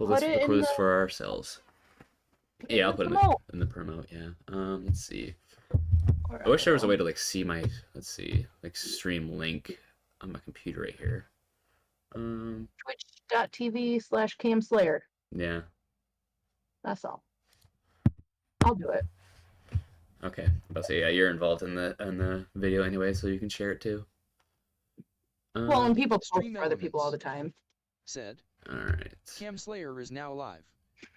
Well, Put let's it record in this for ourselves. put it Yeah, in I'll the put it promote. in the promote. Yeah. Let's see. Or I I wish there was a will. way to like see my, let's see, like stream link on my computer right here. Um, Twitch.tv/CamSlayer. yeah. That's all. I'll do it. Okay. I'll say yeah, you're involved in the video anyway, so you can share it too. Well, and Um, people post Stream for other people all elements. the time. Said. all right. Cam Slayer is now live.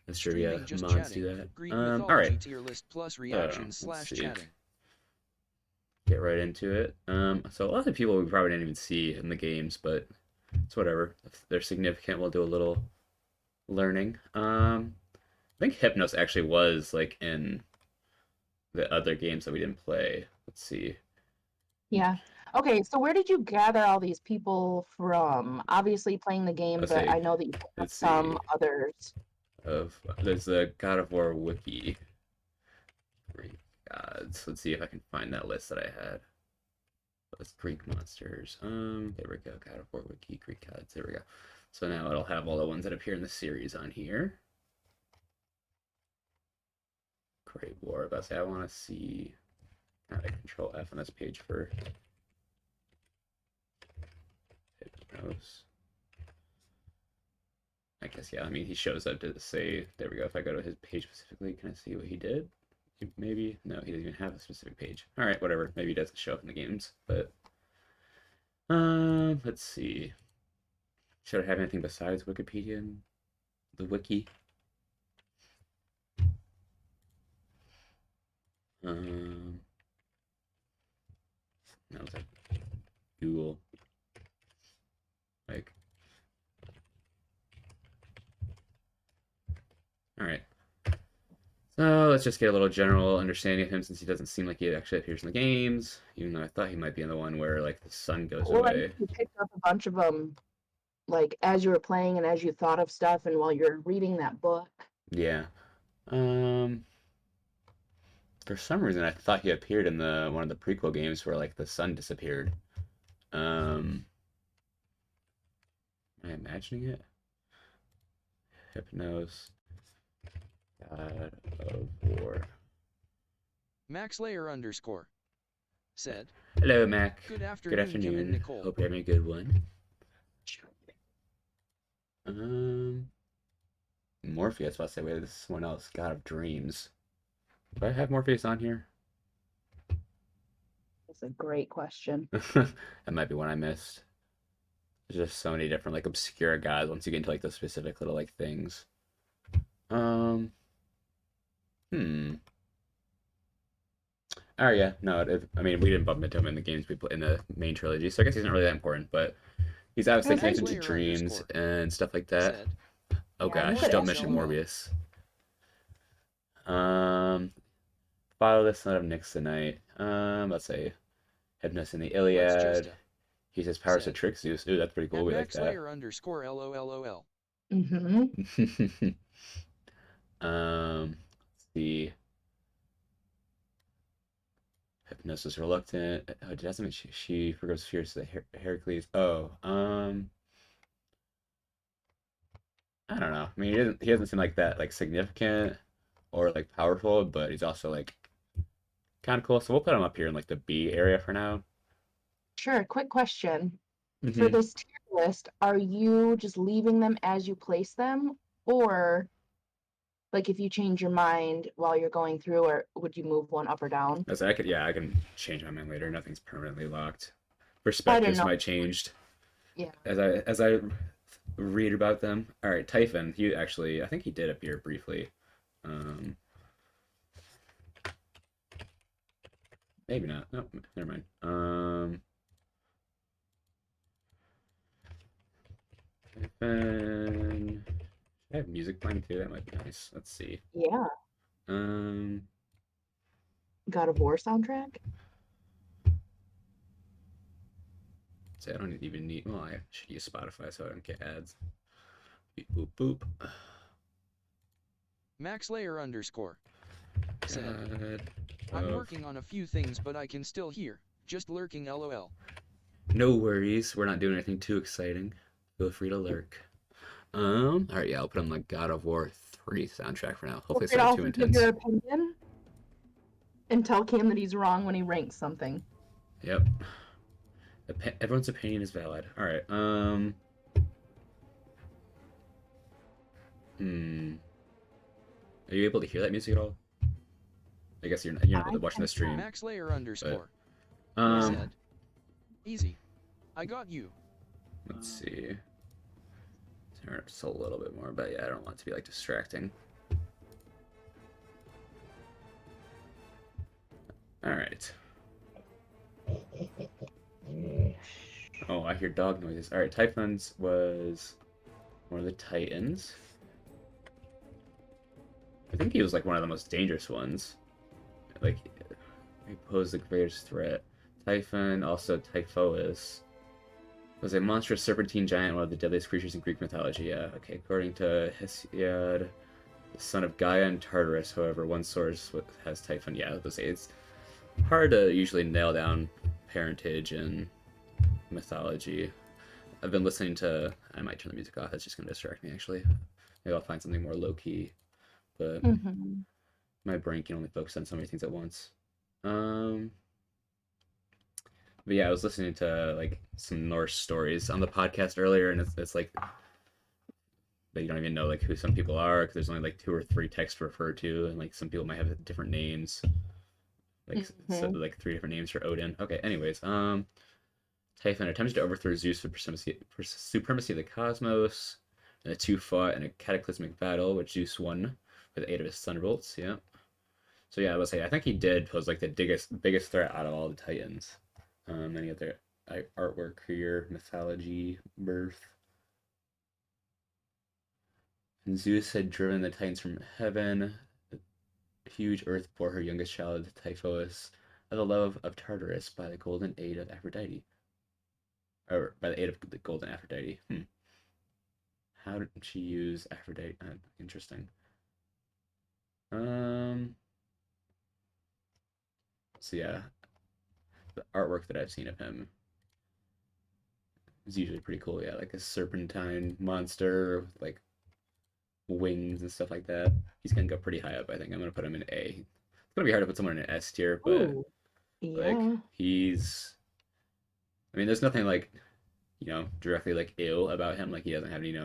That's true. Yeah, Streaming just mods do chatting. that. Greek All right. Mythology tier list plus reactions Let's slash see. chatting. Get right into it. So a lot of people we probably didn't even see in the games, but it's whatever. If they're significant, we'll do a little learning. I think Hypnos actually was like in the other games that we didn't play. Let's see. Yeah. Okay, so where did you gather all these people from? Obviously playing the game, Let's but say I know that you picked up let's some see. others. There's the God of War wiki. Greek gods. Let's see if I can find that list that I had. Those Greek monsters. There we go. God of War wiki, Greek gods. There we go. So now it'll have all the ones that appear in the series on here. Great War. But I want to see how to control F on this page for Hypnos. I guess, yeah, I mean, he shows up to say, there we go. If I go to his page specifically, can I see what he did? Maybe? No, he doesn't even have a specific page. All right, whatever. Maybe he doesn't show up in the games, but let's see. Should I have anything besides Wikipedia and the wiki? No, it's like Google. Like, all right. So let's just get a little general understanding of him since he doesn't seem like he actually appears in the games, even though I thought he might be in the one where like the sun goes Well, I know away. you picked up a bunch of them, like as you were playing and as you thought of stuff, and while you're reading that book. Yeah. Um, for some reason I thought he appeared in the one of the prequel games where like the sun disappeared. Am I imagining it? Hypnos, God of War. Max Layer underscore. Said. Hello, Mac. Good Good afternoon, Kim and afternoon. Nicole. Hope you're having a good one. Morpheus. Let's say, wait, this is someone else. God of Dreams. Do I have Morpheus on here? That's a great question. That might be one I missed. There's just so many different like obscure gods once you get into like the specific little like things. Um, hmm. Oh yeah, no. I mean, we didn't bump into him in the games we play in the main trilogy, so I guess he's not really that important. But he's obviously Okay. Max connected to Layer dreams underscore. and stuff like that. Said. Oh Yeah, I know gosh, that don't F mention LOL. Morbius. Um, Follow the Son of Nixonite. Let's say Hypnos in the Let's just Iliad. He says powers to said. trick Zeus. Ooh, that's pretty cool. At We like Max that. Layer underscore LOLOL. Mm-hmm. Let's see. Hypnosis reluctant. Oh, Jasmine, she forgoes fears to the Heracles. Oh, I don't know. I mean, he doesn't seem like that like significant or like powerful, but he's also like kind of cool. So we'll put him up here in like the B area for now. Sure. Quick question. For Hmm. this tier list, are you just leaving them as you place them, or like if you change your mind while you're going through, or would you move one up or down? As I could, yeah, I can change my mind later. Nothing's permanently locked. I don't Perspectives know. might change Yeah. as I read about them. All right, Typhon. He actually, I think he did appear briefly. Um, Maybe not. No, never mind. Typhon. I have music playing too. That might be nice. Let's see. Yeah. Um, God of War soundtrack? say I don't even need. Well, I should use Spotify so I don't get ads. Beep, boop boop. Max Layer underscore. Said. God I'm of. working on a few things, but I can still hear. Just lurking LOL. No worries. We're not doing anything too exciting. Feel free to lurk. All right, yeah, I'll put on the God of War 3 soundtrack for now. Feel Hopefully, it's free to not too also give your intense. opinion and tell Cam that he's wrong when he ranks something. Yep. Everyone's opinion is valid. All right. Hmm. Are you able to hear that music at all? I guess you're not I watching the can stream, MaxLayer but underscore Yeah. um, said, easy. I got you. let's see. Turn it just a little bit more, but yeah, I don't want it to be like distracting. All right. Oh, I hear dog noises. All right, Typhon's was one of the Titans. I think he was like one of the most dangerous ones. Like, he posed the greatest threat. Typhon, also Typhoeus, was a monstrous serpentine giant, one of the deadliest creatures in Greek mythology. Yeah, okay. According to Hesiod, the son of Gaia and Tartarus, however, one source has Typhon. Yeah, those it's hard to usually nail down parentage and mythology. I've been listening to. I might turn the music off. That's just going to distract me, actually. Maybe I'll find something more low key. But Mm-hmm. my brain can only focus on so many things at once. Um, but yeah, I was listening to like some Norse stories on the podcast earlier, and it's like that you don't even know like who some people are because there's only like two or three texts to refer to, and like some people might have different names, like Mm-hmm. like three different names for Odin. Okay, anyways, Typhon attempted to overthrow Zeus for supremacy of the cosmos, and the two fought in a cataclysmic battle, which Zeus won with the aid of his thunderbolts. Yeah. So yeah, I would say I think he did pose like the biggest threat out of all the Titans. Any other artwork here, mythology, birth. And Zeus had driven the Titans from heaven. The huge earth bore her youngest child, Typhonus, of the love of Tartarus by the golden aid of Aphrodite. Or by the aid of the golden Aphrodite. How did she use Aphrodite? Interesting. Um. So yeah, the artwork that I've seen of him is usually pretty cool. Yeah, like a serpentine monster with like wings and stuff like that. He's gonna go pretty high up. I think I'm gonna put him in A. It's gonna be hard to put someone in an S tier, but Ooh. like Yeah. he's. I mean, there's nothing like directly like ill about him. Like he doesn't have any He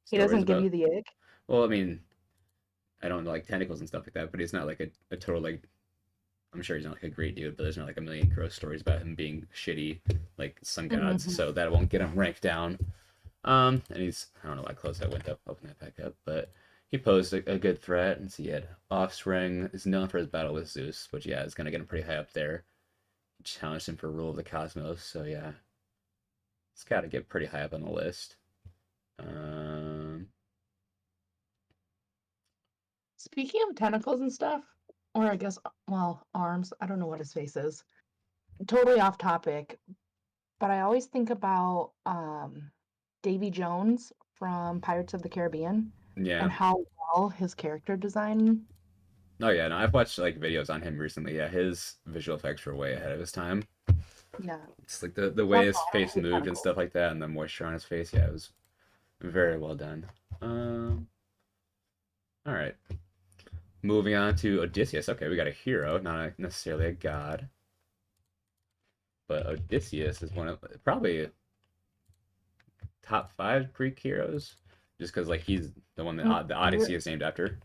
stories doesn't give about. you the ick. Well, I mean, I don't know like tentacles and stuff like that, but he's not like a total like I'm sure he's not like a great dude, but there's not like a million gross stories about him being shitty, like sun gods. Mm-hmm. So that won't get him ranked down. And he's I don't know why close that window, open that back up, but he posed a good threat, and so he had offspring. Is known for his battle with Zeus, which yeah is gonna get him pretty high up there. He challenged him for rule of the cosmos, so yeah, it's got to get pretty high up on the list. Um, Speaking of tentacles and stuff, or I guess, well, arms. I don't know what his face is. Totally off topic, but I always think about Davy Jones from Pirates of the Caribbean yeah. and how well his character design. Oh yeah, no, I've watched like videos on him recently. Yeah, his visual effects were way ahead of his time. Yeah. It's like the So way that's his why I don't face hate moved and tentacles. stuff like that, and the moisture on his face. Yeah, it was very well done. Um, all right, moving on to Odysseus. Okay, we got a hero, not necessarily a god, but Odysseus is one of probably top five Greek heroes, just because like he's the one that the Odyssey is named after.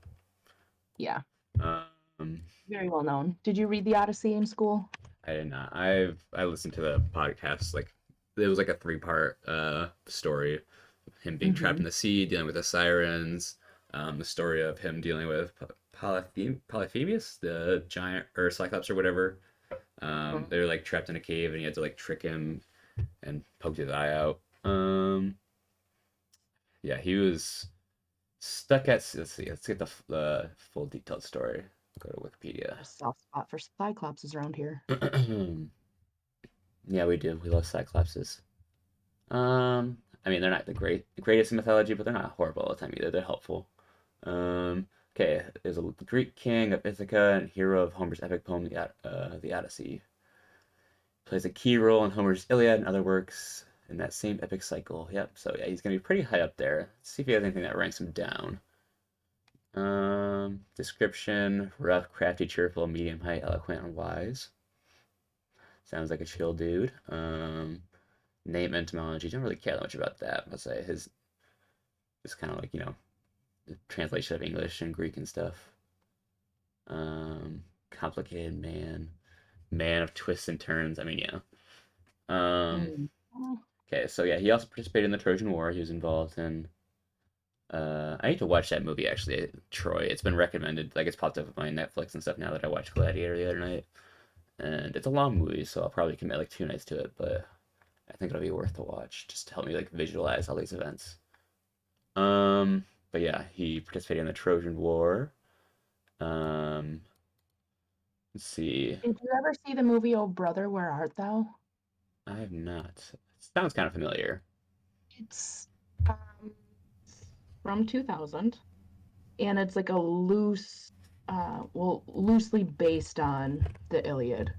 Yeah, Um, very well known. Did you read the Odyssey in school? I did not. I listened to the podcast like it was like a three-part story, him being trapped Mm-hmm. in the sea, dealing with the sirens, the story of him dealing with Polyphemus, the giant or Cyclops or whatever. They were like trapped in a cave and he had to like trick him and poke his eye out. Yeah, he was stuck at. Let's see. Let's get the full detailed story. Go to Wikipedia. A soft spot for Cyclopses around here. Yeah, we do. We love Cyclopses. I mean, they're not the greatest in mythology, but they're not horrible all the time either. They're helpful. Okay, there's a Greek king of Ithaca and hero of Homer's epic poem, the Odyssey. Plays a key role in Homer's Iliad and other works. in that same epic cycle. Yep. So yeah, he's gonna be pretty high up there. Let's see if he has anything that ranks him down. Description: rough, crafty, cheerful, medium height, eloquent, and wise. Sounds like a chill dude. Name etymology. Don't really care that much about that. I'll say his is kind of like the translation of English and Greek and stuff. Complicated man, man of twists and turns. I mean, yeah. Um, Mm. okay, so yeah, he also participated in the Trojan War. He was involved in. I need to watch that movie actually, Troy. It's been recommended, like it's popped up on my Netflix and stuff now that I watched Gladiator the other night, and it's a long movie, so I'll probably commit like 2 nights to it, but I think it'll be worth the watch just to help me like visualize all these events. But yeah, he participated in the Trojan War. Um, let's see. Did you ever see the movie Oh Brother, Where Art Thou? I have not. Sounds kind of familiar. It's from 2000, and it's like a loosely based on the Iliad.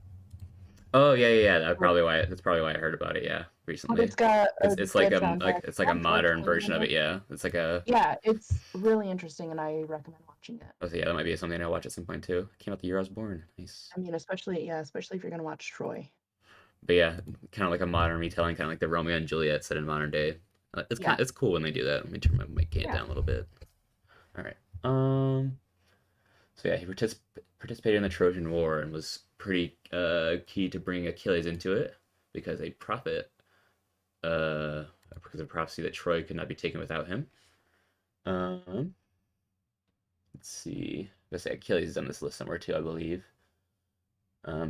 Oh yeah, yeah, yeah. But That's probably why I heard about it. Yeah, but recently. it's got a It's like good soundtrack. it's like a modern Unfortunately, version of it. Yeah, it's like a. yeah, it's really interesting, and I recommend watching it. Oh, so yeah, that might be something I watch at some point too. Came out the year I was born. Nice. I mean, especially if you're gonna watch Troy. But yeah, kind of like a modern retelling, kind of like the Romeo and Juliet set in modern day. Yeah, It's cool when they do that. Let me turn my mic gain yeah. down a little bit. All right. So yeah, he participated in the Trojan War and was pretty key to bringing Achilles into it because a prophet uh because of prophecy that Troy could not be taken without him. Um, let's see. Let's say Achilles is on this list somewhere too, I believe.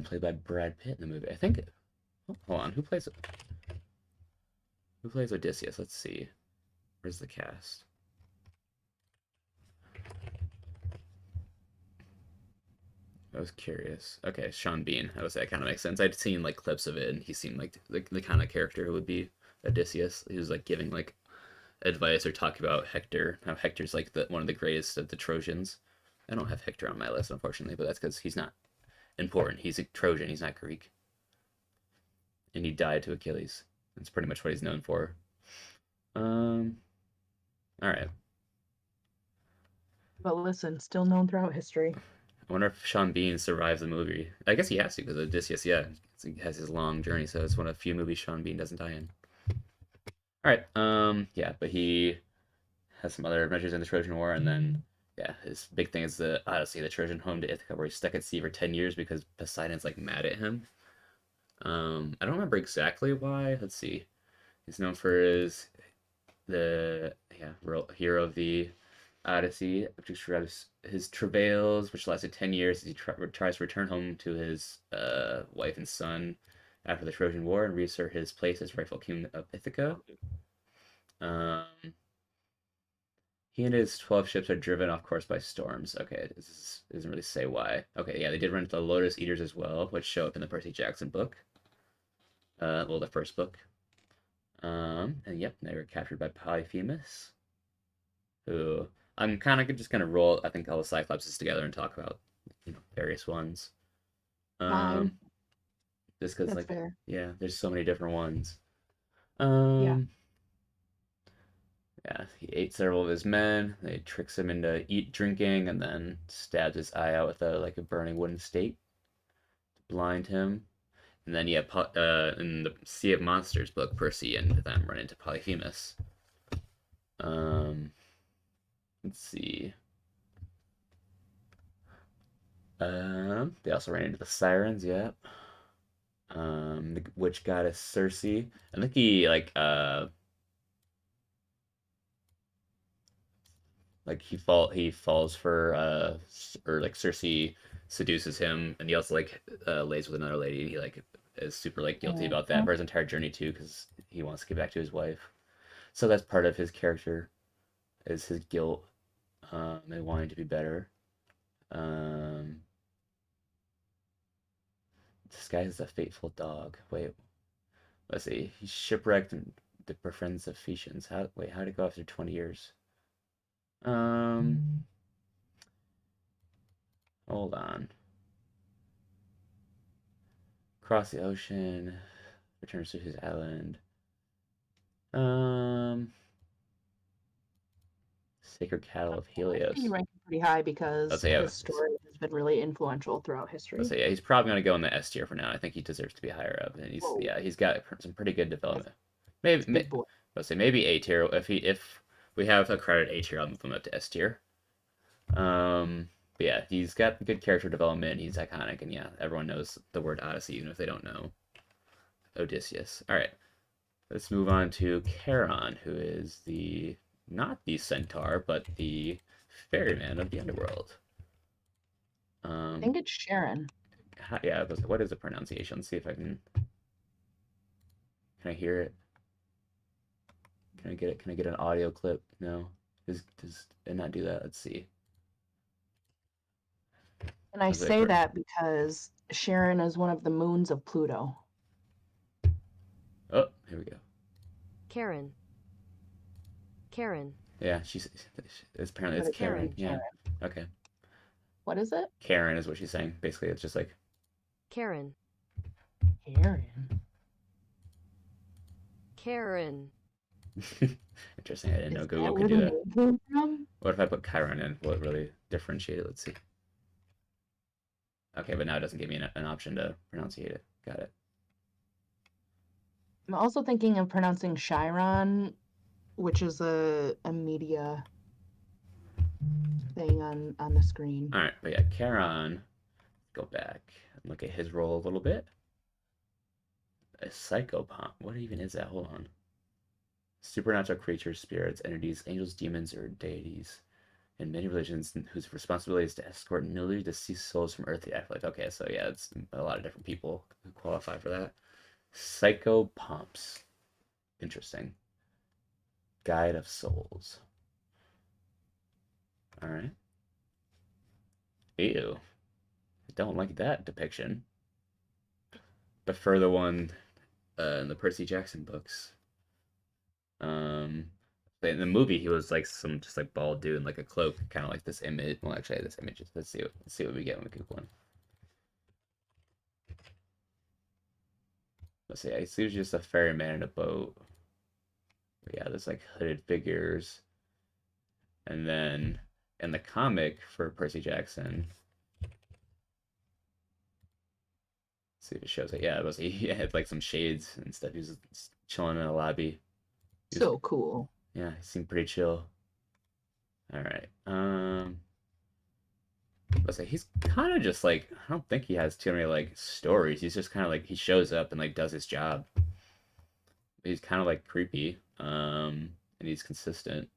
Played by Brad Pitt in the movie. I think. Oh, hold on, who plays Odysseus? Let's see. Where's the cast? I was curious. Okay, Sean Bean. I would say that kind of makes sense. I'd seen like clips of it, and he seemed like the kind of character who would be Odysseus. He was like giving like advice or talking about Hector, how Hector's like the one of the greatest of the Trojans. I don't have Hector on my list, unfortunately, but that's because he's not important. He's a Trojan. He's not Greek, and he died to Achilles. That's pretty much what he's known for. Um. All right. But listen, still known throughout history. I wonder if Sean Bean survives the movie. I guess he has to because Odysseus, yeah, he has his long journey, so it's one of the few movies Sean Bean doesn't die in. All right. Yeah, but he has some other adventures in the Trojan War, and then yeah, his big thing is the Odyssey, the Trojan home to Ithaca, where he's stuck at sea for 10 years because Poseidon's like mad at him. I don't remember exactly why. Let's see. He's known for the real hero of the Odyssey, which describes his travails, which lasted 10 years as he tries to return home to his wife and son after the Trojan War and reassert his place as rightful king of Ithaca. Um, he and his 12 ships are driven off course by storms. Okay, it doesn't really say why. Okay, yeah, they did run into the Lotus Eaters as well, which show up in the Percy Jackson book. Well, the first book. And yep, they were captured by Polyphemus, who I'm kind of just gonna roll. I think all the Cyclopses together and talk about various ones. Um, Fine, just because that's like fair. yeah, there's so many different ones. Yeah, Um, yeah, he ate several of his men. They tricks him into drinking, and then stabs his eye out with a burning wooden stake to blind him. And then yeah, in the Sea of Monsters book, Percy and them run into Polyphemus. Um, let's see. They also ran into the Sirens. Yep. The witch goddess Circe. I think he falls for or like Circe seduces him, and he also like lays with another lady. He like is super like guilty about that mhm. for his entire journey too, because he wants to get back to his wife. So that's part of his character is his guilt and wanting to be better. Um, this guy is a faithful dog. Wait, let's see. He's shipwrecked and befriends the Ephesians. How did it go after 20 years? Um, hold on. Cross the ocean, returns to his island. Um, Sacred Cattle of I think you Helios. rank him pretty high Let's because say, yeah, his story has been really influential throughout let's history. say, yeah, he's probably gonna go in the S tier for now. I think he deserves to be higher up, and Whoa, yeah, he's got some pretty good that's, development. that's big boy. Let's say maybe A tier. If we have a credit A tier, I'll move him up to S tier. But yeah, he's got good character development. He's iconic, and yeah, everyone knows the word Odyssey, even if they don't know Odysseus. All right, let's move on to Charon, who is the not the centaur, but the ferryman of the underworld. I Um, think it's Sharon. yeah, what is the pronunciation? Let's see if I can. Can I hear it? Can I get it? Can I get an audio clip? No. Does it not do that? Let's see. And I Was it say correct? that because Sharon is one of the moons of Pluto. Oh, here we go. Karen. Karen. Yeah, apparently But it's it's Karen. Karen. Yeah. Karen. Okay. What is it? Karen is what she's saying. Basically, it's just like Karen. Karen. Karen. interesting. I didn't know Is Google that could where do the that. name came from? What if I put Chiron in? Will it really differentiate it? Let's see. Okay, but now it doesn't give me an option to pronunciate it. Got it. I'm also thinking of pronouncing Chiron, which is a media thing on the screen. All right, but yeah, Charon. Go back and look at his role a little bit. A psychopomp. What even is that? Hold on. Supernatural creatures, spirits, entities, angels, demons, or deities in many religions whose responsibility is to escort newly deceased souls from earth to the afterlife. Okay, so yeah, it's a lot of different people who qualify for that. Psychopomps. Interesting. Guide of souls. All right. Ew. I don't like that depiction. Prefer the one in the Percy Jackson books. Um, in the movie, he was like some just like bald dude in like a cloak, kind of like this image. Well, actually, this image. Let's see what we get when we Google one. Let's see. I see it's just a ferryman in a boat. But yeah, there's like hooded figures, and then in the comic for Percy Jackson, let's see if it shows it. Yeah, it was he had like some shades and stuff. He was just chilling in a lobby. He was, So cool. yeah, he seemed pretty chill. All right. Let's say he's kind of just like I don't think he has too many like stories. He's just kind of like he shows up and like does his job. He's kind of like creepy, and he's consistent.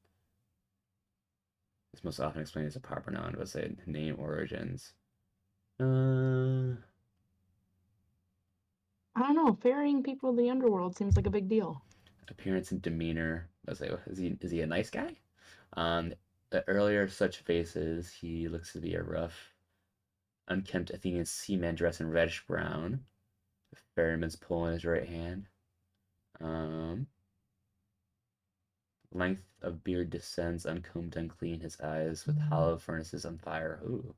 It's most often explained as a proper noun. Let's say name origins. Uh, I don't know. Ferrying people to the underworld seems like a big deal. Appearance and demeanor. Let's say is he a nice guy? On the earlier such faces, he looks to be a rough, unkempt Athenian seaman dressed in reddish brown. The ferryman's pole in his right hand. Um, Length of beard descends, uncombed, unclean, his eyes with hollow furnaces on fire. Ooh.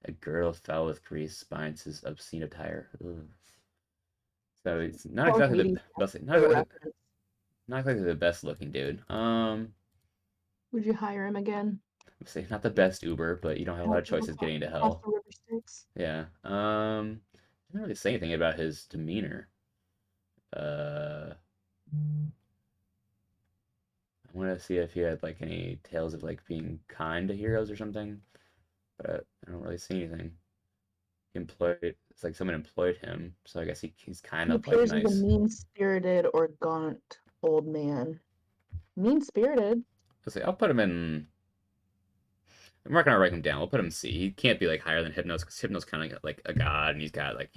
A girdle foul with grease binds his obscene attire. Ooh. So he's not Poor exactly the Hades best, for reference. not exactly the best looking dude. Would you hire him again? Let's say not the best Uber, but you don't have a lot of Help people choices getting to cross hell. the river Styx? Yeah. Didn't really say anything about his demeanor. Uh, I want to see if he had like any tales of like being kind to heroes or something, but I don't really see anything. It's like someone employed him, so I guess he's kind He of like appears as a nice. mean-spirited or gaunt old man. Mean-spirited? Let's see, I'll put him in. I'm not gonna write him down. We'll put him C. He can't be like higher than Hypnos because Hypnos kind of like a god, and he's got like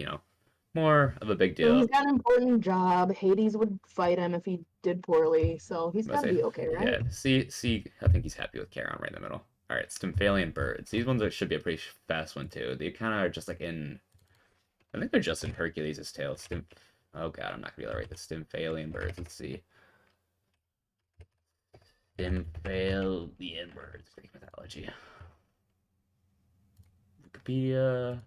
more of a big So he's deal. got an important job. Hades would fight him if he did poorly, so he's Let's got to say, be okay, right? yeah, C. I think he's happy with Charon right in the middle. All right, Stymphalian birds. These ones should be a pretty fast one too. They kind of are just like in. I think they're just in Hercules' tale. Oh god, I'm not gonna be able to write this. Stymphalian birds. Let's see. Stymphalian birds. Greek mythology. Wikipedia.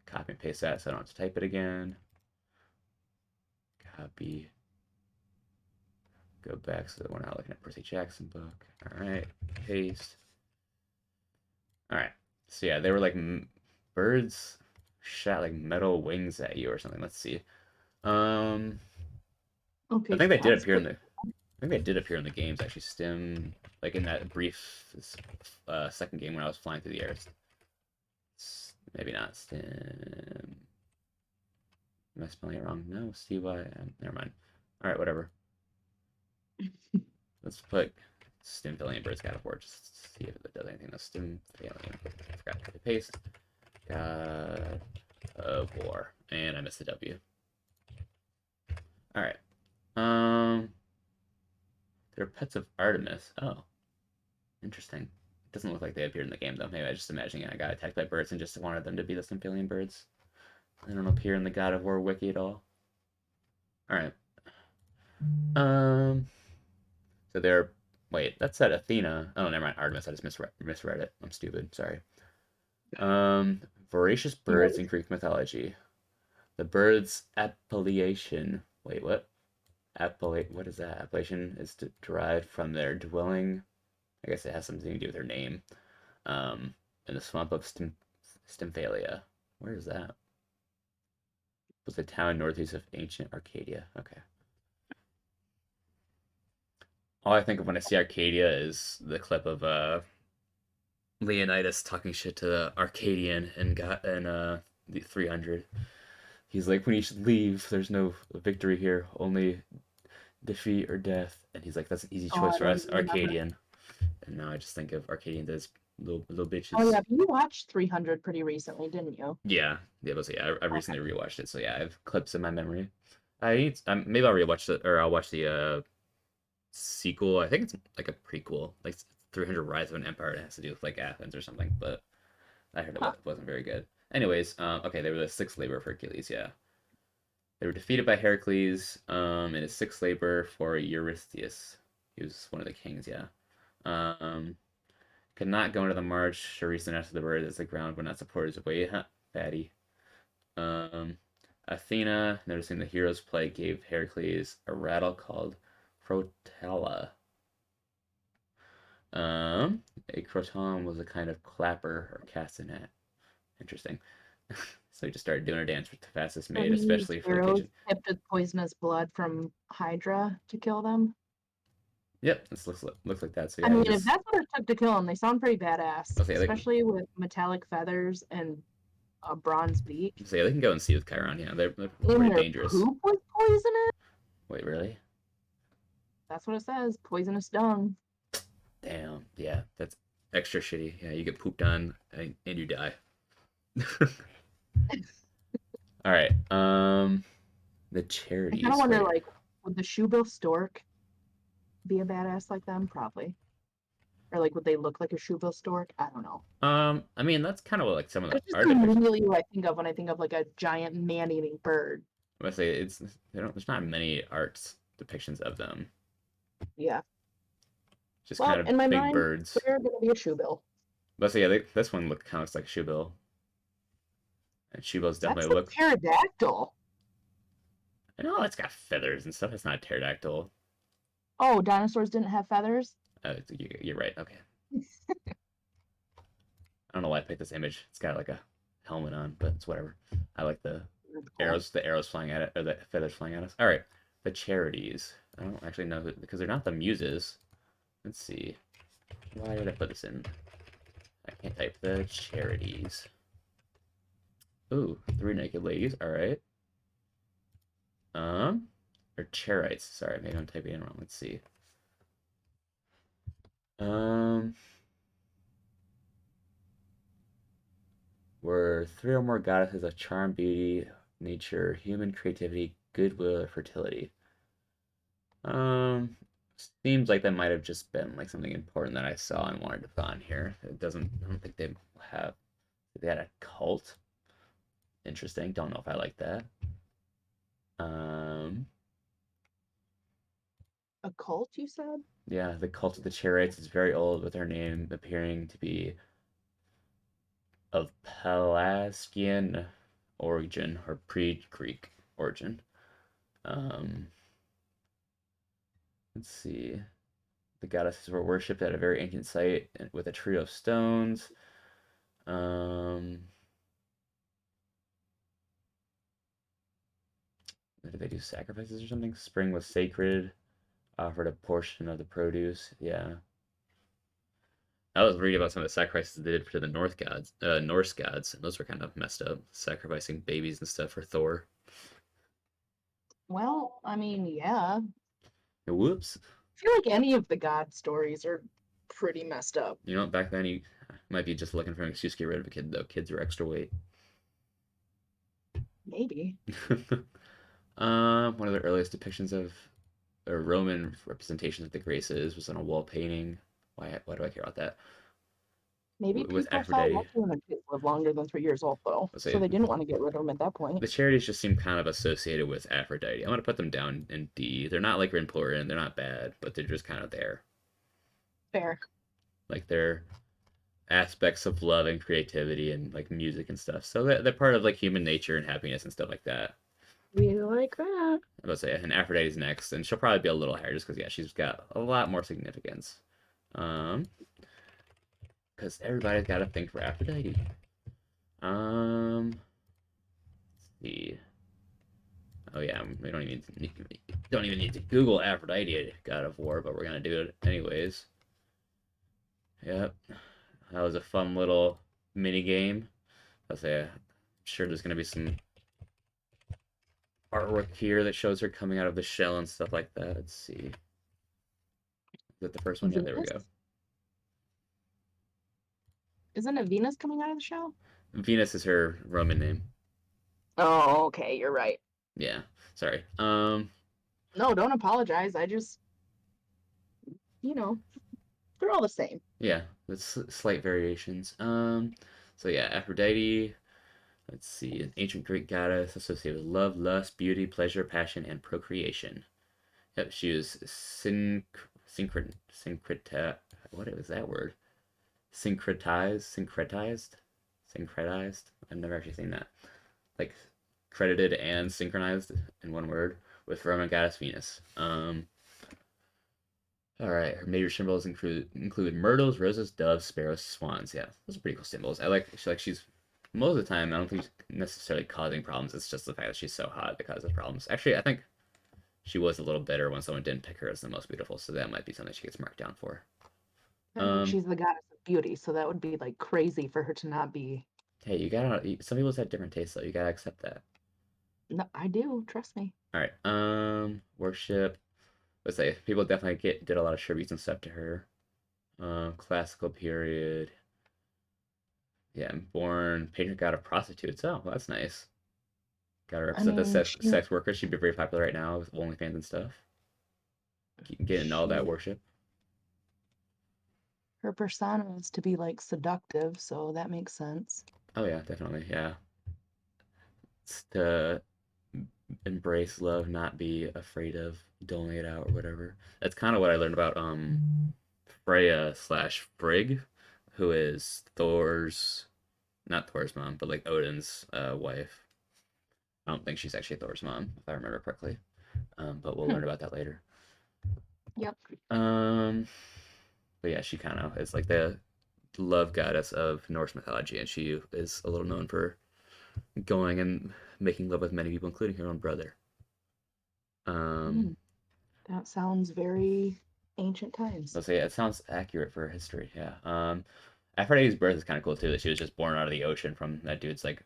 Copy and paste that so I don't have to type it again. Copy. Go back so that we're not looking at Percy Jackson book. All right, paste. All right, so yeah, they were like birds shot like metal wings at you or something. Let's see. Um, I Okay, think they did that's appear in good. the. I think they did appear in the games actually. Stim, like in that brief second game when I was flying through the air. Maybe not Stim. Am I spelling it wrong? No, never mind. All right, whatever. Let's put Stimphalian Birds God of War just to see if it does anything. No, Stimphalian. I forgot to paste. God of War. And I missed the W. Alright. They're pets of Artemis. Oh. Interesting. It doesn't look like they appeared in the game, though. Maybe I just imagining I got attacked by birds and just wanted them to be the Stimphalian birds. They don't appear in the God of War wiki at all. Alright. So they're... Wait, that said Athena. Oh, never mind. Artemis. I just misread it. I'm stupid. Sorry. Voracious birds in Greek mythology. The bird's appellation. Wait, what? What is that? Appellation is derived from their dwelling. I guess it has something to do with their name. In the swamp of Stymphalia. Where is that? It was the town northeast of ancient Arcadia. Okay. All I think of when I see Arcadia is the clip of Leonidas talking shit to the Arcadian and the 300. He's like, when you should leave, there's no victory here, only defeat or death. And he's like, that's an easy choice I for us, don't remember. Arcadian. And now I just think of Arcadian as little bitches. Oh yeah, you watched 300 pretty recently, didn't you? Yeah, I recently rewatched it, so yeah, I have clips in my memory. Maybe I'll rewatch it, or I'll watch the sequel. I think it's like a prequel, like 300 Rise of an Empire. It has to do with like Athens or something, but I heard Huh. it wasn't very good. Anyways, okay, they were the sixth labor of Hercules. Yeah, they were defeated by Heracles in his sixth labor for Eurystheus. He was one of the kings. Yeah. Could not go into the march to reach the nest of the birds as the ground would not support his weight. Huh, fatty. Um, Athena, noticing the hero's plight, gave Heracles a rattle called crotella. A croton was a kind of clapper or castanet. Interesting. So he just started doing a dance with the fastest So maid, he used especially for the arrows occasion. tipped with poisonous blood from Hydra to kill them. Yep, this looks like that. So I yeah, he mean, if just. that's what it took to kill them, they sound pretty badass, I'll say like. especially with metallic feathers and a bronze beak. So yeah, they can go and see with Chiron. Yeah, they're And pretty their dangerous. poop was poisonous. Wait, really? That's what it says. Poisonous dung. Damn. Yeah, that's extra shitty. Yeah, you get pooped on and you die. All right. The I charities. kind of wonder, Wait. like, would the shoebill stork be a badass like them? Probably. Or like, would they look like a shoebill stork? I don't know. I mean that's kind of what like some of the That's just art depictions. immediately what I think of when I think of like a giant man-eating bird. I'm gonna say there's not many arts depictions of them. Yeah. Just Well, kind of in my big mind, birds. they're gonna be a shoebill. But so yeah, this one kind of looks like a shoebill. And shoebills That's definitely a look. pterodactyl. I know it's got feathers and stuff. It's not a pterodactyl. Oh, dinosaurs didn't have feathers? You're right. Okay. I don't know why I picked this image. It's got like a helmet on, but it's whatever. I like the arrows flying at it, or the feathers flying at us. All right, the charities. I don't actually know because they're not the muses. Let's see. Why did I put this in? I can't type the charities. Ooh, three naked ladies. All right. Or charites. Sorry, maybe I'm typing it wrong. Let's see. Um, were three or more goddesses of charm, beauty, nature, human creativity, goodwill, or fertility. Um, Seems like that might have just been like something important that I saw and wanted to put on here. It doesn't. I don't think have. They had a cult. Interesting. Don't know if I like that. Um, A cult, you said? yeah, the cult of the Chariots is very old, with her name appearing to be of Pelasgian origin or pre-Greek origin. Um, Let's see. The goddesses were worshipped at a very ancient site with a trio of stones. Um, did they do sacrifices or something? Spring was sacred, offered a portion of the produce. Yeah. I was reading about some of the sacrifices they did to the Norse gods, and those were kind of messed up, sacrificing babies and stuff for Thor. Well, I mean, yeah. Whoops. I feel like any of the god stories are pretty messed up. You know, back then you might be just looking for an excuse to get rid of a kid, though. Kids are extra weight. Maybe. One of the earliest depictions of a Roman representation of the Graces was on a wall painting. Why do I care about that? Maybe With people felt Aphrodite. lucky when their kids lived longer than 3 years old, though. Let's So say they didn't want to get rid of them at that point. the charities just seem kind of associated with Aphrodite. I'm gonna put them down in D. They're not like important, they're not bad, but they're just kind of there. Fair. Like they're aspects of love and creativity and like music and stuff. So they're part of like human nature and happiness and stuff like that. We like that. I was say, and Aphrodite's next, and she'll probably be a little higher just because yeah, she's got a lot more significance. Because everybody's got a thing for Aphrodite. Let's see. Oh yeah, we don't even need to Google Aphrodite, God of War, but we're gonna do it anyways. Yep, that was a fun little mini game. I'll say, I'm sure there's gonna be some artwork here that shows her coming out of the shell and stuff like that. Let's see. Is that the first one? Yeah, there we go. Venus? Isn't it Venus coming out of the shell? Venus is her Roman name. Oh, okay, you're right. Yeah, sorry. No, don't apologize. I just, you know, they're all the same. Yeah, that's slight variations. So yeah, Aphrodite. Let's see, an ancient Greek goddess associated with love, lust, beauty, pleasure, passion, and procreation. Yep, she was what was that word? Syncretized. I've never actually seen that. Like credited and synchronized in one word with Roman goddess Venus. All right, her major symbols include myrtles, roses, doves, sparrows, swans. Yeah, those are pretty cool symbols. I like she's most of the time. I don't think she's necessarily causing problems. It's just the fact that she's so hot that causes problems. Actually, I think she was a little bitter when someone didn't pick her as the most beautiful, so that might be something she gets marked down for. I mean, she's the goddess of beauty, so that would be like crazy for her to not be. Hey, you gotta. Some people have different tastes, though. You gotta accept that. No, I do. Trust me. All right. Worship. Let's say people definitely did a lot of tributes and stuff to her. Classical period. Yeah, born patron god of prostitutes. Oh, well, that's nice. Gotta I represent the mean, sex workers. She'd be very popular right now with OnlyFans and stuff. Getting all that worship. her persona is to be like seductive, so that makes sense. Oh yeah, definitely. Yeah. It's to embrace love, not be afraid of doling it out or whatever. That's kind of what I learned about Freya slash Frigg, who is not Thor's mom, but like Odin's wife. I don't think she's actually Thor's mom, if I remember correctly. But we'll learn about that later. Yep. But yeah, she kind of is like the love goddess of Norse mythology, and she is a little known for going and making love with many people, including her own brother. That sounds very ancient times. Let's say it sounds accurate for history. Yeah. Aphrodite's birth is kind of cool too. That she was just born out of the ocean from that dude's like,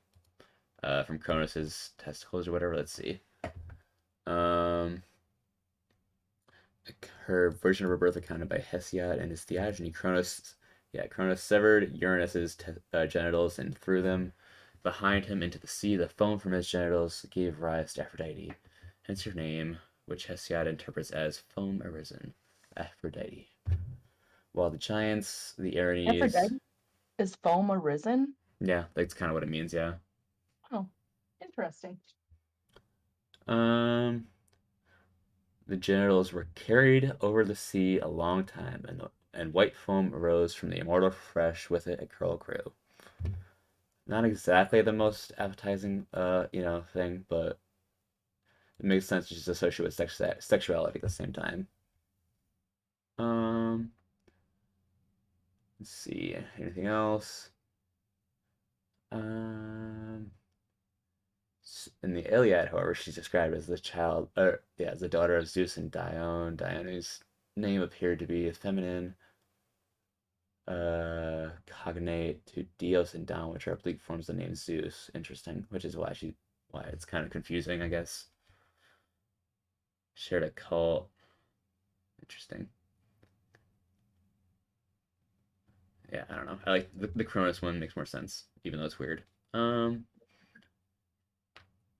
from Cronus's testicles or whatever. Let's see. Her version of her birth accounted by Hesiod and his theogony. Cronus severed Uranus's genitals and threw them behind him into the sea. The foam from his genitals gave rise to Aphrodite, hence her name, which Hesiod interprets as foam arisen, Aphrodite. While the giants, the Erinyes, Aphrodite is foam arisen? yeah, that's kind of what it means. Yeah. Oh, interesting. The genitals were carried over the sea a long time, and white foam arose from the immortal fresh with it a curl grew. Not exactly the most appetizing, thing, but it makes sense to just associate with sexuality at the same time. Um, let's see. Anything else? Um, in the Iliad, however, she's described as the child, or yeah, as the daughter of Zeus and Dione. Dione, whose name appeared to be feminine, cognate to Dios and Don, which are oblique forms of the name Zeus. Interesting, which is why it's kind of confusing, I guess. Shared a cult. Interesting. Yeah, I don't know. I like the Cronus one makes more sense, even though it's weird. Um,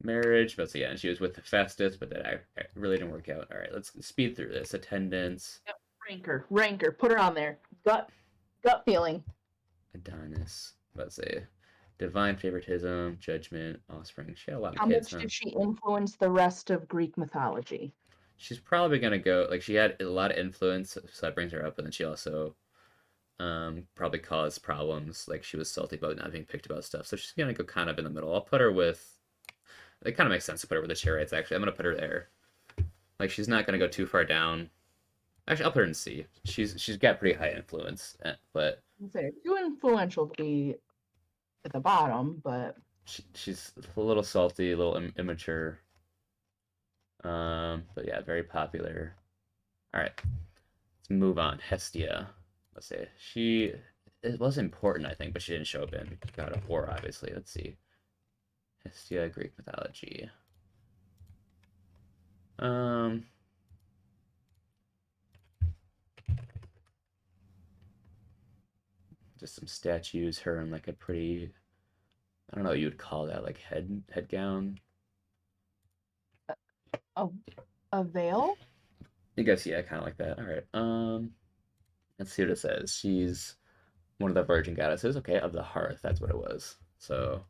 Marriage, but so yeah, and she was with Festus, but that I really didn't work out. All right, let's speed through this. Attendance, Yep. Ranker. Put her on there. Gut feeling. Adonis, let's say divine favoritism, judgment, offspring. She had a lot of How kids, much huh? did she influence the rest of Greek mythology? She's probably gonna go like she had a lot of influence, so that brings her up, and then she also probably caused problems. Like she was salty about not being picked about stuff, so she's gonna go kind of in the middle. I'll put her with. It kind of makes sense to put her with the chariots. Actually, I'm gonna put her there. Like she's not gonna go too far down. Actually, I'll put her in C. She's got pretty high influence, but I'd say too influential to be at the bottom, but she's a little salty, a little immature. But yeah, very popular. All right, let's move on. Hestia. Let's say she it was important, I think, but she didn't show up in God of War, obviously. Let's see. Hestia, Greek mythology. Um, just some statues. Her in like a pretty, I don't know what you would call that, like head gown. a, a veil? I guess yeah, kind of like that. All right. Let's see what it says. She's one of the virgin goddesses. Okay, of the hearth. That's what it was. So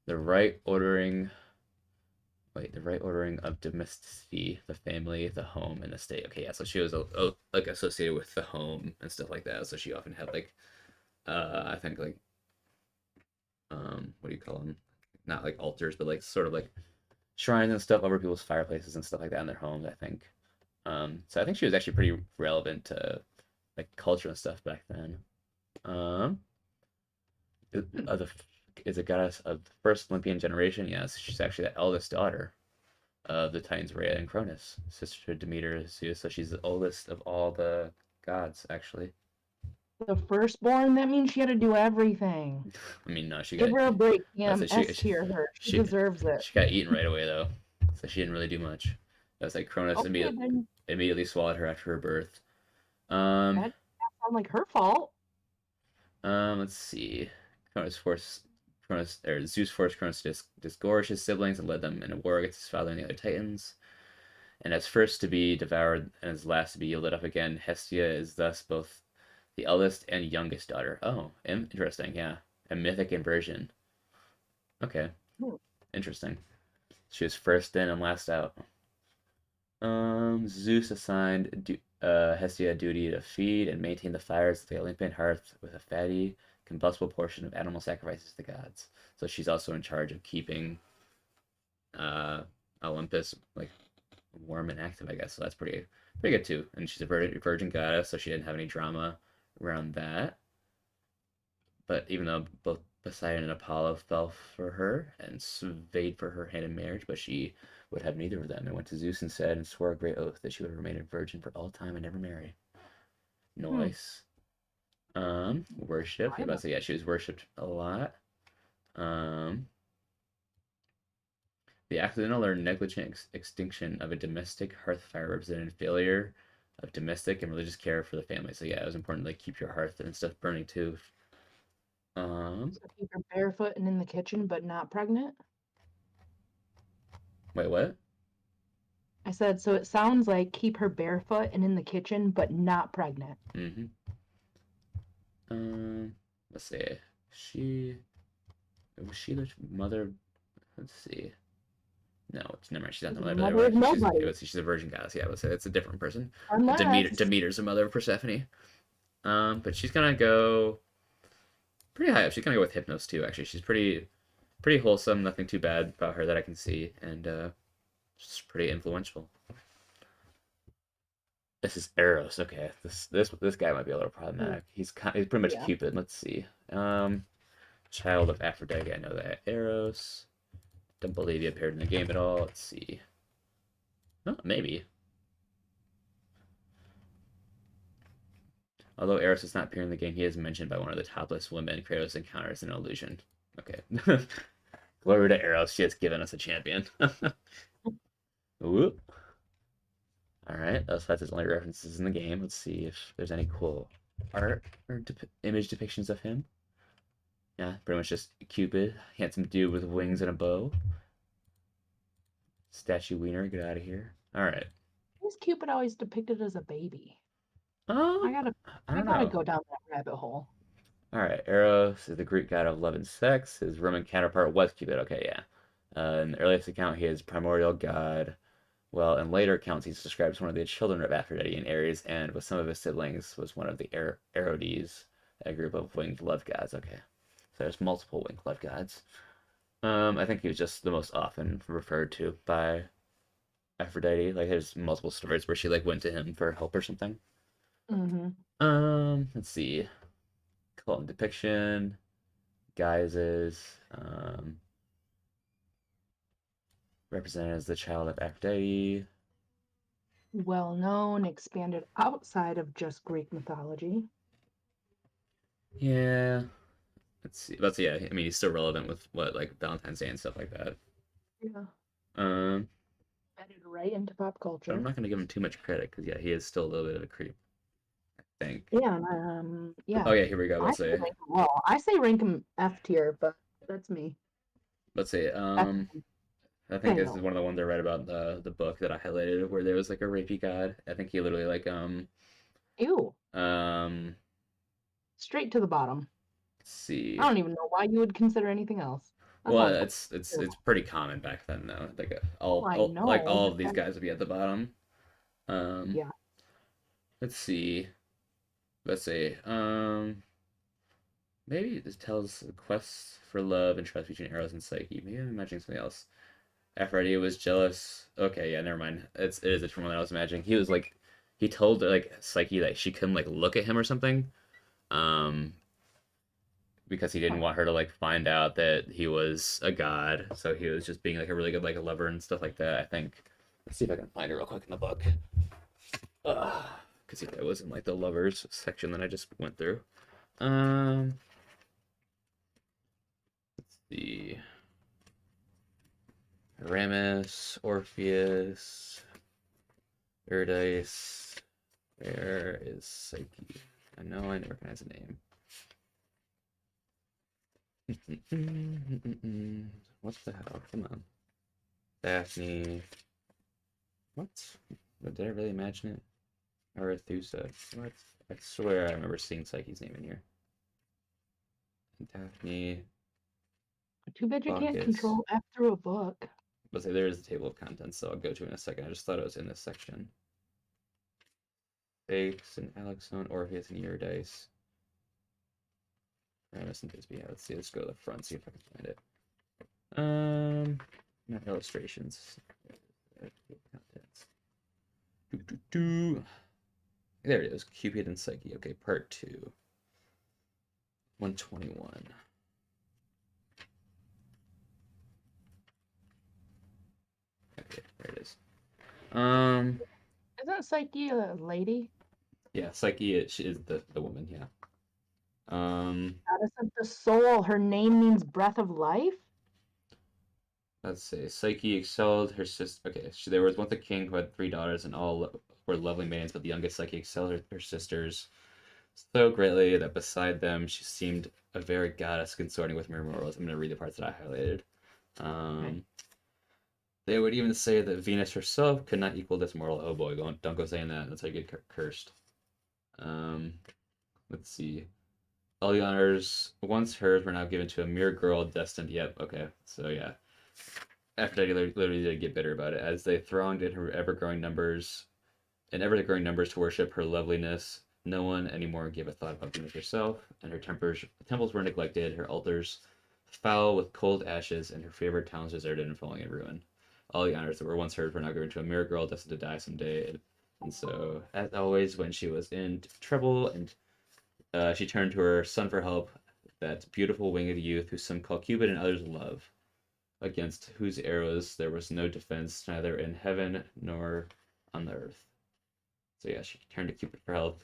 the right ordering. Wait, the right ordering of domesticity, the family, the home, and the state. Okay, yeah. So she was like associated with the home and stuff like that. So she often had like, I think like, what do you call them? Not like altars, but like sort of like shrines and stuff over people's fireplaces and stuff like that in their homes. I think. So I think she was actually pretty relevant to like culture and stuff back then. Um, the is a goddess of the first Olympian generation. Yes, she's actually the eldest daughter of the Titans Rhea and Cronus, sister to Demeter, Zeus. So she's the oldest of all the gods, actually. The firstborn? That means she had to do everything. I mean, no, she Give got. her a break, I Cam. said S tier her. She she deserves it. she got eaten right away though, so she didn't really do much. That was like Cronus Okay, then immediately swallowed her after her birth. that Um, doesn't sound like her fault. let's see. Cronus forced Cronus or Zeus forced Cronus to disgorge his siblings and led them in a war against his father and the other Titans. And as first to be devoured and as last to be yielded up again, Hestia is thus both the eldest and youngest daughter. Oh, interesting, yeah. A mythic inversion. Okay, Hmm. interesting. She was first in and last out. Zeus assigned Hestia duty to feed and maintain the fires of the Olympian hearth with a fatty, combustible portion of animal sacrifices to the gods. So she's also in charge of keeping uh, Olympus like warm and active, I guess. So that's pretty good too. And she's a virgin goddess, so she didn't have any drama around that. But even though both Poseidon and Apollo fell for her and surveyed for her hand in marriage, but she would have neither of them and went to Zeus instead and swore a great oath that she would remain a virgin for all time and never marry. Hmm. Nice. Worship. Yeah, but so yeah, she was worshipped a lot. Um, the accidental or negligent extinction of a domestic hearth fire represented failure of domestic and religious care for the family. So yeah, it was important to like keep your hearth and stuff burning too. So keep her barefoot and in the kitchen, but not pregnant. Wait, what? I said, so it sounds like keep her barefoot and in the kitchen, but not pregnant. Mm-hmm. Let's see. She was she the mother? Let's see. No, never mind. She's not the mother. Mother of nobody. She's a virgin goddess. Yeah, I would say it's a different person. Unless Demeter's the mother of Persephone. But she's gonna go pretty high up. She's gonna go with Hypnos too. Actually, she's pretty wholesome. Nothing too bad about her that I can see, and she's pretty influential. This is Eros. Okay, this guy might be a little problematic. He's pretty much Yeah. Cupid. Let's see. Child of Aphrodite. I know that. Eros. Don't believe he appeared in the game at all. Let's see. Oh, maybe. Although Eros does not appear in the game, he is mentioned by one of the topless women Kratos encounters in an illusion. Okay. Glory to Eros. She has given us a champion. Whoop. Alright, that's his only references in the game. Let's see if there's any cool art or image depictions of him. Yeah, pretty much just Cupid, handsome dude with wings and a bow. Statue wiener, get out of here. Alright. Why is Cupid always depicted as a baby? I Um, gotta, I I don't gotta know. go down that rabbit hole. Alright, Eros is the Greek god of love and sex. His Roman counterpart was Cupid. Okay, yeah. In the earliest account, he is primordial god. Well, in later accounts, he's described as one of the children of Aphrodite and Ares, and with some of his siblings, was one of the Arodes, a group of winged love gods. Okay, so there's multiple winged love gods. I think he was just the most often referred to by Aphrodite. Like, there's multiple stories where she like went to him for help or something. Mm-hmm. Let's see. Cult and depiction, guises, represented as the child of Aphrodite. Well known, expanded outside of just Greek mythology. Yeah, let's see. But yeah, I mean, he's still relevant with what like Valentine's Day and stuff like that. Yeah. Um, Embedded right into pop but I'm culture. not gonna give him too much credit because yeah, he is still a little bit of a creep, I think. Yeah, and, Oh yeah. yeah, here we go. I say rank him well. I say rank him F tier, but that's me. Let's see. F I think this is fail. one of the ones I read about the book that I highlighted where there was like a rapey god. I think he literally like Ew. um Straight to the bottom. let's I see. don't even know why you would consider anything else. That's Well, all. it's pretty common back then though. Like Oh, I like know, all but of these guys would be at the bottom. Um, yeah. let's see. Let's see. Maybe this tells the quest for love and trust between Eros and Psyche. Maybe I'm imagining something else. Aphrodite was jealous. Okay, yeah, never mind. It is a different one that I was imagining. He was like, he told like Psyche that she couldn't like look at him or something, um, because he didn't Huh. want her to like find out that he was a god. So he was just being like a really good like a lover and stuff like that. I think. Let's see if I can find it real quick in the book. Because yeah, it was in like the lovers section that I just went through. Um, the Aramis, Orpheus, Eurydice. Where is Psyche? I know I recognize the name. What the hell? Come on. Daphne. What? Did I really imagine it? Arethusa. What? I swear I remember seeing Psyche's name in here. Daphne. Too bad you can't Bacchus. control F through a book. Let's say there is a table of contents, so I'll go to it in a second. I just thought it was in this section. Fakes and Alexon, Orpheus, and Eurydice. Aramis and Thisbe. Yeah, let's see. Let's go to the front, see if I can find it. Not illustrations. Contents. There it is. Cupid and Psyche. Okay, part 2. 121. Okay, there it is. Isn't Psyche a lady? Yeah, Psyche. She is the woman. Yeah. Goddess of the soul. Her name means breath of life. Let's see. Psyche excelled her sister. Okay, there was once a king who had 3 daughters, and all were lovely maidens, but the youngest Psyche excelled her sisters so greatly that beside them she seemed a very goddess consorting with mere mortals. I'm going to read the parts that I highlighted. Okay. They would even say that Venus herself could not equal this mortal. Oh boy, don't go saying that. That's how you get cursed. Um, let's see. All the honors once hers were now given to a mere girl destined. Yep. Okay. So yeah, Aphrodite literally did get bitter about it as they thronged in her ever-growing numbers to worship her loveliness. No one anymore gave a thought about Venus herself, and her temples were neglected, her altars foul with cold ashes, and her favorite towns deserted and falling in ruin. All the honors that were once hers were now given to a mere girl destined to die someday. And so, as always, when she was in trouble and she turned to her son for help, that beautiful winged youth who some call Cupid and others love, against whose arrows there was no defense, neither in heaven nor on the earth. So yeah, she turned to Cupid for help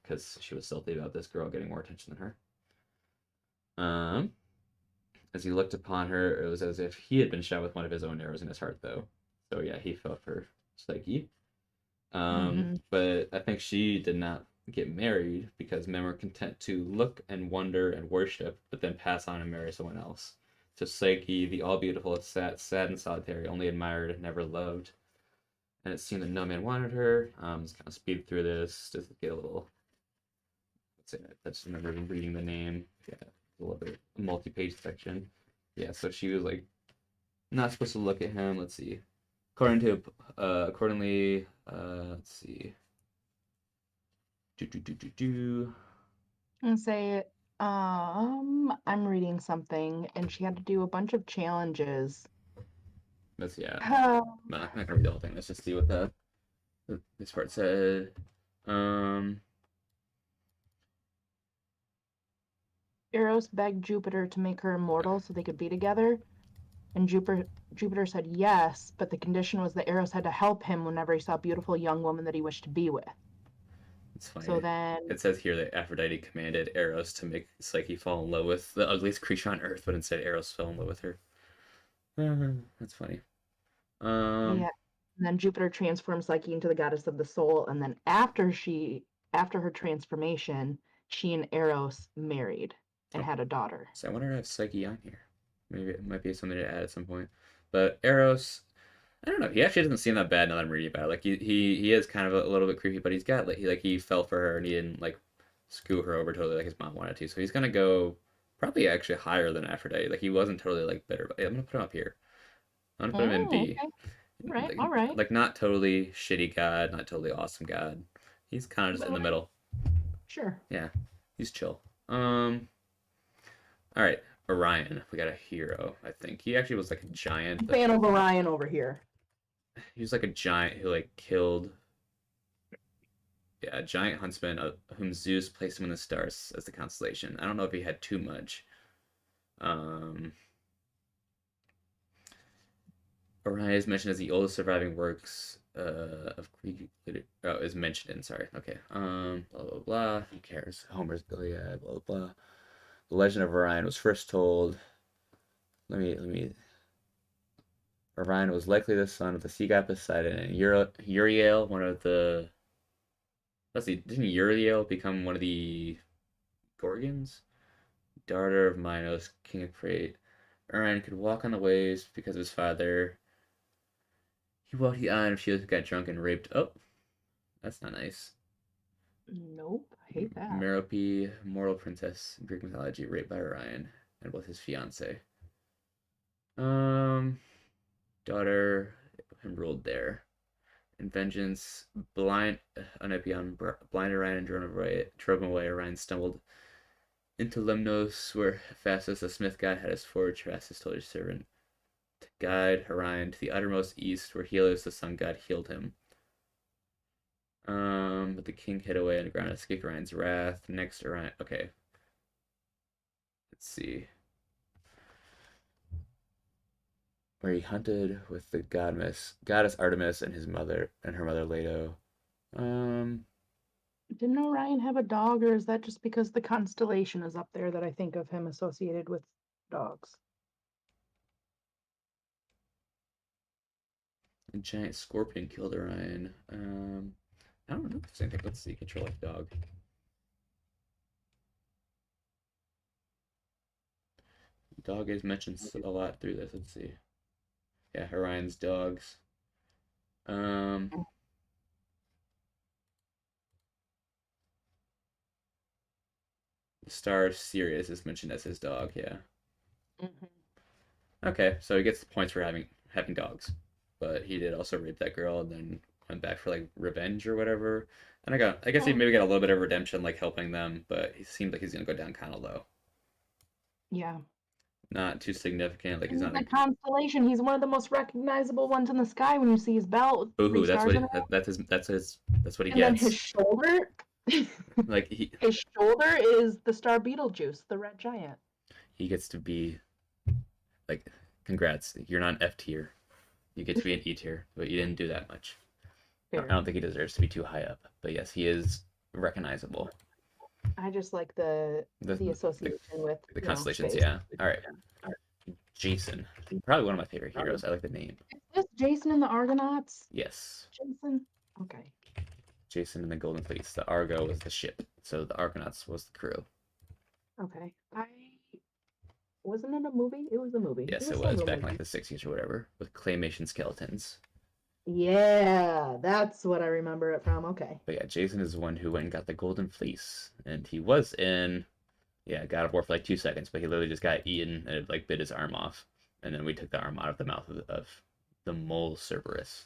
because she was salty about this girl getting more attention than her. Um, as he looked upon her, it was as if he had been shot with one of his own arrows in his heart, though. So yeah, he fell for Psyche. Hmm. But I think she did not get married because men were content to look and wonder and worship, but then pass on and marry someone else. So Psyche, the all beautiful, sad and solitary, only admired, never loved, and it seemed that no man wanted her. Just kind of speed through this just to get a little. Let's say I just remember reading the name. Yeah, a little bit multi-page section. Yeah, so she was like not supposed to look at him. Let's see. Accordingly, let's see. Do do do do do. And say, I'm reading something, and she had to do a bunch of challenges. That's yeah. Oh. I'm not gonna read the whole thing. Let's just see what this part said. Um, Eros begged Jupiter to make her immortal so they could be together, and Jupiter said yes, but the condition was that Eros had to help him whenever he saw a beautiful young woman that he wished to be with. it's So funny. then, It says here that Aphrodite commanded Eros to make Psyche fall in love with the ugliest creature on earth, but instead Eros fell in love with her. That's funny. Um, yeah, and then Jupiter transformed Psyche into the goddess of the soul, and then after her transformation, she and Eros married and oh, had a daughter. so I wonder if I have Psyche on here. Maybe it might be something to add at some point. But Eros, I don't know. He actually doesn't seem that bad now that I'm reading about it. Like he is kind of a little bit creepy, but he's got he fell for her and he didn't like screw her over totally like his mom wanted to. So he's gonna go probably actually higher than Aphrodite. Like he wasn't totally like bitter. But yeah, I'm gonna put him up here. I'm gonna put him in Oh, B. okay. Like, All right. like not totally shitty god, not totally awesome god. He's kind of just in the Well, middle. sure. Yeah, he's chill. All right, Orion. We got a hero. I think he actually was like a giant. Fan of Orion over here. He was like a giant who like killed. Yeah, a giant huntsman whom Zeus placed him in the stars as the constellation. I don't know if he had too much. Um, Orion is mentioned as the oldest surviving works of Greek literature. Oh, is mentioned in. Sorry. Okay. Blah blah blah. Who cares? Homer's Iliad. Blah blah blah. The legend of Orion was first told. Let me. Orion was likely the son of the sea god Poseidon and Uriel, one of the. Let's see. Didn't Uriel become one of the Gorgons? Daughter of Minos, king of Crete. Orion could walk on the waves because of his father. He walked the island if she got drunk and raped. Oh, that's not nice. Nope. Hate that. Merope, mortal princess in Greek mythology, raped by Orion and was his fiance. Um, daughter and ruled there. In vengeance, blind Onepion blind Orion and drove him away. Orion stumbled into Lemnos, where Phasis, the smith god, had his forge. Phasis told his servant to guide Orion to the uttermost east, where Helios, the sun god, healed him. But the king hid away underground and escaped Orion's wrath. Next, Orion. Okay. Let's see. Where he hunted with the goddess Artemis and her mother Leto. Um, Didn't Orion have a dog, or is that just because the constellation is up there that I think of him associated with dogs? a giant scorpion killed Orion. I don't know if there's anything. Let's see. Control like dog. Dog is mentioned a lot through this. Let's see. Yeah, Orion's dogs. Um, the star of Sirius is mentioned as his dog. Yeah. Mhm. Okay, so he gets the points for having dogs, but he did also rape that girl and then went back for like revenge or whatever. And I guess he Oh, maybe got a little bit of redemption, like helping them, but he seems like he's gonna go down kind of low. yeah. Not too significant. Like he's He's not a a constellation. He's one of the most recognizable ones in the sky when you see his belt with boohoo. three That's stars what in it. that's what he And then his gets. shoulder, Like his shoulder is the star Beetlejuice, the red giant. he gets to be like, congrats, you're not an F tier. You get to be an E tier, but you didn't do that much. I Fair. don't think he deserves to be too high up, but yes, he is recognizable. I just like the The association with the constellations, space. yeah. All right, Jason, probably one of my favorite heroes. I like the name. Is this Jason and the Argonauts? Yes, Jason? Okay. Jason and the Golden Fleece. The Argo was the ship, so the Argonauts was the crew. Okay. Wasn't it a movie? It was a movie. Yes, it was was several back in like movies. the 60s or whatever with claymation skeletons. Yeah, that's what I remember it from. Okay. But yeah, Jason is the one who went and got the Golden Fleece, and he was in, yeah, God of War for like 2 seconds, but he literally just got eaten and it like bit his arm off, and then we took the arm out of the mouth of the mole Cerberus,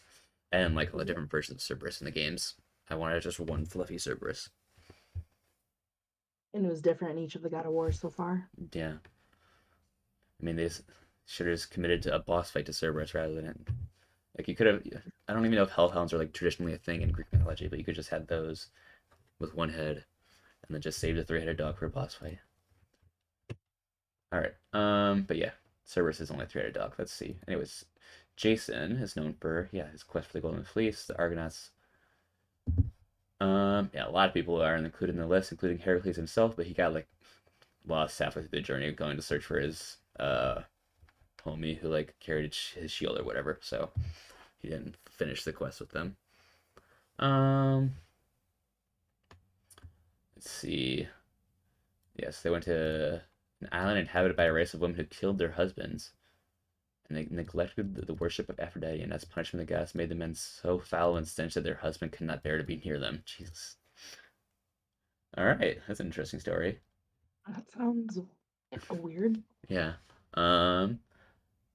and like all the different versions of Cerberus in the games. I wanted just one fluffy Cerberus. And it was different in each of the God of Wars so far. Yeah, I mean they should have just committed to a boss fight to Cerberus rather than it. Like you could have. I don't even know if hellhounds are like traditionally a thing in Greek mythology, but you could just have those with one head, and then just save the three-headed dog for a boss fight. All right. But yeah, Cerberus is only a three-headed dog. Let's see. Anyways, Jason is known for, yeah, his quest for the Golden Fleece, the Argonauts. Yeah, a lot of people are included in the list, including Heracles himself, but he got like lost halfway through the journey going to search for his homie who like carried his shield or whatever. So he didn't finish the quest with them. Um, let's see. Yes, they went to an island inhabited by a race of women who killed their husbands, and they neglected the worship of Aphrodite, and as punishment the goddess made the men so foul and stench that their husband could not bear to be near them. Jesus. All right, that's an interesting story. That sounds weird. Yeah. Um,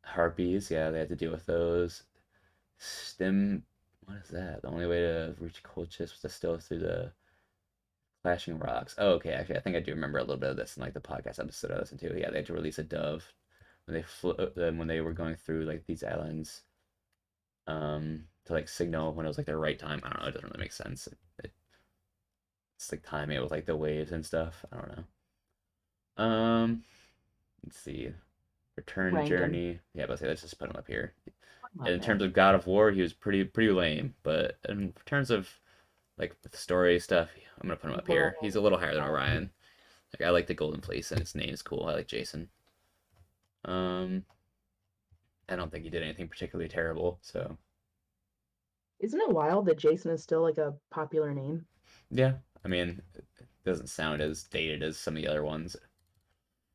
Harpies, yeah, they had to deal with those. Stim, what is that? The only way to reach Colchis was to still through the Clashing Rocks. Oh, okay. Actually, I think I do remember a little bit of this in like the podcast episode I listened to. Yeah, they had to release a dove when they when they were going through like these islands, to like signal when it was like the right time. I don't know. It doesn't really make sense. It's like timing it with like the waves and stuff. I don't know. Let's see. Return Rank him. journey. Yeah, but say let's just put him up here. Not In bad. terms of God of War, he was pretty lame. But in terms of like story stuff, I'm gonna put him up here. He's a little higher than Orion. Like I like the Golden Fleece and its name is cool. I like Jason. Um, I don't think he did anything particularly terrible. So Isn't it wild that Jason is still like a popular name? yeah, I mean, it doesn't sound as dated as some of the other ones.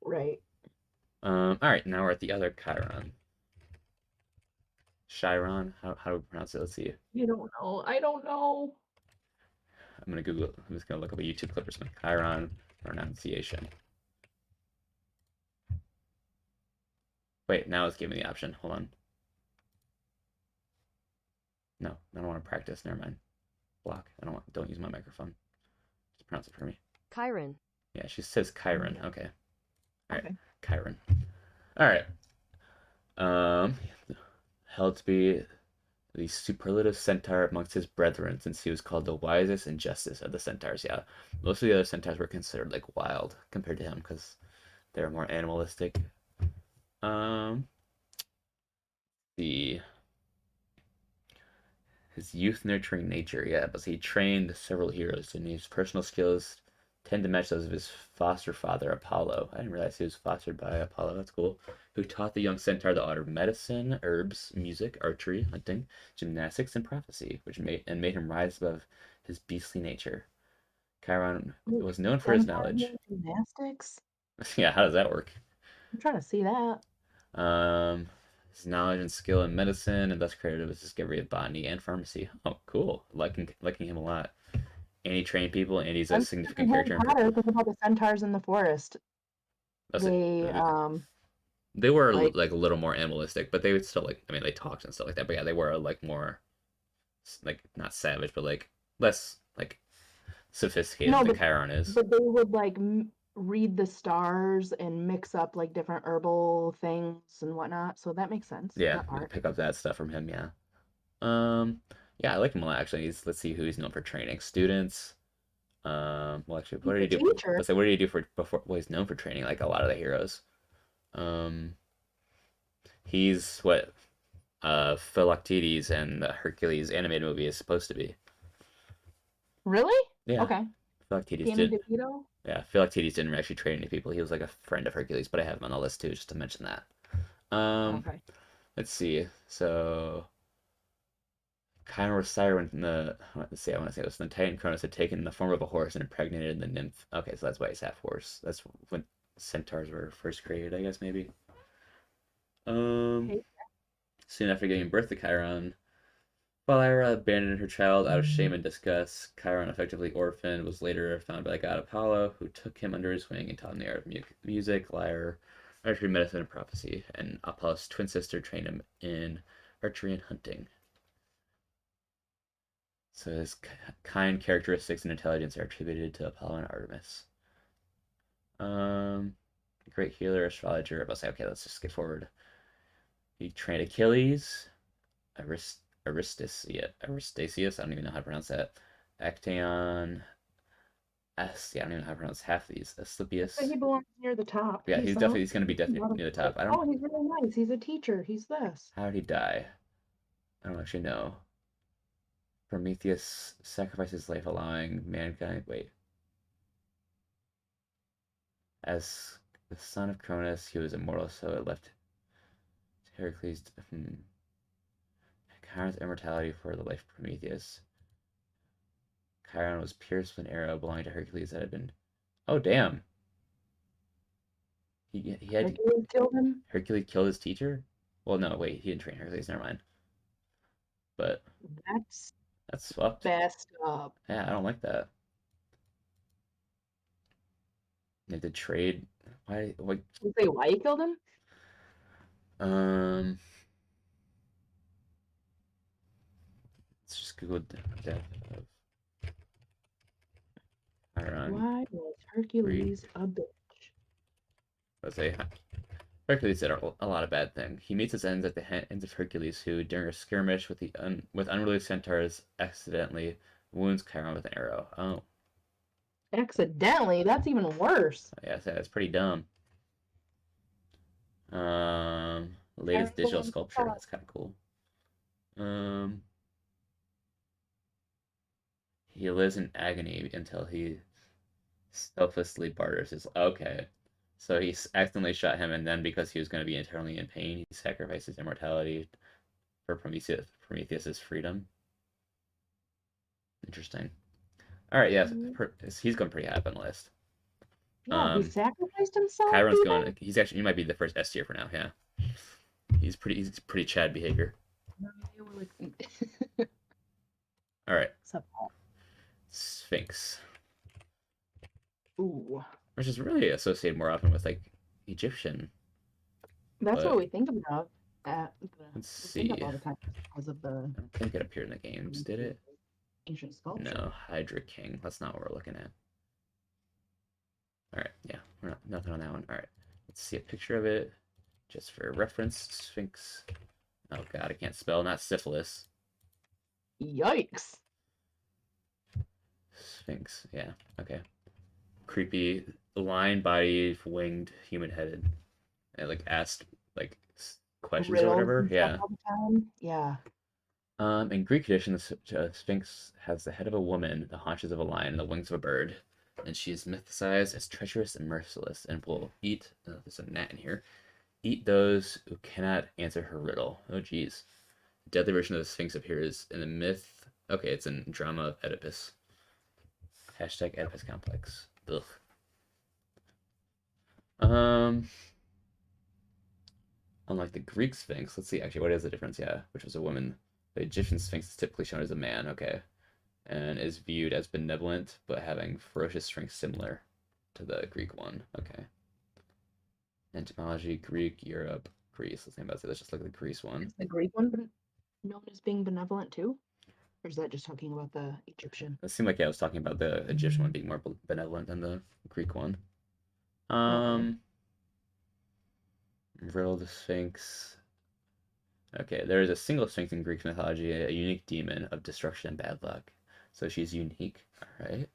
Right. All right, now we're at the other Chiron. Chiron. How do we pronounce it? Let's see. You don't know. I don't know. I'm gonna Google. I'm just gonna look up a YouTube clip or something. Chiron pronunciation. Wait, now it's giving me the option. Hold on. No, I don't want to practice. Never mind. Block. I don't use my microphone. Just pronounce it for me. Chiron. Yeah, she says Chiron. Okay. All right. Okay. Chiron. All right. Held to be the superlative centaur amongst his brethren, since he was called the wisest and justest of the centaurs. Yeah, most of the other centaurs were considered like wild compared to him because they were more animalistic. Um, the his youth nurturing nature, yeah, but he trained several heroes, and his personal skills tend to match those of his foster father Apollo. I didn't realize he was fostered by Apollo. That's cool. Who taught the young centaur the art of medicine, herbs, music, archery, hunting, gymnastics, and prophecy, which made him rise above his beastly nature. Chiron was known for his knowledge. Gymnastics. Yeah, how does that work? I'm trying to see that. Um, his knowledge and skill in medicine, and thus credited with his discovery of botany and pharmacy. Oh, cool. Liking him a lot. And he trained people, and he's a I'm significant Harry character in. Potter. Think about the centaurs in the forest. That's it. They were like like a little more animalistic, but they would still like. I mean, they talked and stuff like that. But yeah, they were like more, like not savage, but like less like sophisticated no, than but Chiron is. they would like read the stars and mix up like different herbal things and whatnot. So that makes sense. Yeah, That part. pick up that stuff from him. Yeah. Yeah, I like him a lot actually. Let's see who he's known for training students. Well, actually, what He's did a he do? teacher. Let's say, what did he do for before? Well, he's known for training like a lot of the heroes. Um, he's what Philoctetes and the Hercules animated movie is supposed to be. Really? Yeah, Okay. Philoctetes Danny did. DeVito. Yeah, Philoctetes didn't actually train any people. He was like a friend of Hercules, but I have him on the list too, just to mention that. Um, Okay. let's see. So Chiron was Siren from the. Let's see. I want to say this. The Titan Cronus had taken the form of a horse and impregnated the nymph. Okay, so that's why he's half horse. That's when centaurs were first created, I guess maybe. Um, Okay. soon after giving birth to Chiron, Philyra abandoned her child out of shame and disgust. Chiron, effectively orphaned, was later found by the god Apollo, who took him under his wing and taught him the art of music, lyre, archery, medicine, and prophecy. And Apollo's twin sister trained him in archery and hunting. So his kind characteristics and intelligence are attributed to Apollo and Artemis. Um, great healer, astrologer. I'll say, okay, let's just skip forward. He trained Achilles, Aristasius. I don't even know how to pronounce that. Actaeon. Yeah, I don't even know how to pronounce half of these. Asclepius. So he belongs near the top. Yeah, he's going to be definitely near the top. I don't. Oh, he's really nice. He's a teacher. He's this. How did he die? I don't actually know. Prometheus sacrificed his life, allowing mankind. Wait. As the son of Cronus, he was immortal, so it left Heracles. Chiron's immortality for the life of Prometheus. Chiron was pierced with an arrow belonging to Hercules that had been. Oh, damn. He had Hercules killed him. Hercules killed his teacher? Well, no, wait, he didn't train Hercules, never mind. But That's that's fucked. messed up. Yeah, I don't like that. They had to trade. Why? Like, Did they say why he killed him? um, let's just Google death of Chiron. Why was Hercules a bitch? Let's say Hercules did a lot of bad things. He meets his ends at the hands of Hercules, who, during a skirmish with with unruly centaurs, accidentally wounds Chiron with an arrow. Oh, Accidentally? That's even worse. yeah, so that's pretty dumb. Latest digital sculpture. That's kind of cool. He lives in agony until he selflessly barters his. Okay, so he accidentally shot him, and then because he was going to be eternally in pain, he sacrificed his immortality for Prometheus's freedom. Interesting. All right, yeah, he's going pretty high up on the list. Yeah, he sacrificed himself. Chiron's even? going. He's actually. He might be the first S tier for now. Yeah, he's pretty Chad behavior. All right. Sphinx, Ooh, which is really associated more often with like Egyptian. that's But what we think of. let's We think see. of all the time because of the I don't think it appeared in the games, did it? ancient sculpture. No, Hydra King. That's not what we're looking at. All right, yeah, we're not nothing on that one. All right, let's see a picture of it, just for reference. Sphinx. Oh God, I can't spell. Not syphilis. Yikes! Sphinx. Yeah. Okay. Creepy, lion-bodied, winged, human-headed, and like asked like questions or Riddles whatever. and stuff Yeah. all the time. Yeah. In Greek tradition, the Sphinx has the head of a woman, the haunches of a lion, and the wings of a bird, and she is mythicized as treacherous and merciless, and will eat. There's a gnat in here. Eat those who cannot answer her riddle. Oh, geez. The deadly version of the Sphinx appears in the myth. Okay, it's in drama of Oedipus. Hashtag Oedipus complex. Ugh. Unlike the Greek Sphinx, let's see. Actually, what is the difference? Yeah, which was a woman. The Egyptian Sphinx is typically shown as a man. Okay, and is viewed as benevolent, but having ferocious strength similar to the Greek one. Okay. Entomology, Greek, Europe, Greece. Let's just look at the Greece one. Is the Greek one known as being benevolent too? Or is that just talking about the Egyptian? It seemed like I was talking about the Egyptian one being more benevolent than the Greek one. Uh-oh. Um, Riddle the Sphinx. Okay, there is a single Sphinx in Greek mythology, a unique demon of destruction and bad luck. So she's unique. All right.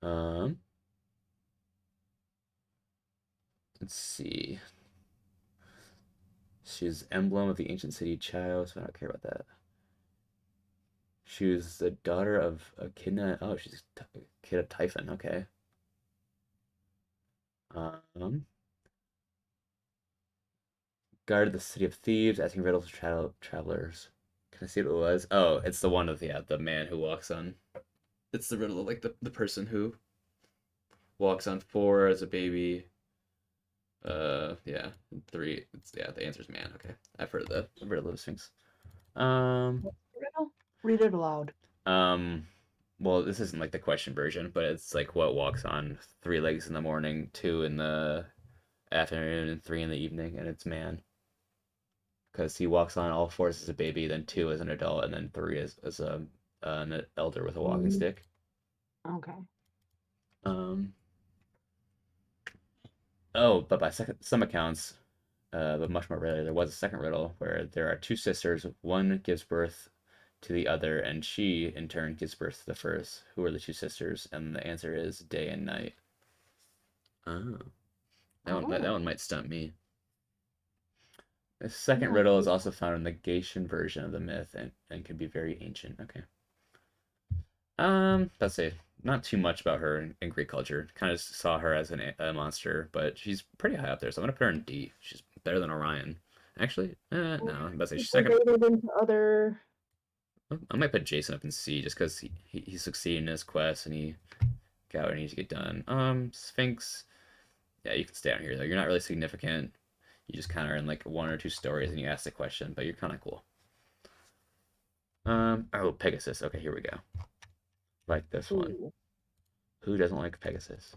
Um, let's see. She's emblem of the ancient city Chios. So I don't care about that. She was the daughter of Echidna. Oh, she's kid of Typhon. Okay. Um, guarded the city of thieves, asking riddles to travelers. Can I see what it was? Oh, it's the one of the man who walks on. It's the riddle of like the person who walks on four as a baby. Yeah, three. It's yeah. The answer's man. Okay, I've heard of those things. Um, What's the riddle? Read it aloud. um, well, this isn't like the question version, but it's like what walks on three legs in the morning, two in the afternoon, and three in the evening, and it's man. Because he walks on all fours as a baby, then two as an adult, and then three as an elder with a walking Mm, stick. okay. Um, oh, but by some accounts, but much more rarely, there was a second riddle where there are two sisters. One gives birth to the other, and she, in turn, gives birth to the first. Who are the two sisters? And the answer is day and night. Oh, that Oh, one might stump me. The second yeah. riddle is also found in the Grecian version of the myth and can be very ancient. Okay. Let's see. Not too much about her in Greek culture. Kind of saw her as a monster, but she's pretty high up there, so I'm gonna put her in D. She's better than Orion. Actually, no. Let's say she's second. Integrated into other. I might put Jason up in C just because he succeeded in his quest and he got what he needs to get done. Sphinx. Yeah, you can stay on here though. You're not really significant. You just kind of are in like one or two stories and you ask the question, but you're kind of cool. Oh, Pegasus. Okay, here we go. Like this one. Ooh. Who doesn't like Pegasus?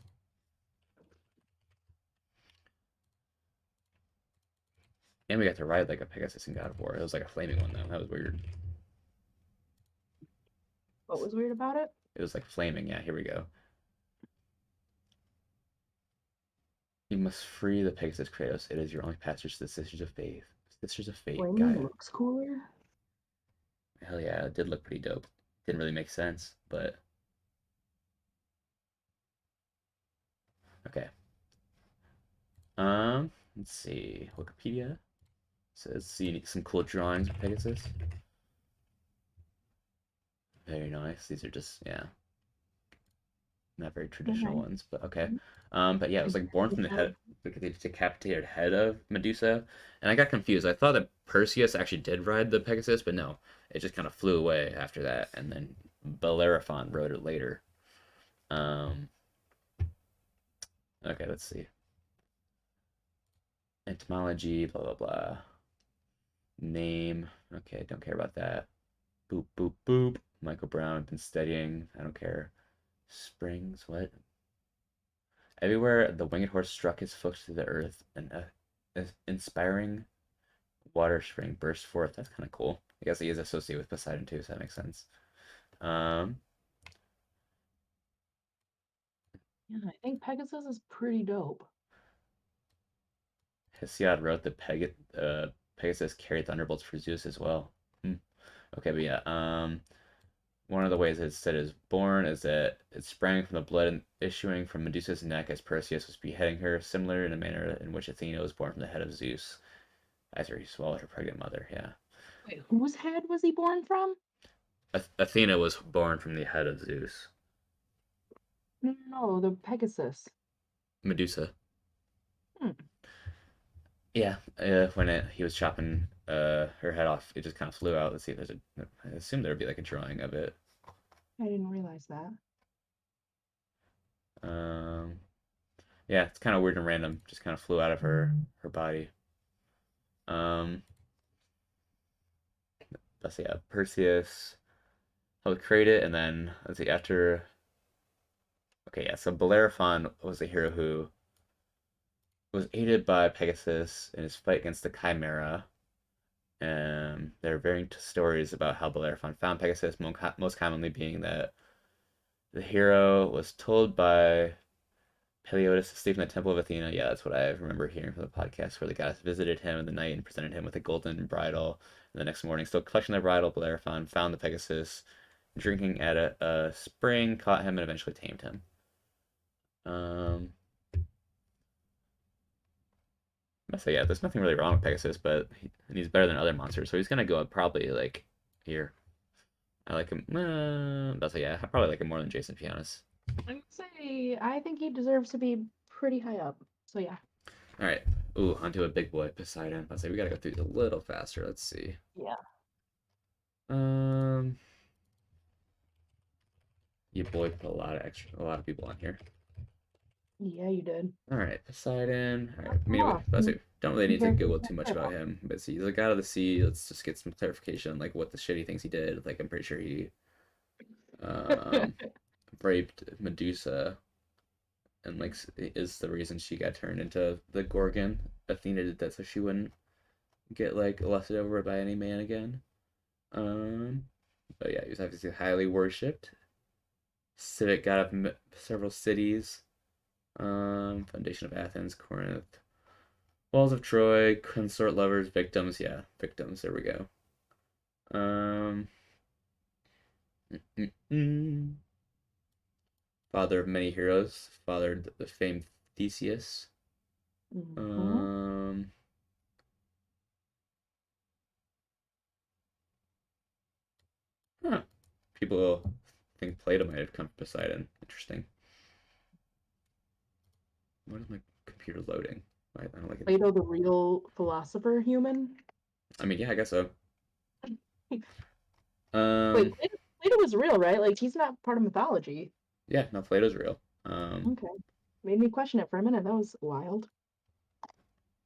And we got to ride like a Pegasus in God of War. It was like a flaming one though. That was weird. What was weird about it? It was like flaming. Yeah, here we go. You must free the Pegasus Kratos. It is your only passage to the Sisters of Faith. Sisters of Fate, Flaming Gaia. looks cooler. Hell yeah, it did look pretty dope. Didn't really make sense, but okay. Let's see. Wikipedia says see some cool drawings of Pegasus. Very nice. These are just yeah, not very traditional Okay. ones, but okay. But yeah, it was like born from the head, like the decapitated head of Medusa, and I got confused. I thought that Perseus actually did ride the Pegasus, but no, it just kind of flew away after that, and then Bellerophon rode it later. Um, okay, let's see. Etymology, blah blah blah. Name, okay, don't care about that. Boop boop boop. Michael Brown, I've been studying. I don't care. Springs, what? Everywhere the winged horse struck his foot to the earth, an inspiring water spring burst forth. That's kind of cool. I guess he is associated with Poseidon too, so that makes sense. Um, Yeah, I think Pegasus is pretty dope. Hesiod wrote that Pegasus carried thunderbolts for Zeus as well. Hmm. Okay, but yeah, one of the ways it's said is born is that it sprang from the blood issuing from Medusa's neck as Perseus was beheading her, similar in a manner in which Athena was born from the head of Zeus after he swallowed her pregnant mother. Yeah. Wait, whose head was he born from? Athena was born from the head of Zeus. No, no, no, the Pegasus. Medusa. Hmm, Yeah, when he was chopping her head off, it just kind of flew out. Let's see if there's a. I assume there would be like a drawing of it. I didn't realize that. Um, yeah, it's kind of weird and random. Just kind of flew out of her body. Um, let's see. Perseus helped create it, and then let's see after. Okay, yeah. So Bellerophon was a hero who was aided by Pegasus in his fight against the Chimera. And there are varying stories about how Bellerophon found Pegasus, most commonly being that the hero was told by Peleotis asleep in the temple of Athena. Yeah, that's what I remember hearing from the podcast, where the goddess visited him in the night and presented him with a golden bridle. And the next morning, still clutching the bridle, Bellerophon found the Pegasus drinking at a spring, caught him, and eventually tamed him. Um, I must say, yeah, there's nothing really wrong with Pegasus, but he's better than other monsters, so he's gonna go up probably like here. I like him. That's yeah, I probably like him more than Jason, to be honest. I would say I think he deserves to be pretty high up. So yeah. All right. Ooh, onto a big boy, Poseidon. Let's say we gotta go through these a little faster. Let's see. Yeah. Um, you boy put a lot of people on here. Yeah, you did. All right, Poseidon. All right, I mean, Oh, let's see. Don't really need to compared to Google too much about him, but see, he's a god of the sea. Let's just get some clarification, like what the shitty things he did. Like, I'm pretty sure he um raped Medusa, and like is the reason she got turned into the Gorgon. Athena did that so she wouldn't get like lusted over by any man again. Um, but yeah, he was obviously highly worshipped. Civic god of several cities. Foundation of Athens, Corinth, walls of Troy, consort lovers, victims. Yeah, victims. There we go. Um, mm, mm. Father of many heroes. Fathered the famed Theseus. Mhm. Um, huh. People think Plato might have come from Poseidon. Interesting. What is my computer loading? I don't like it. Plato, the real philosopher human. I mean, yeah, I guess so. Wait, Um, Plato was real, right? Like he's not part of mythology. yeah, no, Plato's real. Okay. Made me question it for a minute. That was wild.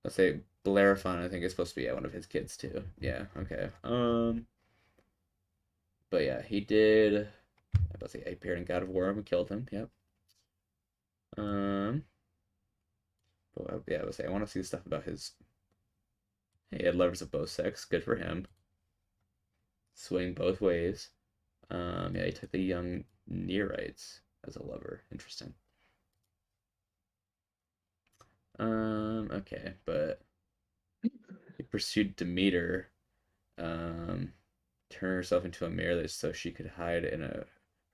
Let's say Bellerophon, I think is supposed to be one of his kids too. Yeah, okay. But yeah, he did. I was say he appeared in God of War and killed him. Yep. Um, but yeah, I would say I want to see the stuff about his. He had lovers of both sex. Good for him. Swing both ways. Yeah, he took the young Nereids as a lover. Interesting. Okay, but he pursued Demeter. Um, turn herself into a mare so she could hide in a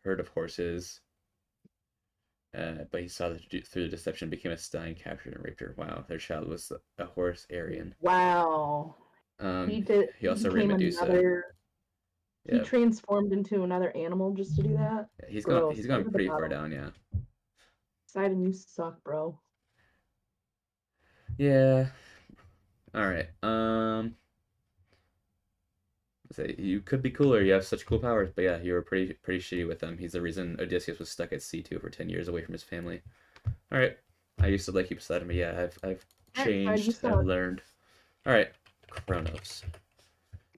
herd of horses. But he saw that through the deception became a stallion, captured and raped her. Wow, their child was a horse Aryan. Wow. He did. He He also raped became Medusa. another. He Yeah, transformed into another animal just to do that. he's Gross. going Under the pretty far bottle. down. Yeah, Poseidon, you suck, bro. yeah. All right. Say you could be cooler. You have such cool powers, but yeah, you were pretty shitty with them. He's the reason Odysseus was stuck at sea too for 10 years away from his family. All right. I used to like you beside him, but yeah, I've Alright, you changed. I've suck. learned. All right, Kronos.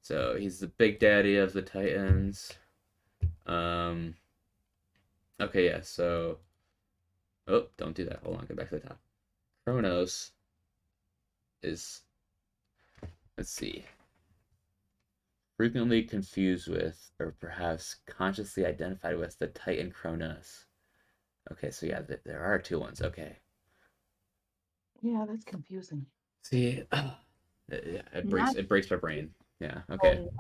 So he's the big daddy of the Titans. Um. Okay, yeah. So, oh, don't do that. Hold on. Get back to the top. Kronos is, let's see, frequently confused with, or perhaps consciously identified with, the Titan Kronos. Okay, so yeah, there are two ones. Okay. Yeah, that's confusing. See, Not it breaks my brain. Yeah. Okay. oh,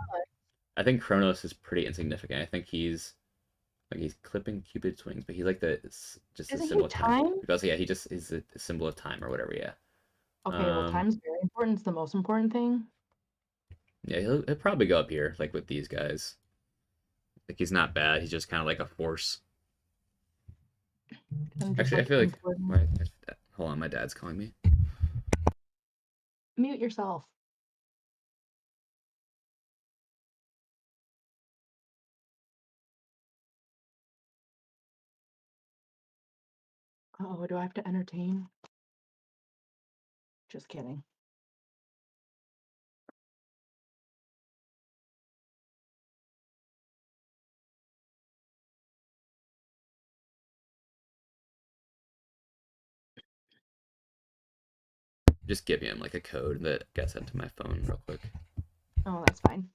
I think Kronos is pretty insignificant. I think he's clipping Cupid's wings, but he's like just a isn't he symbol of time. time? Because yeah, he just is a symbol of time or whatever. Yeah. Okay, well, Um. time's very important. It's the most important thing. Yeah, he'll probably go up here, like with these guys. Like he's not bad. He's just kind of like a force. Kind of just Actually, I like feel like. important. Right, hold on, my dad's calling me. Mute yourself. Oh, do I have to entertain? Just kidding. Just give him like a code that gets sent to my phone real quick. Oh, that's fine.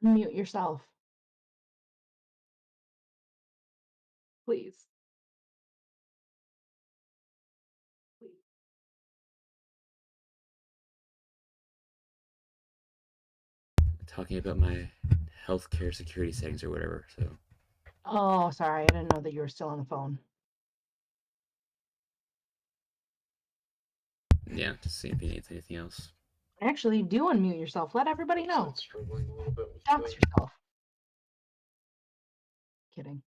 Mute yourself. Please. Please. Talking about my healthcare security settings or whatever. So Oh, sorry. I didn't know that you were still on the phone. yeah, to see if he needs anything else. Actually, do unmute yourself. Let everybody know. Struggling a little bit with Dox yourself. Kidding.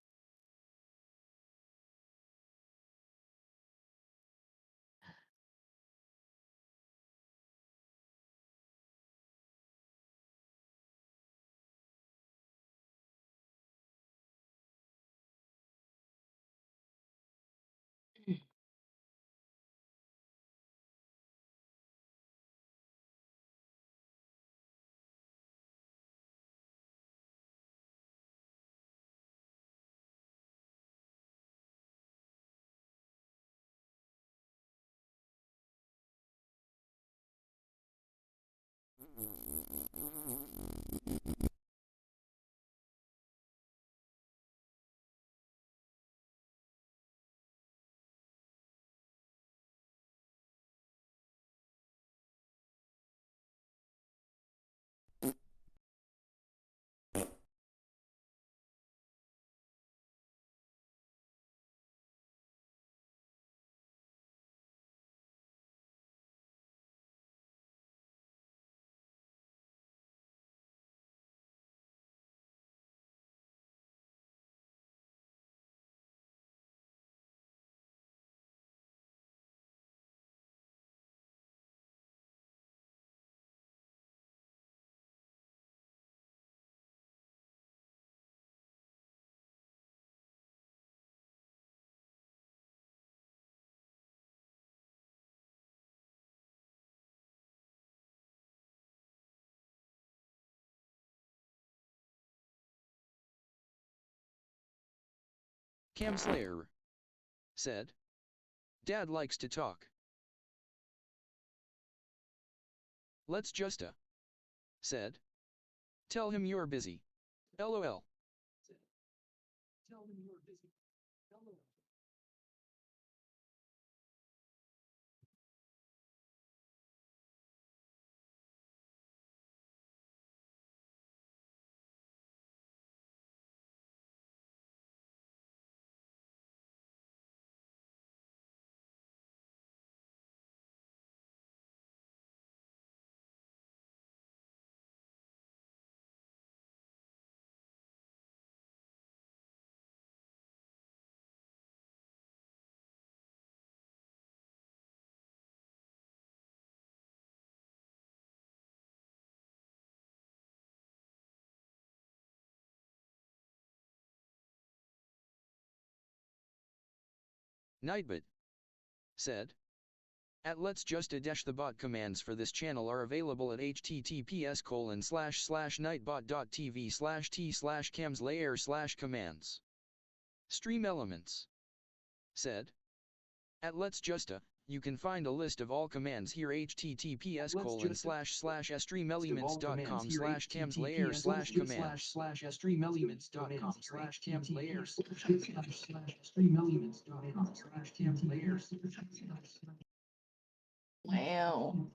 Camslayer said. Dad likes to talk. Let's just said. Tell him you're busy. LOL. Tell him you're busy. LOL. Nightbot said. At Let's Just a dash the bot commands for this channel are available at https://nightbot.tv/t/camslayer/commands. Stream Elements said. At Let's Just a, you can find a list of all commands here https://streamelements.com/camslayer/commands. Wow.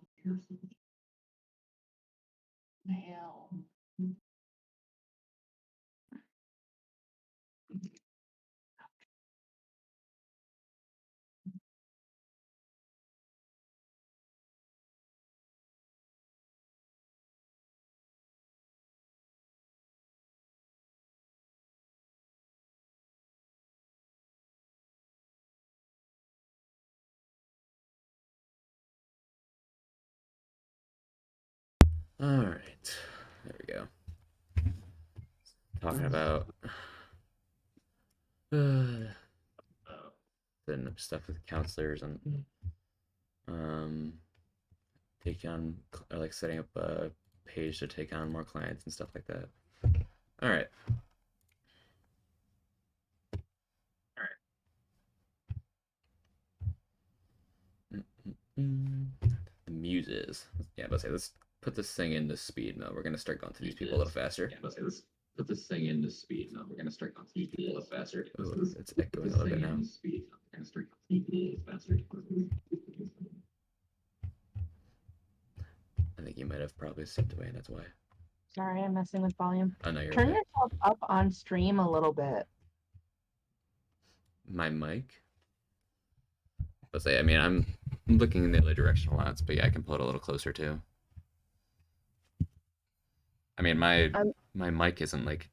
Wow. All right, there we go. Talking about setting up stuff with counselors and um, taking on like setting up a page to take on more clients and stuff like that. All right. The muses. Yeah, let's say this put this thing into speed mode. We're gonna start going through these people a little faster. Yeah, let's put this thing into speed mode. We're gonna start going through people a little faster. Ooh, it's echoing a little bit now. Speed mode. We're gonna start going through people a little faster. I think you might have probably stepped away, and that's why. Sorry, I'm messing with volume. Oh no, you're Turn okay. yourself up on stream a little bit. My mic. Let's say, I mean, I'm looking in the other direction a lot, but yeah, I can pull it a little closer too. I mean, my mic isn't like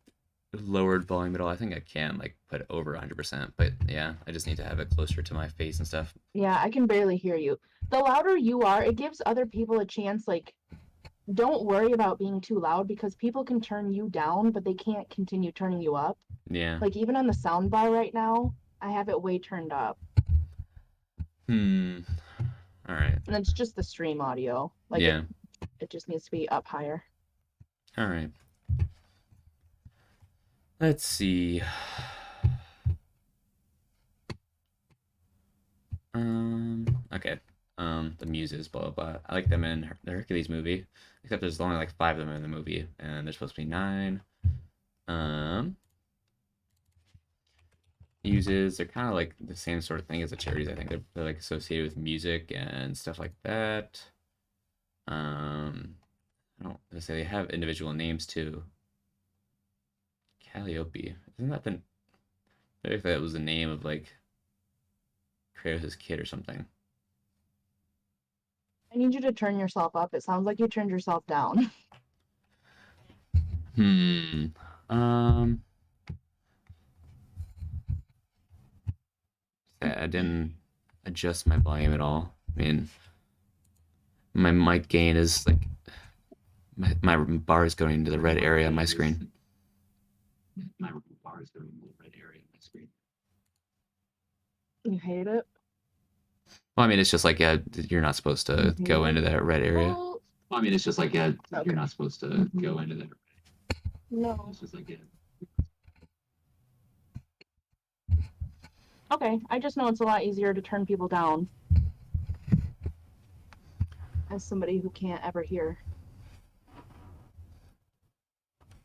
lowered volume at all. I think I can like put it over 100%, but yeah, I just need to have it closer to my face and stuff. Yeah, I can barely hear you. The louder you are, it gives other people a chance. Like, don't worry about being too loud because people can turn you down, but they can't continue turning you up. Yeah. Like, even on the sound bar right now, I have it way turned up. All right. And it's just the stream audio. Like, yeah. it just needs to be up higher. All right. Let's see. Okay. The Muses, blah blah blah. I like them in the Hercules movie, except there's only like 5 of them in the movie, and there's supposed to be 9. Muses, they're kind of like the same sort of thing as the charities. I think they're like associated with music and stuff like that. I don't say they have individual names too. Calliope, isn't that the? Maybe if that was the name of like Kratos' kid or something. I need you to turn yourself up. It sounds like you turned yourself down. I didn't adjust my volume at all. I mean, my mic gain is like my bar is going into the red area on my screen. My bar is going into the red area on my screen. You hate it? Well, I mean, it's just like, yeah, you're not supposed to go into that red area. Well, I mean, it's just like, yeah, Okay. you're not supposed to go into that. no. It's just like, yeah. Okay, I just know it's a lot easier to turn people down. As somebody who can't ever hear.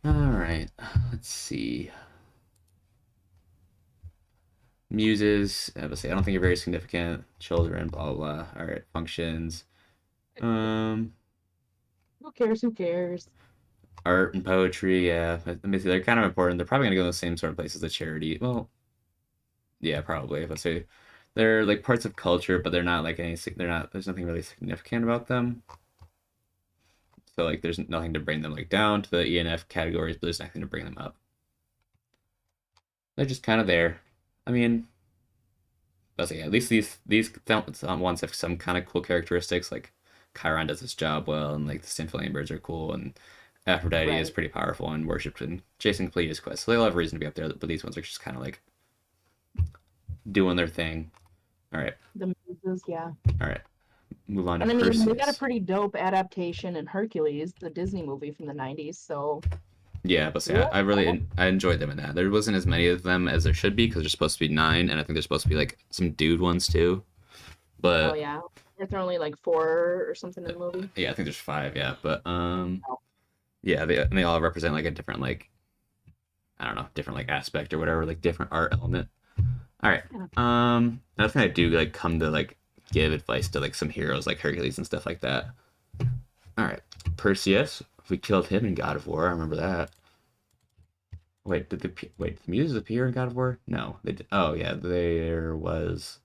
All right, let's see. Muses, obviously, I don't think you're very significant. Children, blah, blah, blah. All right, functions. Who cares? Who cares? Art and poetry, yeah. Let me see, they're kind of important. They're probably going to go in the same sort of place as the charity. Well, yeah, probably. Let's say they're like parts of culture, but they're not like there's nothing really significant about them. So like there's nothing to bring them like down to the ENF categories, but there's nothing to bring them up. They're just kind of there. I mean, let's say at least these ones have some kind of cool characteristics. Like Chiron does his job well, and like the Symphony birds are cool, and Aphrodite is Right. pretty powerful and worshipped in Jason Clee's quest. So they all have reason to be up there, but these ones are just kind of like doing their thing. All right, The muses, yeah. all right. Move on to And I mean, Perseus. we got a pretty dope adaptation in Hercules, the Disney movie from the 90s, so Yeah, but see, Yeah. I enjoyed them in that. There wasn't as many of them as there should be because there's supposed to be 9, and I think there's supposed to be like some dude ones too. But oh yeah. Aren't there only like 4 or something in the movie? yeah, I think there's 5. Yeah, but yeah, they all represent like a different like I don't know, different like aspect or whatever, like different art element. All right. I think I do like come to like give advice to like some heroes like Hercules and stuff like that. All right, Perseus. We killed him in God of War. I remember that. Wait, the Muses appear in God of War? No, they did. Oh yeah, there was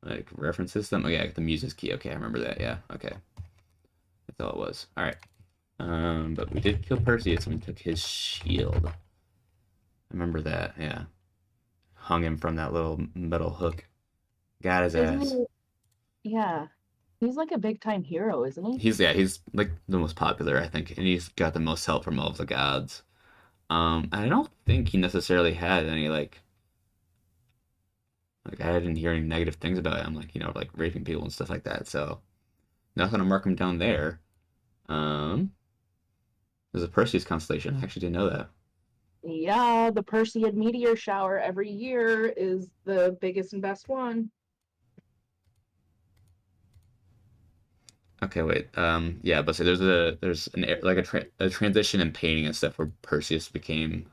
like references to them. Oh yeah, the Muses key. Okay, I remember that. Yeah, okay, that's all it was. All right. But we did kill Perseus and we took his shield. I remember that. Yeah, hung him from that little metal hook. Got his Isn't ass. he- Yeah. He's like a big time hero, isn't he? He's like the most popular, I think, and he's got the most help from all of the gods. I don't think he necessarily had any like I didn't hear any negative things about him, like like raping people and stuff like that. So nothing to mark him down there. There's a Perseus constellation. I actually didn't know that. Yeah, the Perseid meteor shower every year is the biggest and best one. Okay, wait. Yeah, but so there's a transition in painting and stuff where Perseus became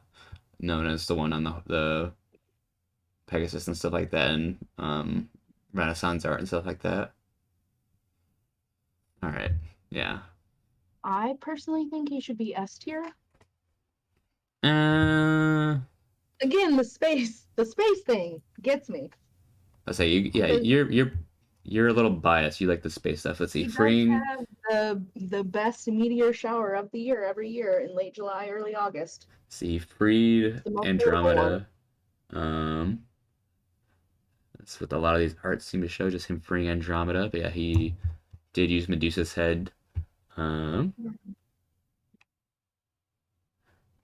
known as the one on the Pegasus and stuff like that, and Renaissance art and stuff like that. All right. Yeah. I personally think he should be S tier. Uh, Again, the space thing gets me. let's say yeah, Because you're a little biased. You like the space stuff. Let's see. he does Freeing. have the best meteor shower of the year every year in late July, early August. See, freed The most beautiful one. Andromeda. Um, that's what a lot of these arts seem to show. Just him freeing Andromeda. But yeah, he did use Medusa's head. Um.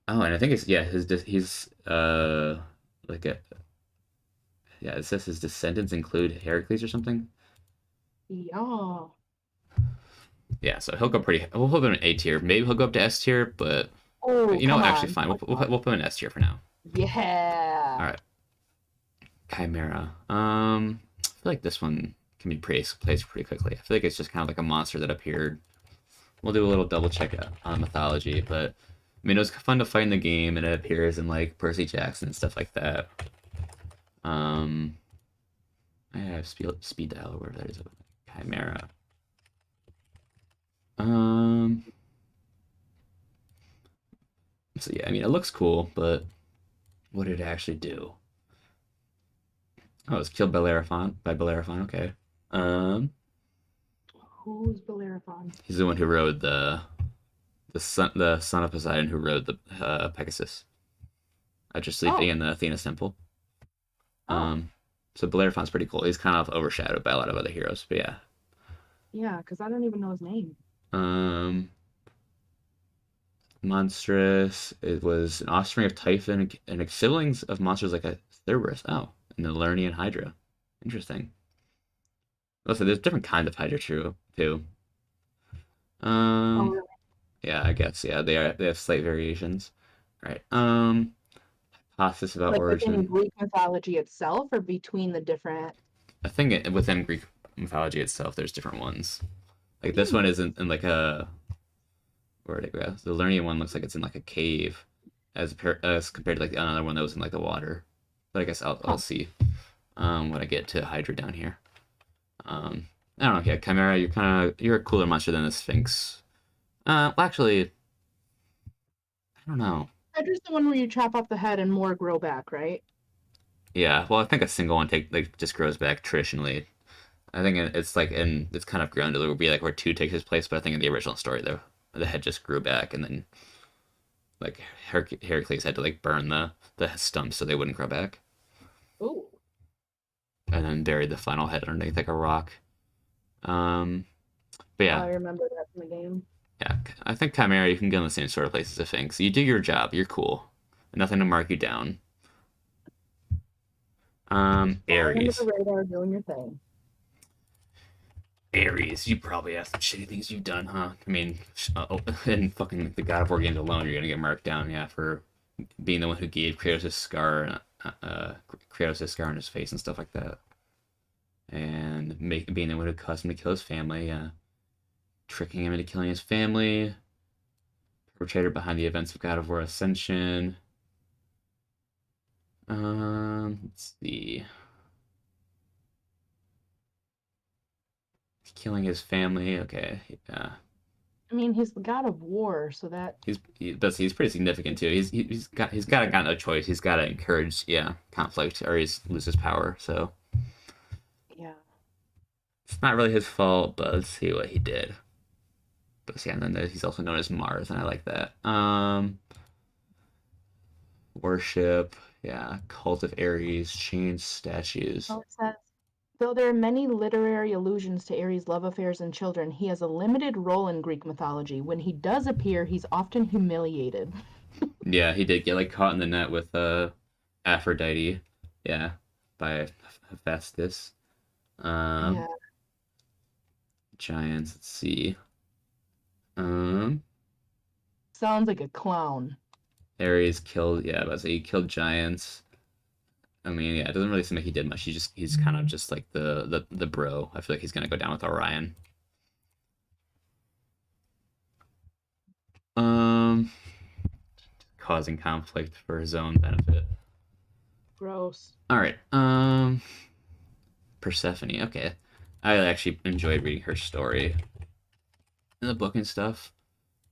Oh, and I think it's yeah. He's like a yeah. It says his descendants include Heracles or something. Yeah. Yeah, so he'll go pretty. We'll put him in A tier. Maybe he'll go up to S tier, but Oh, you know, come actually, on. fine. We'll put him in S tier for now. All Yeah. right, Chimera. I feel like this one can be placed pretty quickly. I feel like it's just kind of like a monster that appeared. We'll do a little double check on mythology, but I mean, it was fun to fight in the game, and it appears in like Percy Jackson and stuff like that. Um, I have speed dial or whatever that is. Chimera. Um, so yeah, I mean, it looks cool, but what did it actually do? Oh, it was killed by Bellerophon. Okay. Um, Who's Bellerophon? he's the one who rode the son of Poseidon who rode the Pegasus after sleeping Oh, in the Athena's temple. oh, Um, so Bellerophon's pretty cool. He's kind of overshadowed by a lot of other heroes, but yeah. yeah, because I don't even know his name. Um, monstrous. It was an offspring of Typhon and siblings of monsters like a Cerberus. Oh, and the Lernaean Hydra. Interesting. Also, there's different kinds of Hydra too. Oh, Um, really? yeah, I guess yeah, they have slight variations. Right. Hypothesis about Like within origin. Greek mythology itself or between the different. I think within Greek mythology itself, there's different ones. Like this one Hmm. isn't in like a where did it go? The Lernaean one looks like it's in like a cave, as compared to like another one that was in like the water. But I guess I'll Huh. see when I get to Hydra down here. I don't know. Yeah, Chimera, you're a cooler monster than the Sphinx. Well, actually, I don't know. Hydra's the one where you chop off the head and more grow back, right? Yeah, well, I think a single one just grows back traditionally. I think it's like it's kind of grown to be like where two takes its place, but I think in the original story the head just grew back and then like Heracles had to like burn the stumps so they wouldn't grow back, Oh. and then buried the final head underneath like a rock. Um, but Oh, yeah, I remember that from the game. yeah, I think Chimera you can get in the same sort of place as a Sphinx. You do your job, you're cool, nothing to mark you down. Just flying under the Aries. radar doing your thing. Aries, you probably have some shitty things you've done, huh? I mean, in fucking the God of War games alone, you're gonna get marked down, yeah, for being the one who gave Kratos his scar on his face and stuff like that, and being the one who caused him to kill his family, tricking him into killing his family, perpetrator behind the events of God of War Ascension. Let's see, killing his family. Okay, yeah. I mean, he's the god of war, so that. He's pretty significant too. He's got no choice. He's got to encourage conflict or he's loses power. So Yeah. it's not really his fault, but let's see what he did. But yeah, and then he's also known as Mars, and I like that. Worship, yeah, cult of Ares, chains, statues. So it says, though there are many literary allusions to Ares' love affairs and children, he has a limited role in Greek mythology. When he does appear, he's often humiliated. Yeah, he did get like caught in the net with Aphrodite, yeah, by Hephaestus. Yeah. Um, giants. Let's see. Um. Sounds like a clown. Ares killed, yeah, but he killed giants. I mean, yeah, it doesn't really seem like he did much. He's kind of just like the bro. I feel like he's gonna go down with Orion. Um, causing conflict for his own benefit. Gross. All right. Persephone. Okay, I actually enjoyed reading her story in the book and stuff.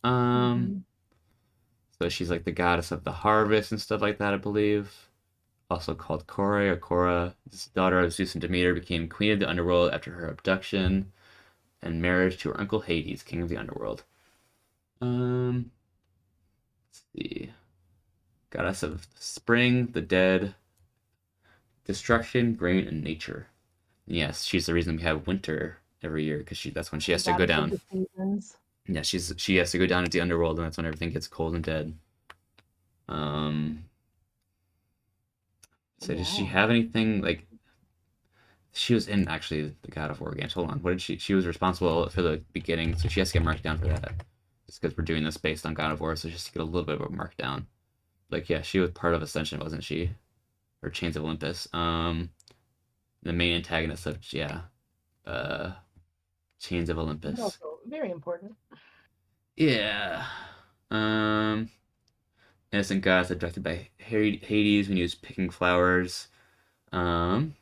Um, Mhm. so she's like the goddess of the harvest and stuff like that, I believe. Also called Kore or Cora. This daughter of Zeus and Demeter became queen of the underworld after her abduction and marriage to her uncle Hades, king of the underworld. Let's see. Goddess of spring, the dead, destruction, grain, and nature. Yes, she's the reason we have winter every year because that's when she has to go Goddess of down. the seasons. Yeah, she has to go down into the underworld, and that's when everything gets cold and dead. Um, so does she Yeah. have anything like? She was in actually the God of War games. Hold on, what did she? She was responsible for the beginning, so she has to get marked down for that. Just because we're doing this based on God of War, so just to get a little bit of a mark down. Like yeah, she was part of Ascension, wasn't she? Or Chains of Olympus. The main antagonist of yeah, uh, Chains of But Olympus. also very important. Yeah. Um, innocent gods abducted by Hades when he was picking flowers. Um,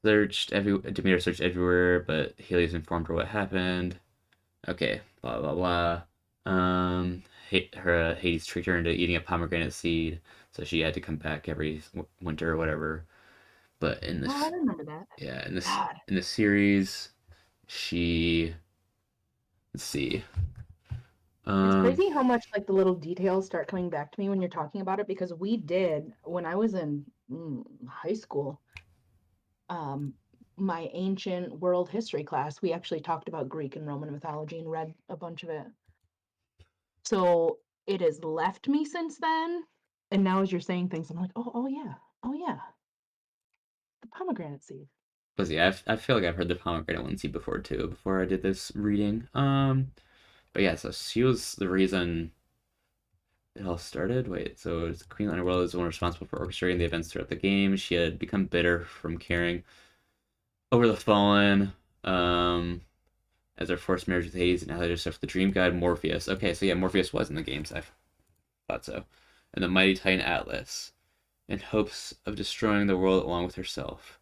Demeter searched everywhere, but Helios informed her what happened. Okay, blah blah blah. Hades tricked her into eating a pomegranate seed, so she had to come back every winter or whatever. But in Oh, I this, remember that. yeah, God. in the series, she let's see. It's Um, crazy how much like the little details start coming back to me when you're talking about it because we did when I was in high school, um, my ancient world history class, we actually talked about Greek and Roman mythology and read a bunch of it. So it has left me since then. And now as you're saying things, I'm like, oh yeah, the pomegranate seed. But yeah, I feel like I've heard the pomegranate one seed before too, before I did this reading. But yeah, so she was the reason it all started. Wait, so it's Queen Underworld is the one responsible for orchestrating the events throughout the game. She had become bitter from caring over the fallen, um, as her forced marriage with Hades, and allied herself with the dream god Morpheus. Okay, so yeah, Morpheus was in the games. I thought so. And the mighty Titan Atlas, in hopes of destroying the world along with herself.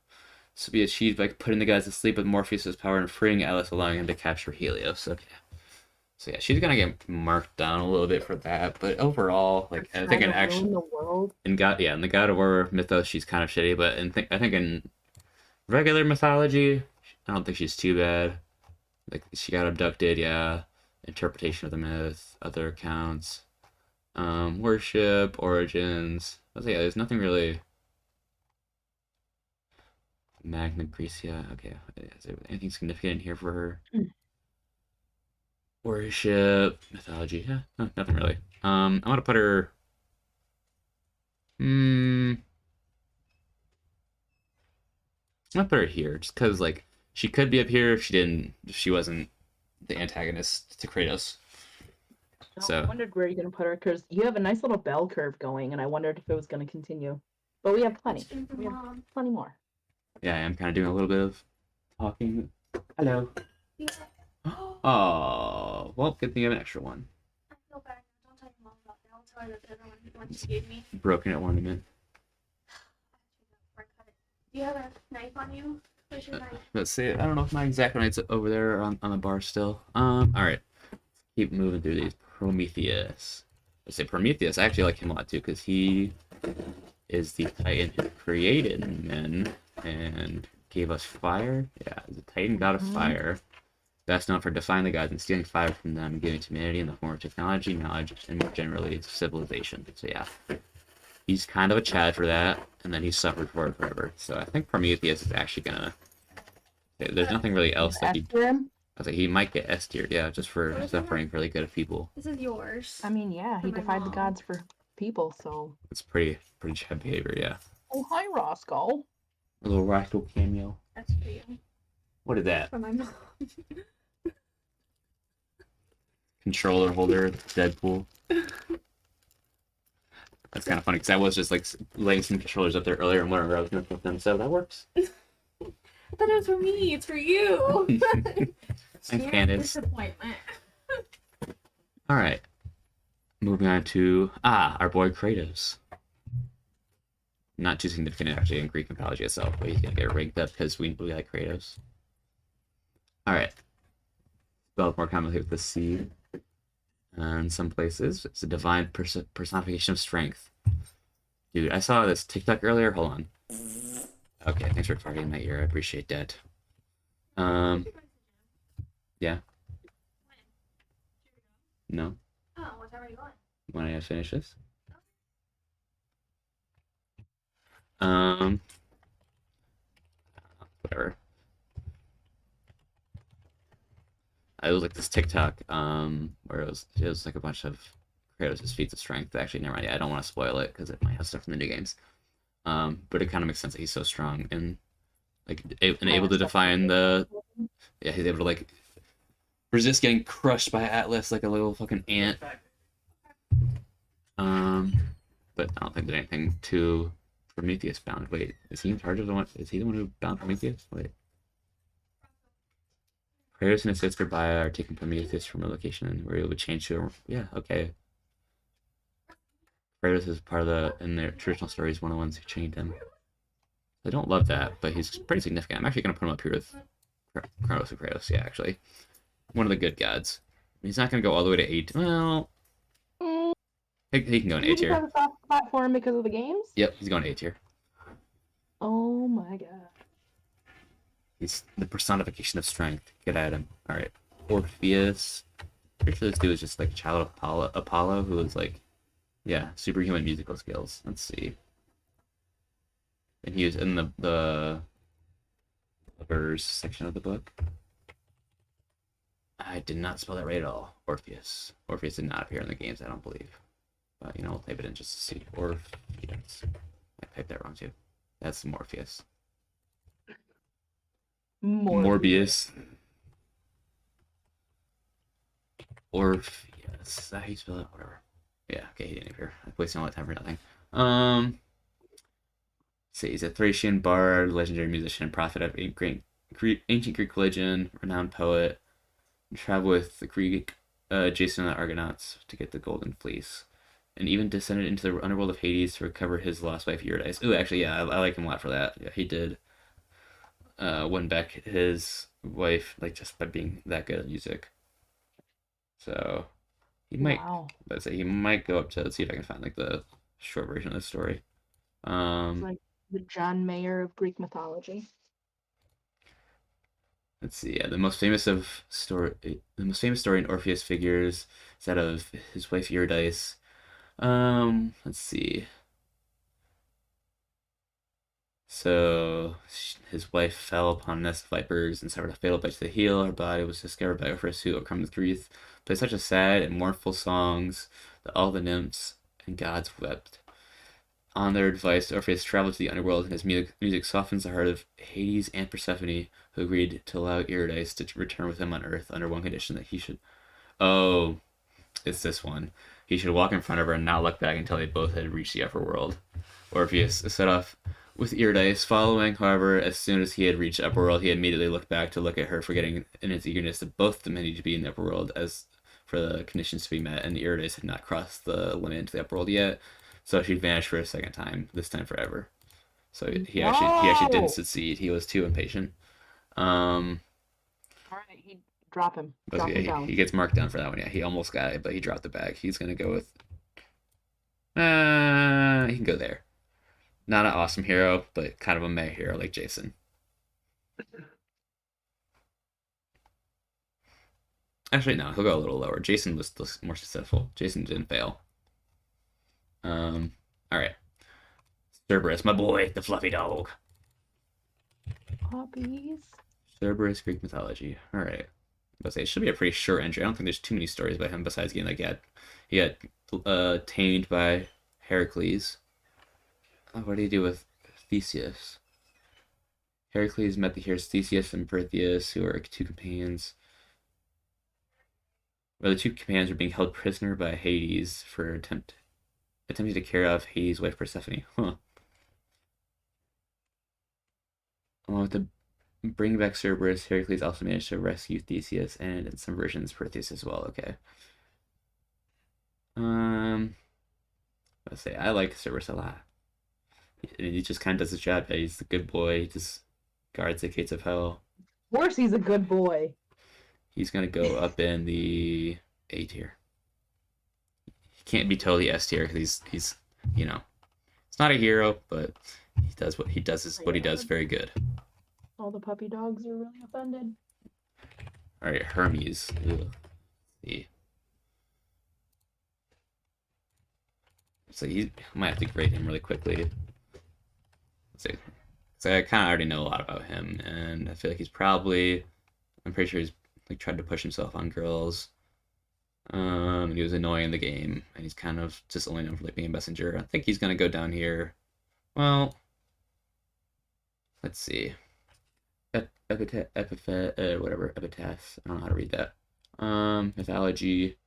This will be achieved by putting the gods to sleep with Morpheus' power and freeing Atlas, allowing him to capture Helios. Okay. So yeah, she's gonna get marked down a little bit for that, but overall, like I think Trying in to action ruin the world. in the God of War mythos, she's kind of shitty, but I think in regular mythology, I don't think she's too bad. Like she got abducted, yeah. Interpretation of the myth, other accounts, worship, origins. I was like, yeah, there's nothing really. Magna Graecia. Okay, is there anything significant in here for her? Mm. Worship, mythology. Yeah, no, nothing really. I want to put her. Hmm. I'm gonna put her here, just because like she could be up here if she wasn't the antagonist to Kratos. I So wondered where you're gonna put her because you have a nice little bell curve going, and I wondered if it was gonna continue. But we have plenty. We have plenty more. yeah, I am kind of doing a little bit of talking. Hello. Oh, well, good thing you have an extra one. I feel bad. Don't tell your mom about that. I'll tell her that the other one she gave me. Broken at ornament. Do you have a knife on you? Where's your knife? Let's see. I don't know if my exact knight's over there on the bar still. All right. Keep moving through these. Prometheus. Let's say Prometheus. I actually like him a lot too because he is the Titan who created men and gave us fire. Yeah, the Titan god of fire. Best known for defying the gods and stealing fire from them, giving to humanity in the form of technology, knowledge, and more generally civilization. So yeah, he's kind of a Chad for that, and then he suffered for it forever. So I think Prometheus is actually gonna. There's nothing really else that he. After him? I was like, he might get S tiered, yeah, just for suffering for the good of people. This is yours. I mean, yeah, he For my defied the mom. gods for people, so. It's pretty Chad behavior, yeah. Oh, hi, Roscoe. A little Rascal cameo. That's for you. What is that? For my mom. Controller holder, Deadpool. That's kind of funny because I was just like laying some controllers up there earlier and wondering where I was going to put them, so that works. I thought it was for me. It's for you. I'm Candace. Disappointment. All right, moving on to our boy Kratos. Not too significant actually in Greek mythology itself, but he's gonna get rigged up because we like Kratos. All right, spelled more commonly with the C. In some places, it's a divine personification of strength. Dude, I saw this TikTok earlier. Hold on. Okay, thanks for farting in my ear. I appreciate that. Yeah. No. Oh, what time are you going? When I finish this. Um, whatever. I was like this TikTok, where it was like a bunch of Kratos' feats of strength. Actually, never mind. Yeah, I don't want to spoil it because it might have stuff from the new games. But it kind of makes sense that he's so strong and like able to define the. Yeah, he's able to like resist getting crushed by Atlas like a little fucking ant. Um, but I don't think there's anything too Prometheus bound. Wait, is he in charge of the one? Is he the one who bound Prometheus? Wait. Kratos and his sister Baya are taking Prometheus from a location and were able to change to a... Yeah, okay. Kratos is part of in their traditional stories, one of the ones who chained him. I don't love that, but he's pretty significant. I'm actually going to put him up here with Kronos and Kratos, yeah, actually. One of the good gods. He's not going to go all the way to 8. Well, Mm, he can go in you 8 just tier. have a soft spot for him because of the games? Yep, he's going to 8 tier. Oh my god. He's the personification of strength. Get at him. All right. Orpheus. Pretty sure this dude is just like a child of Apollo who is like, yeah, superhuman musical skills. Let's see. And he was in the verse section of the book. I did not spell that right at all. Orpheus. Orpheus did not appear in the games, I don't believe. But, we'll type it in just to see. Orpheus. I typed that wrong too. That's Morpheus. Morbius. Orpheus. Is that how you spell it? Whatever. Yeah, okay, he didn't appear. I'm wasting all that time for nothing. See, he's a Thracian bard, legendary musician, prophet of ancient Greek religion, renowned poet. Traveled with the Greek Jason and the Argonauts to get the Golden Fleece, and even descended into the underworld of Hades to recover his lost wife Eurydice. Ooh, actually, yeah, I like him a lot for that. Yeah, he did win back his wife like just by being that good at music. So he might, Wow. let's say he might go up to. Let's see if I can find like the short version of the story. It's like the John Mayer of Greek mythology. Let's see. Yeah, the most famous story in Orpheus figures is that of his wife Eurydice. Let's see. So his wife fell upon a nest of vipers and suffered a fatal bite to the heel. Her body was discovered by Orpheus, who overcome with grief, played such a sad and mournful songs that all the nymphs and gods wept. On their advice, Orpheus traveled to the underworld, and his music softens the heart of Hades and Persephone, who agreed to allow Eurydice to return with him on Earth under one condition, that he should. Oh, it's this one. He should walk in front of her and not look back until they both had reached the upper world. Orpheus set off with Eurydice following. However, as soon as he had reached the upper world, he immediately looked back to look at her, forgetting in his eagerness that both of them needed to be in the upper world as for the conditions to be met, and Eurydice had not crossed the limit into the upper world yet, so she vanished for a second time, this time forever. So he actually didn't succeed. He was too impatient. Um, All right, he drop him. but Drop yeah, him down. he gets marked down for that one. Yeah, he almost got it, but he dropped the bag. He's gonna go with. He can go there. Not an awesome hero, but kind of a meh hero like Jason. Actually, no, he'll go a little lower. Jason was more successful. Jason didn't fail. All right. Cerberus, my boy, the fluffy dog. Puppies. Cerberus, Greek mythology. All right. I'll say it should be a pretty short entry. I don't think there's too many stories about him besides getting like he got tamed by Heracles. What do you do with Theseus? Heracles met the heroes Theseus and Perseus, who are two companions. Well, the two companions were being held prisoner by Hades for attempting to carry off Hades' wife Persephone. Huh. Along with the bringing back Cerberus, Heracles also managed to rescue Theseus and in some versions Perseus as well. Okay. Um, let's say I like Cerberus a lot. He just kind of does his job. He's the good boy. He just guards the gates of hell. Of course, he's a good boy. He's gonna go up in the A tier. He can't be totally S tier because he's you know he's not a hero, but he does what he does is what he does very good. All the puppy dogs are really offended. All right, Hermes. Ugh. See. So he might have to grade him really quickly. Let's see. So I kind of already know a lot about him, and I feel like I'm pretty sure he's like tried to push himself on girls. And he was annoying in the game, and he's kind of just only known for like being a messenger. I think he's gonna go down here. Well, let's see. Epithet, whatever, epitaph. I don't know how to read that. Mythology.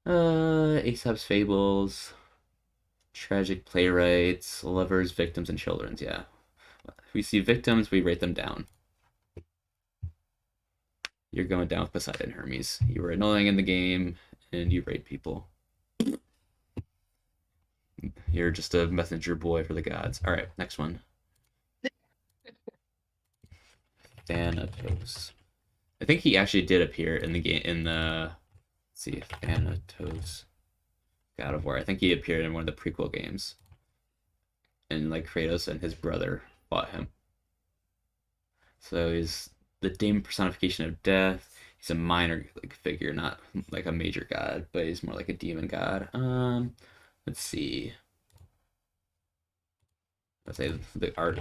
Aesop's fables. Tragic playwrights, lovers, victims, and children's. Yeah. If we see victims, we rate them down. You're going down with Poseidon, Hermes. You were annoying in the game, and you rape people. You're just a messenger boy for the gods. All right, next one. Thanatos. I think he actually did appear in the game. Let's see, Thanatos, God of War. I think he appeared in one of the prequel games, and like Kratos and his brother fought him. So he's the demon personification of death. He's a minor like figure, not like a major god, but he's more like a demon god. Let's see. Let's say the art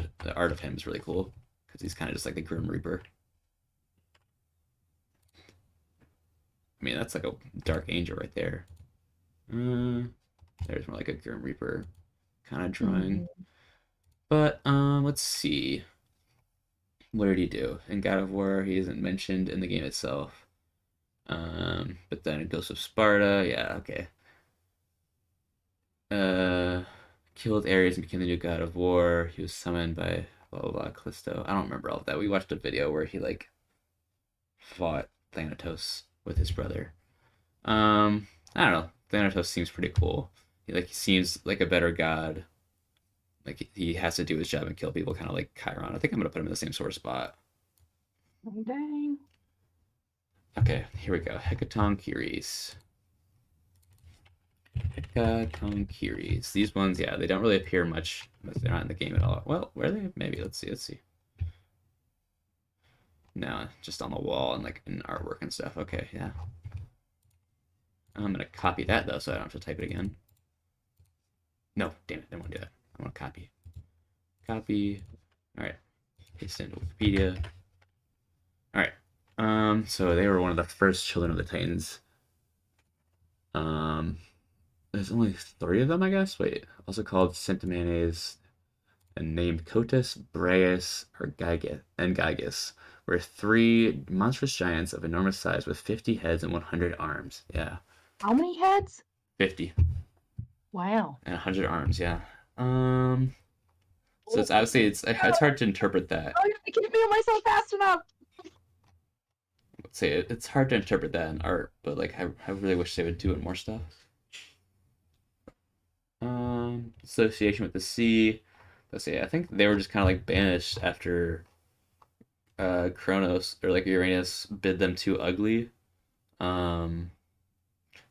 of him is really cool because he's kind of just like the Grim Reaper. I mean, that's like a dark angel right there. There's more like a Grim Reaper kind of drawing. But let's see. What did he do in God of War? He isn't mentioned in the game itself. But then it goes with Sparta. Yeah, okay. Killed Ares and became the new God of War. He was summoned by blah blah blah Callisto. I don't remember all of that. We watched a video where he like fought Thanatos with his brother. I don't know. Thanatos seems pretty cool. He seems like a better god. Like he has to do his job and kill people, kind of like Chiron. I think I'm gonna put him in the same sort of spot. Oh, dang. Okay, here we go. Hecatoncheires. Hecatoncheires. These ones, yeah, they don't really appear much. They're not in the game at all. Well, where are they? Maybe. Let's see. No, just on the wall and like in artwork and stuff. Okay, yeah. I'm gonna copy that though, so I don't have to type it again. No, damn it, I don't want to do that. I want to copy. Copy. All right. Paste into Wikipedia. All right. So they were one of the first children of the Titans. There's only 3 of them, I guess. Wait, also called Centimanes and named Cotus, Braius, or Gygus, were 3 monstrous giants of enormous size with 50 heads and 100 arms. Yeah. How many heads? 50. Wow. And 100 arms, yeah. So it's obviously it's hard to interpret that. Oh, I can't feel myself fast enough. Let's say it's hard to interpret that in art, but like I really wish they would do it more stuff. Association with the sea. Let's see. I think they were just kind of like banished after Kronos or like Uranus bid them too ugly. And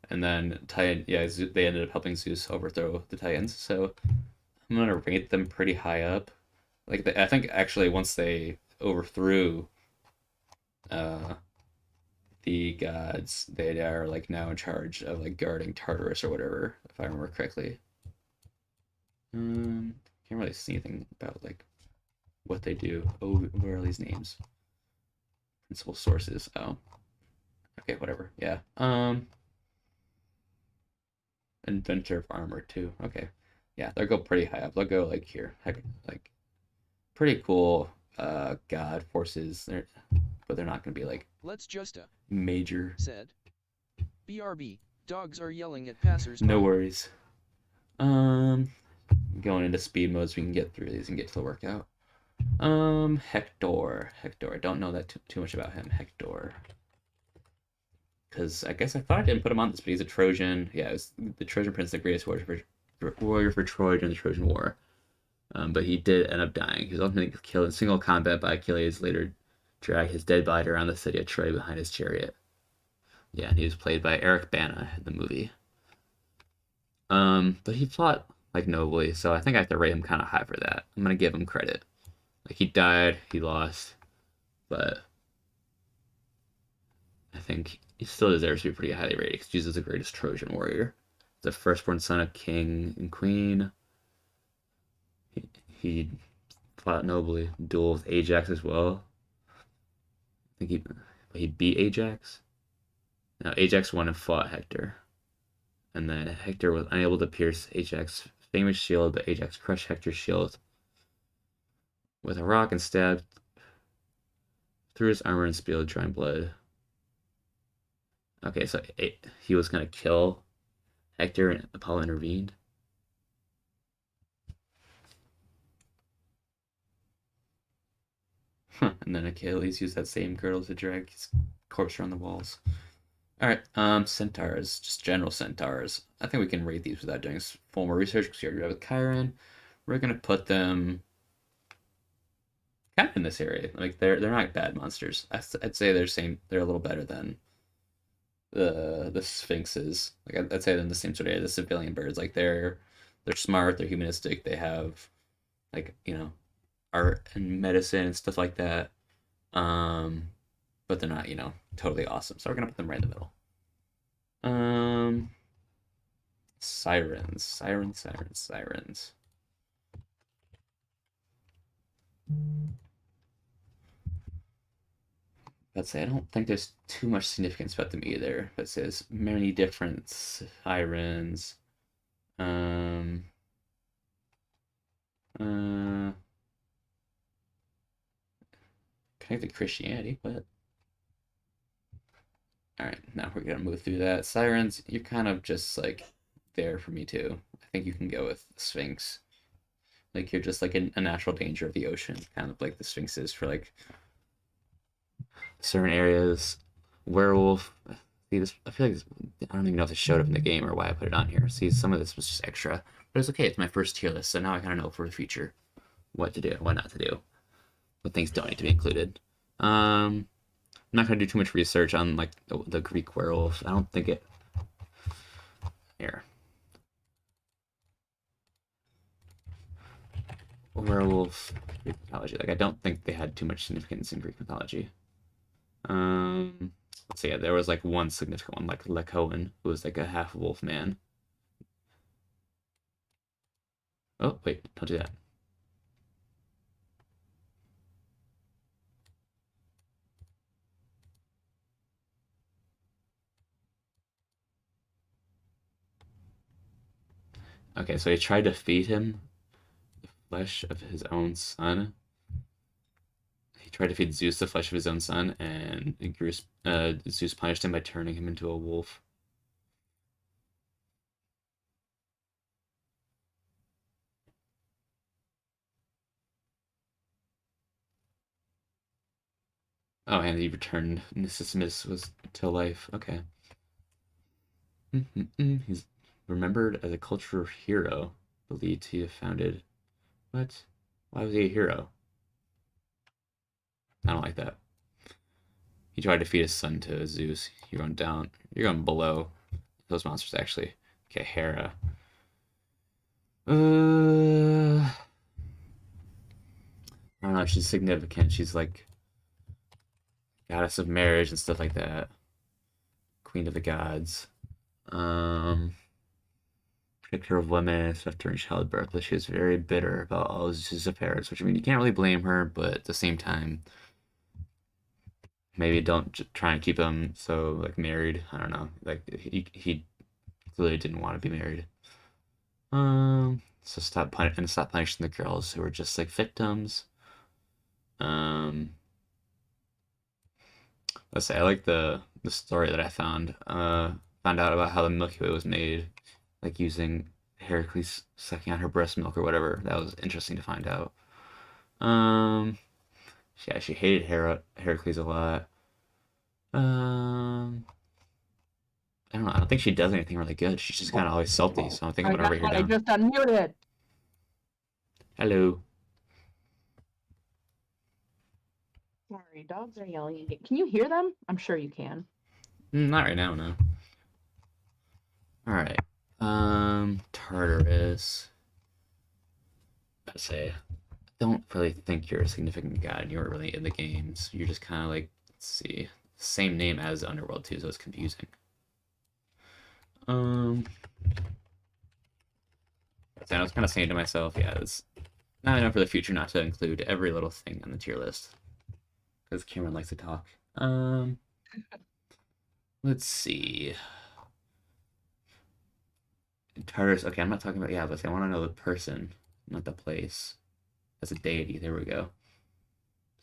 then Titan, yeah, they ended up helping Zeus overthrow the Titans. So I'm gonna rate them pretty high up. Like I think actually once they overthrew the gods, they are like now in charge of like guarding Tartarus or whatever, if I remember correctly. Can't really see anything about like what they do. Oh, where are these names? Principal sources. Oh, okay, whatever. Yeah. Inventor of armor too. Okay, yeah, they'll go pretty high up. They'll go like here. Heck, like pretty cool. God forces. But they're not gonna be like. Let's just Major. Said. BRB. Dogs are yelling at passers. No worries. Going into speed mode so we can get through these and get to the workout. Hector. I don't know that too much about him. Hector. because I guess I thought I didn't put him on this, but he's a Trojan. Yeah, it was the Trojan prince, the greatest warrior for Troy during the Trojan War. But he did end up dying. He was ultimately killed in single combat by Achilles, later dragged his dead body around the city of Troy behind his chariot. Yeah, and he was played by Eric Bana in the movie. But he fought like nobly, so I think I have to rate him kind of high for that. I'm gonna give him credit. Like he died, he lost, but I think he still deserves to be pretty highly rated because Jesus is the greatest Trojan warrior. The firstborn son of king and queen. He fought nobly, duel with Ajax as well. I think he beat Ajax. Now Ajax won and fought Hector, and then Hector was unable to pierce Ajax's famous shield, but Ajax crushed Hector's shield with a rock and stabbed through his armor and spilled drawing blood. Okay, so he was gonna kill Hector, and Apollo intervened. And then Achilles used that same girdle to drag his corpse around the walls. All right, centaurs, just general centaurs. I think we can rate these without doing full more research because we already have with Chiron. We're gonna put them kind of in this area. Like they're not bad monsters. I'd say they're a little better than the sphinxes. Like I'd say they're in the same sort of area. The civilian birds, like they're smart, they're humanistic, they have like art and medicine and stuff like that. Um, but they're not totally awesome. So we're gonna put them right in the middle. Um, sirens. Let's say I don't think there's too much significance about them either. But it says many different sirens. Um, uh, Connected Christianity, but all right, now we're gonna move through that. Sirens, you're kind of just like there for me too. I think you can go with Sphinx. Like you're just like a natural danger of the ocean, kind of like the Sphinx is for like certain areas. Werewolf. See this? I feel like I don't even know if it showed up in the game or why I put it on here. See, some of this was just extra, but it's okay. It's my first tier list, so now I kind of know for the future what to do, what not to do, what things don't need to be included. I'm not gonna do too much research on like the Greek werewolf. I don't think it. Here. Werewolf Greek mythology. Like I don't think they had too much significance in Greek mythology. Let's see. Yeah, there was like one significant one, like Lecohen, who was like a half wolf man. Oh wait, don't do that. Okay, so he tried to feed him the flesh of his own son. He tried to feed Zeus the flesh of his own son, and Zeus punished him by turning him into a wolf. Oh, and he returned Nisisimus was to life. Okay. He's remembered as a cultural hero, believed to have founded. What? Why was he a hero? I don't like that. He tried to feed his son to Zeus. You're going down. You're going below those monsters, actually. Okay, Hera. I don't know. She's significant. She's like goddess of marriage and stuff like that. Queen of the gods. Protector of women, stuff during childbirth. But she was very bitter about all Zeus' affairs, which I mean, you can't really blame her, but at the same time, maybe don't try and keep him so like married. I don't know. Like he clearly didn't want to be married. So stop punishing the girls who were just like victims. Um, let's say I like the story that I found. Found out about how the Milky Way was made, like using Heracles sucking on her breast milk or whatever. That was interesting to find out. Um, yeah, she hated Heracles a lot. Um, I don't know. I don't think she does anything really good. She's just kind of always salty. So I think I'm gonna rate her I down. just unmuted. Hello. Sorry, dogs are yelling at you. Can you hear them? I'm sure you can. Not right now, no. All right. Tartarus. I'd say, I don't really think you're a significant god. You weren't really in the games. You're just kind of like, let's see, same name as Underworld too, so it's confusing. So I was kind of saying to myself, yeah, it's not enough for the future not to include every little thing on the tier list because Cameron likes to talk. Let's see. Tartarus. Okay, I'm not talking about, yeah, but I want to know the person, not the place. As a deity. There we go.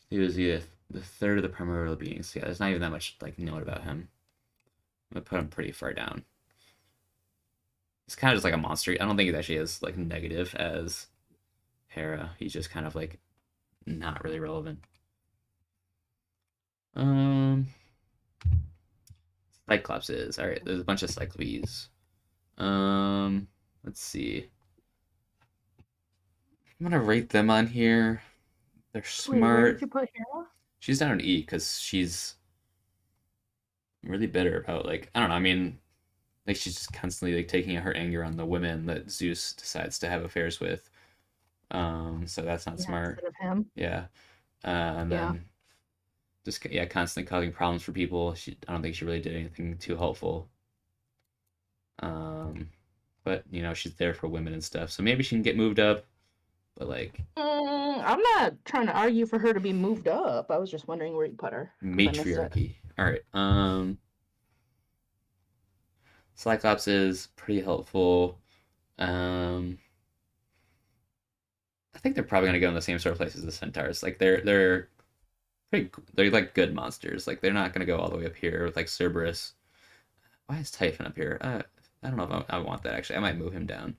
He was the third of the primordial beings. Yeah, there's not even that much like note about him. I'm gonna put him pretty far down. He's kind of just like a monster. I don't think he's actually as like negative as Hera. He's just kind of like not really relevant. Um, Cyclops is all right. There's a bunch of Cyclopes. Let's see. I'm gonna rate them on here. They're Wait, where did smart. you put Hera? She's down an E because she's really bitter about like I don't know. I mean, like she's just constantly like taking out her anger on the women that Zeus decides to have affairs with. So that's not Yeah, smart. instead of him. Yeah. And Yeah. then just yeah, constantly causing problems for people. I don't think she really did anything too helpful. But you know, she's there for women and stuff. So maybe she can get moved up. But like I'm not trying to argue for her to be moved up. I was just wondering where you put her because I missed it. matriarchy. All right. Cyclops is pretty helpful. Um, I think they're probably gonna go in the same sort of place as the centaurs. Like they're pretty they're like good monsters. Like they're not gonna go all the way up here with like Cerberus. Why is Typhon up here? I don't know if I want that actually. I might move him down.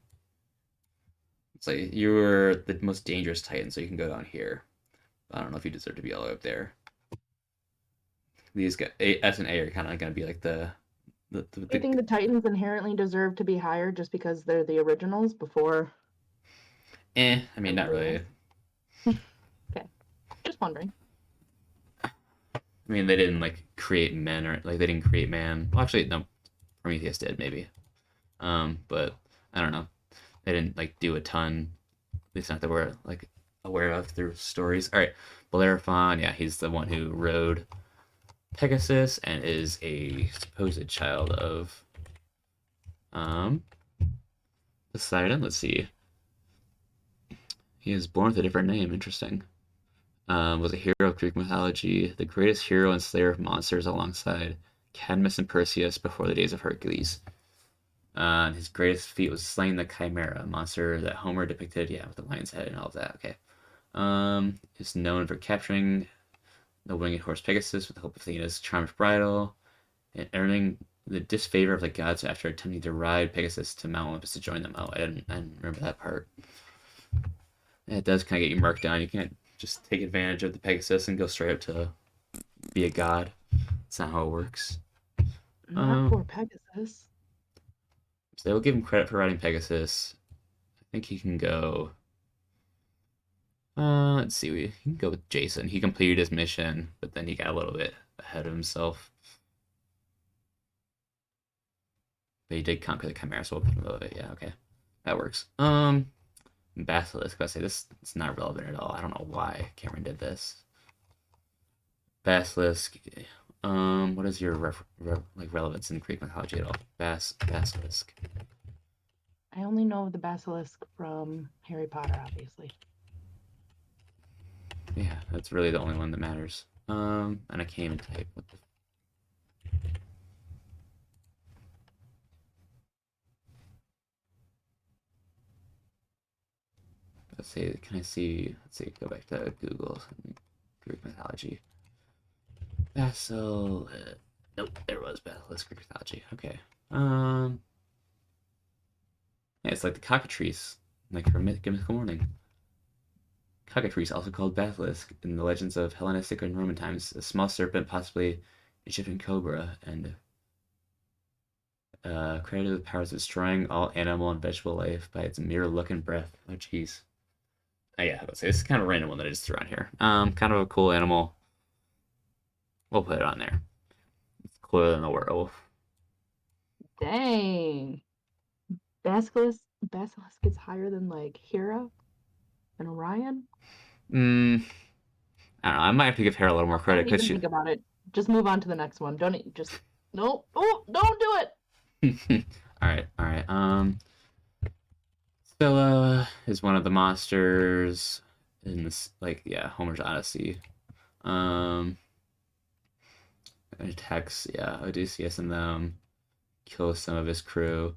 It's like you're the most dangerous Titan, so you can go down here. I don't know if you deserve to be all the way up there. These guys, S and A are kind of gonna be like Do you think the Titans inherently deserve to be higher just because they're the originals before? I mean, not really. Okay, just wondering. I mean, they didn't like create men or like they didn't create man. Well, actually, no, Prometheus did maybe. But I don't know. They didn't like do a ton. At least not that we're like aware of through stories. All right, Bellerophon. Yeah, he's the one who rode Pegasus and is a supposed child of Poseidon. Let's see. He is born with a different name. Interesting. Was a hero of Greek mythology, the greatest hero and slayer of monsters alongside Cadmus and Perseus before the days of Hercules. His greatest feat was slaying the Chimera, a monster that Homer depicted, yeah, with the lion's head and all of that. Okay. Is known for capturing the winged horse Pegasus with the help of Athena's charmed bridle, and earning the disfavor of the gods after attempting to ride Pegasus to Mount Olympus to join them. Oh, I didn't remember that part. It does kind of get you marked down. You can't just take advantage of the Pegasus and go straight up to be a god. That's not how it works. Not for Pegasus. So they will give him credit for riding Pegasus. I think he can go. Let's see. He can go with Jason. He completed his mission, but then he got a little bit ahead of himself. But he did conquer the Chimera, so we'll put him above it. Yeah, okay, that works. Basilisk. I say this. It's not relevant at all. I don't know why Cameron did this. Basilisk. What is your like relevance in Greek mythology at all? Basilisk. I only know the basilisk from Harry Potter, obviously. Yeah, that's really the only one that matters. And I can't even type. What the? Let's see. Can I see? Let's see. Go back to Google. Greek mythology. Basil. Nope. There was Basilisk Greek mythology. Okay. Yeah, it's like the cockatrice, like from Mythical Morning. Cockatrice, also called basilisk in the legends of Hellenistic and Roman times, a small serpent, possibly Egyptian cobra, and Credited with powers of destroying all animal and vegetable life by its mere look and breath. Oh, jeez. Oh, yeah, let's say this is kind of a random one that I just threw on here. Kind of a cool animal. We'll put it on there. It's cooler than the werewolf. Dang. Basilisk gets higher than like Hera and Orion. Mm, I don't know. I might have to give Hera a little more credit Don't because even she. think about it. Just move on to the next one. Just no. Oh, don't do it. All right, all right. Scylla is one of the monsters in this, like, yeah, Homer's Odyssey. Um, it attacks, yeah, Odysseus and them, kills some of his crew.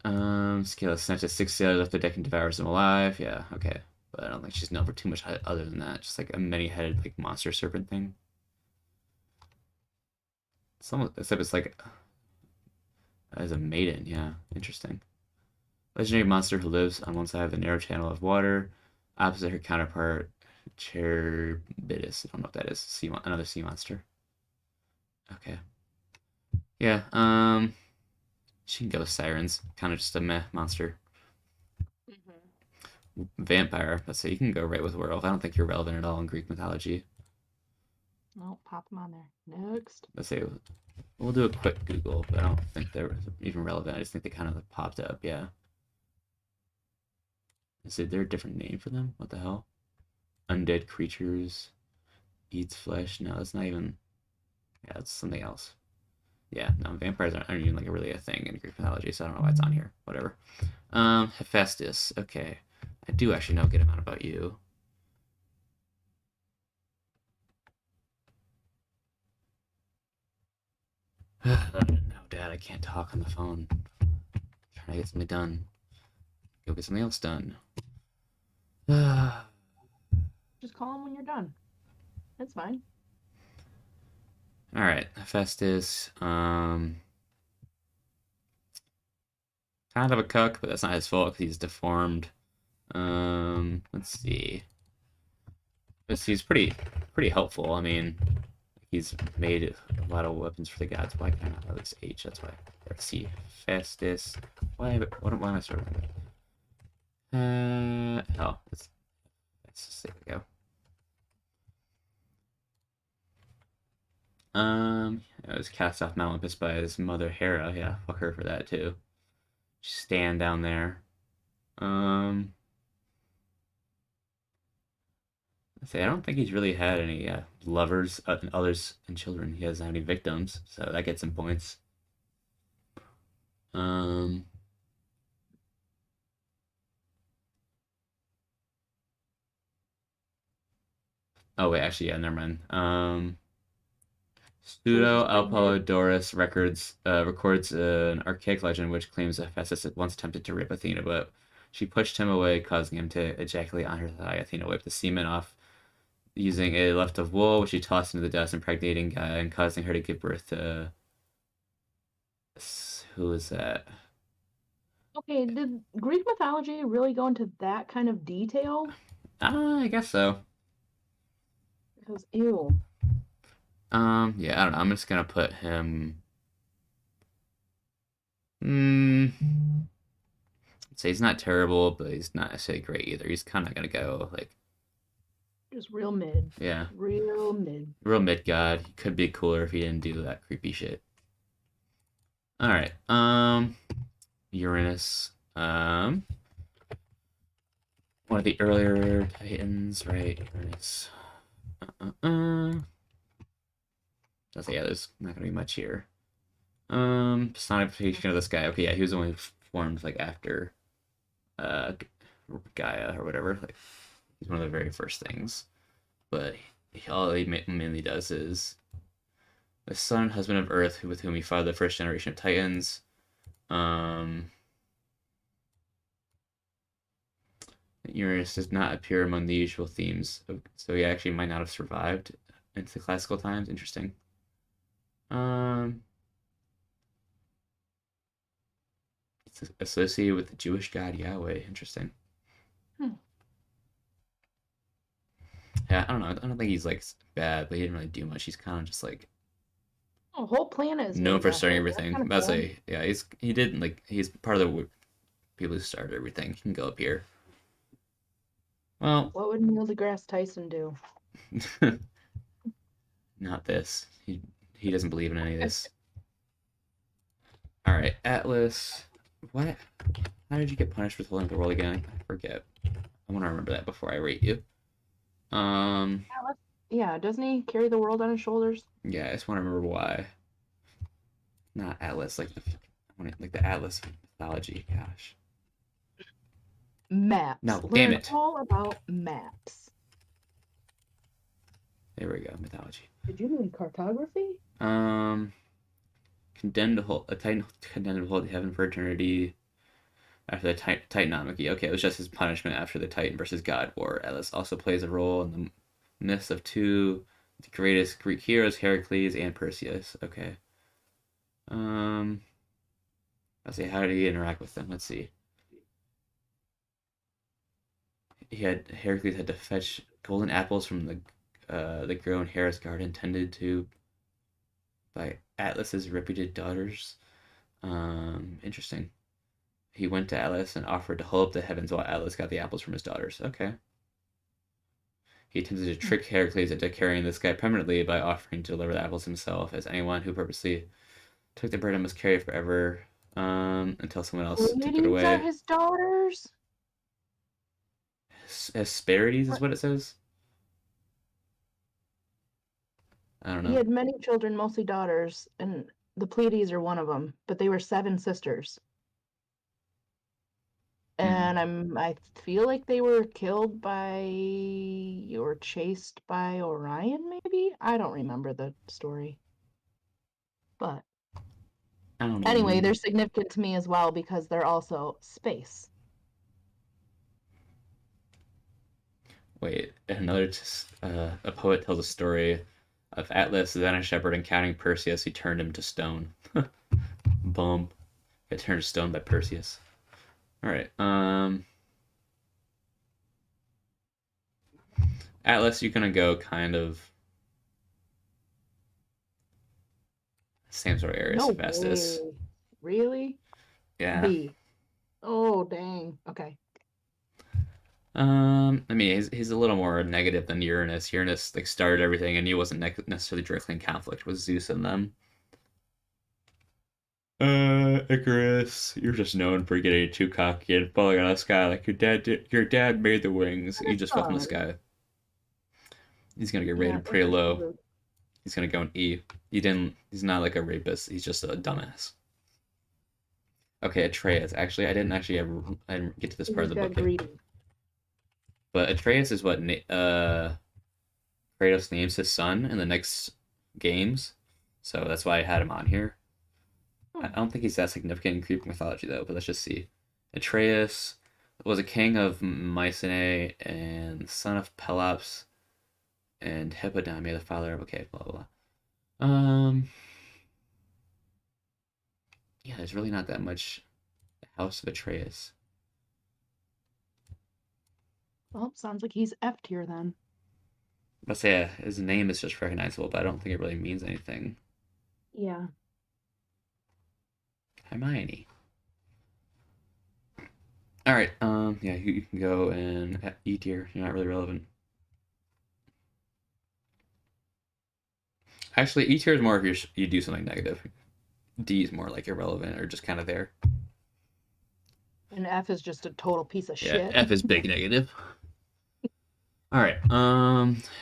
Scylla snatches 6 sailors off the deck and devours them alive. Yeah, okay. But I don't think she's known for too much other than that. Just like a many-headed, like, monster serpent thing. Except it's like, as a maiden, yeah, interesting. Legendary monster who lives on one side of the narrow channel of water, opposite her counterpart, Cherbidis. I don't know what that is. Another sea monster. Okay. Yeah, she can go with sirens. Kind of just a meh monster. Vampire. Let's say you can go right with werewolf. I don't think you're relevant at all in Greek mythology. No, pop them on there. Next. Let's say we'll do a quick Google, but I don't think they're even relevant. I just think they kind of popped up. Yeah. Is there a different name for them? What the hell? Undead creatures. Eats flesh. No, that's not even. Yeah, it's something else. Yeah, no, vampires aren't even like really a thing in Greek mythology, so I don't know why it's on here. Whatever. Hephaestus. Okay. I do actually know a good amount about you. No, Dad, I can't talk on the phone. I'm trying to get something done. Go get something else done. Just call them when you're done. That's fine. All right, Hephaestus. Kind of a cuck, but that's not his fault because he's deformed. Let's see. He's pretty helpful. I mean, he's made a lot of weapons for the gods. Why can't I have this H? That's why. Let's see. Festus. Why am I starting with that? Oh, let's just there we go. I was cast off Mount Olympus by his mother Hera. Yeah, fuck her for that too. Stand down there. I don't think he's really had any lovers, others, and children. He doesn't have any victims, so that gets some points. Um, oh wait, actually, yeah, never mind. So this is Pseudo pretty mid. Apollodorus records an archaic legend which claims that Hephaestus once attempted to rape Athena, but she pushed him away, causing him to ejaculate on her thigh. Athena wiped the semen off using a left of wool, which she tossed into the dust, impregnating Gaia and causing her to give birth to. Who is that? Okay, did Greek mythology really go into that kind of detail? I guess so. Because ew. Yeah, I don't know. I'm just gonna put him. Hmm. Say he's not terrible, but he's not necessarily great either. He's kind of gonna go like, Just real mid. yeah, Real mid. real mid god. He could be cooler if he didn't do that creepy shit. All right. Uranus. One of the earlier Titans, right? Uranus. So yeah, there's not gonna be much here. Personification of this guy. Okay, yeah, he was only formed like after uh Gaia or whatever. Like he's one of the very first things. But all he mainly does is the son and husband of Earth, with whom he fathered the first generation of Titans. Um, Uranus does not appear among the usual themes, so he actually might not have survived into the classical times. Interesting. Um, it's associated with the Jewish god Yahweh. Interesting. Hmm. Yeah, I don't know. I don't think he's like bad, but he didn't really do much. He's kind of just like A whole planet is known named for after starting him. That's everything. kind of That's cool. yeah, he did like he's part of the people who started everything. He can go up here. Well, What would Neil deGrasse Tyson do? not this. He doesn't believe in any of this. All right, Atlas. What? How did you get punished for holding up the world again? I forget. I want to remember that before I rate you. Yeah, doesn't he carry the world on his shoulders? Yeah, I just want to remember why. Not Atlas, like the Atlas mythology. Gosh. Maps. No, damn Learn it. all about maps. There we go, mythology. Did you mean cartography? Condemned to hold a Titan condemned to hold heaven for eternity after the Titanomachy. Okay, it was just his punishment after the Titan versus God war. Atlas also plays a role in the myths of two the greatest Greek heroes, Heracles and Perseus. Okay. Let's see, how did he interact with them? Let's see. Heracles had to fetch golden apples from the grown Hera's garden tended to by Atlas's reputed daughters. Interesting. He went to Atlas and offered to hold up the heavens while Atlas got the apples from his daughters. Okay. He attempted to trick Heracles into carrying the sky permanently by offering to deliver the apples himself, as anyone who purposely took the burden must carry it forever until someone else took it Pleiades are away. his daughters? Hesperides is What? what it says. I don't He know. had many children, mostly daughters, and the Pleiades are one of them, but they were 7 sisters. Hmm. And I feel like they were killed by or chased by Orion, maybe? I don't remember the story. But I don't anyway, they're even. significant to me as well because they're also space. Wait, a poet tells a story of Atlas, then a shepherd encountering Perseus. He turned him to stone. Boom. Got turned to stone by Perseus. All right. Atlas, you're gonna go kind of same sort of area as No Hephaestus. way. Really? Yeah. B. Oh, dang. Okay. I mean, he's a little more negative than Uranus. Uranus like started everything, and he wasn't necessarily directly in conflict with Zeus and them. Icarus, you're just known for getting too cocky and falling out of the sky like your dad did. Your dad made the wings. You His just fell from the son. sky. He's gonna get Yeah, rated pretty Icarus is low. a He's gonna go in E. He didn't. He's not like a rapist. He's just a dumbass. Okay, Atreus. Actually, I didn't get to this part of he's the got book yet. greedy. But Atreus is what Kratos names his son in the next games, so that's why I had him on here. I don't think he's that significant in Greek mythology though. But let's just see. Atreus was a king of Mycenae and son of Pelops and Hippodamia, the father of okay, blah blah blah. Yeah, there's really not that much House of Atreus. Well, sounds like he's F tier then. Let's say his name is just recognizable, but I don't think it really means anything. Yeah. Hermione. All right. Yeah, you can go and E tier. You're not really relevant. Actually, E tier is more if you do something negative. D is more like irrelevant or just kind of there. And F is just a total piece of Yeah, shit. F is big negative. All right.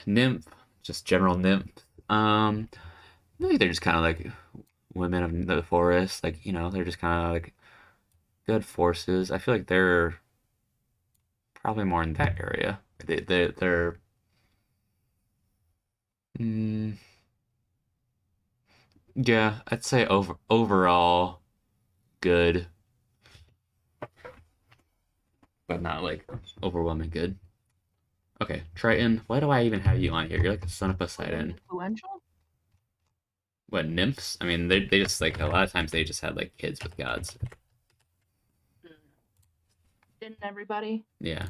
Nymph, just general nymph. Maybe they're just kind of like women of the forest. Like they're just kind of like good forces. I feel like they're probably more in that area. They're mm, yeah, I'd say overall good, but not like overwhelming good. Okay, Triton. Why do I even have you on here? You're like the son of Were they Poseidon. influential? What nymphs? I mean, they just like a lot of times they just had like kids with gods. Mm. Didn't everybody? Yeah,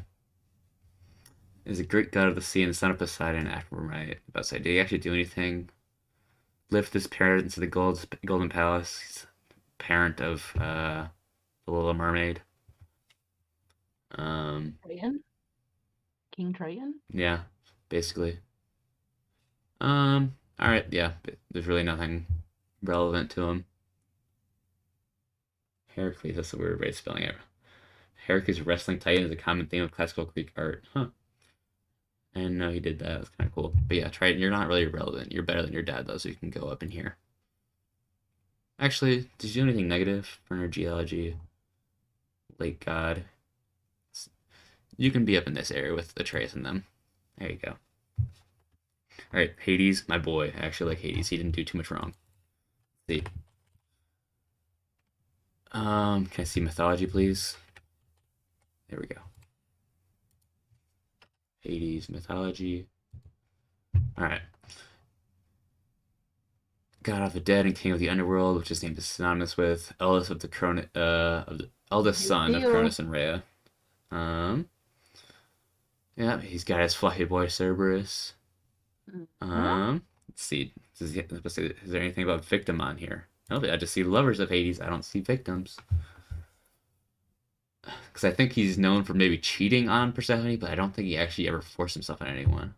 is a Greek god of the sea and son of Poseidon. After my about to say, did he actually do anything? lift his parents to the Golden Palace. He's parent of the Little Mermaid. Trajan? King Trajan? Yeah, basically. All right, yeah. There's really nothing relevant to him. Heracles, that's a weird way of spelling it. Heracles wrestling titan is a common theme of classical Greek art. Huh. I didn't know he did that. That's kind of cool. But yeah, Triton, you're not really relevant. You're better than your dad, though, so you can go up in here. Actually, did you do anything negative for your geology? Lake God. You can be up in this area with Atreus and them. There you go. All right, Hades, my boy. I actually like Hades. He didn't do too much wrong. Let's see. Can I see mythology, please? There we go. Hades mythology. All right. God of the dead and king of the underworld, which his name is synonymous with eldest of the eldest son of Cronus and Rhea. Um, yeah, he's got his fluffy boy Cerberus. Let's see. Is there anything about victim on here? No, I just see lovers of Hades. I don't see victims. Because I think he's known for maybe cheating on Persephone, but I don't think he actually ever forced himself on anyone.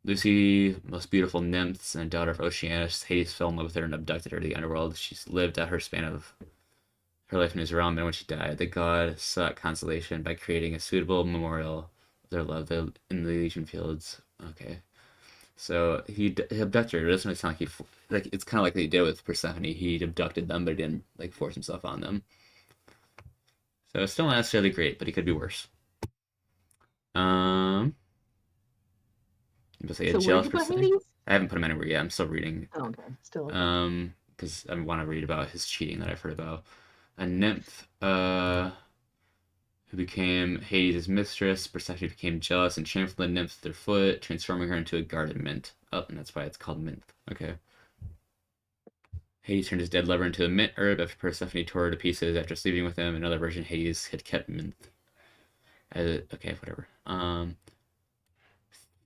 Lucy, most beautiful nymphs and daughter of Oceanus, Hades fell in love with her and abducted her to the underworld. She's lived out her span of her life in his realm, and when she died, the god sought consolation by creating a suitable memorial of their love in the Elysian fields. Okay. So he abducted her. It doesn't really sound like it's kind of like they did with Persephone. He abducted them, but he didn't like force himself on them. So it's still not necessarily great, but he could be worse. Say a So jealous where'd you put person. Hades? I haven't put him anywhere yet. I'm still reading. Oh, okay. Still. Because I want to read about his cheating that I've heard about. A nymph, who became Hades' mistress. Persephone became jealous and trampled the nymph with their foot, transforming her into a garden mint. Oh, and that's why it's called mint. Okay. Hades turned his dead lover into a mint herb after Persephone tore her to pieces after sleeping with him. Another version, Hades had kept mint. Okay, whatever.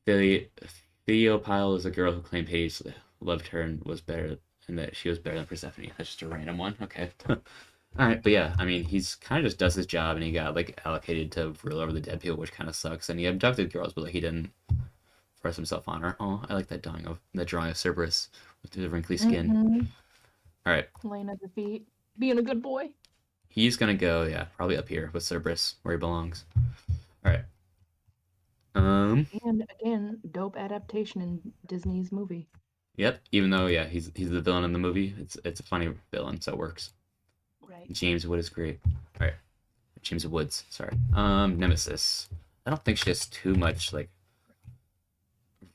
Theopile is a girl who claimed Hades loved her and was better, and that she was better than Persephone. That's just a random one. Okay. All right, but yeah, I mean, he's kind of just does his job, and he got like allocated to rule over the dead people, which kind of sucks. And he abducted girls, but like he didn't force himself on her. Oh, I like that drawing of Cerberus with the wrinkly skin. All right, Laying at the feet, being a good boy. he's gonna go, yeah, probably up here with Cerberus, where he belongs. All right. And again, dope adaptation in Disney's movie. Yep. Even though, yeah, he's the villain in the movie. It's a funny villain, so it works. Right. James Wood is great. All right. James Woods. Sorry. Nemesis. I don't think she has too much like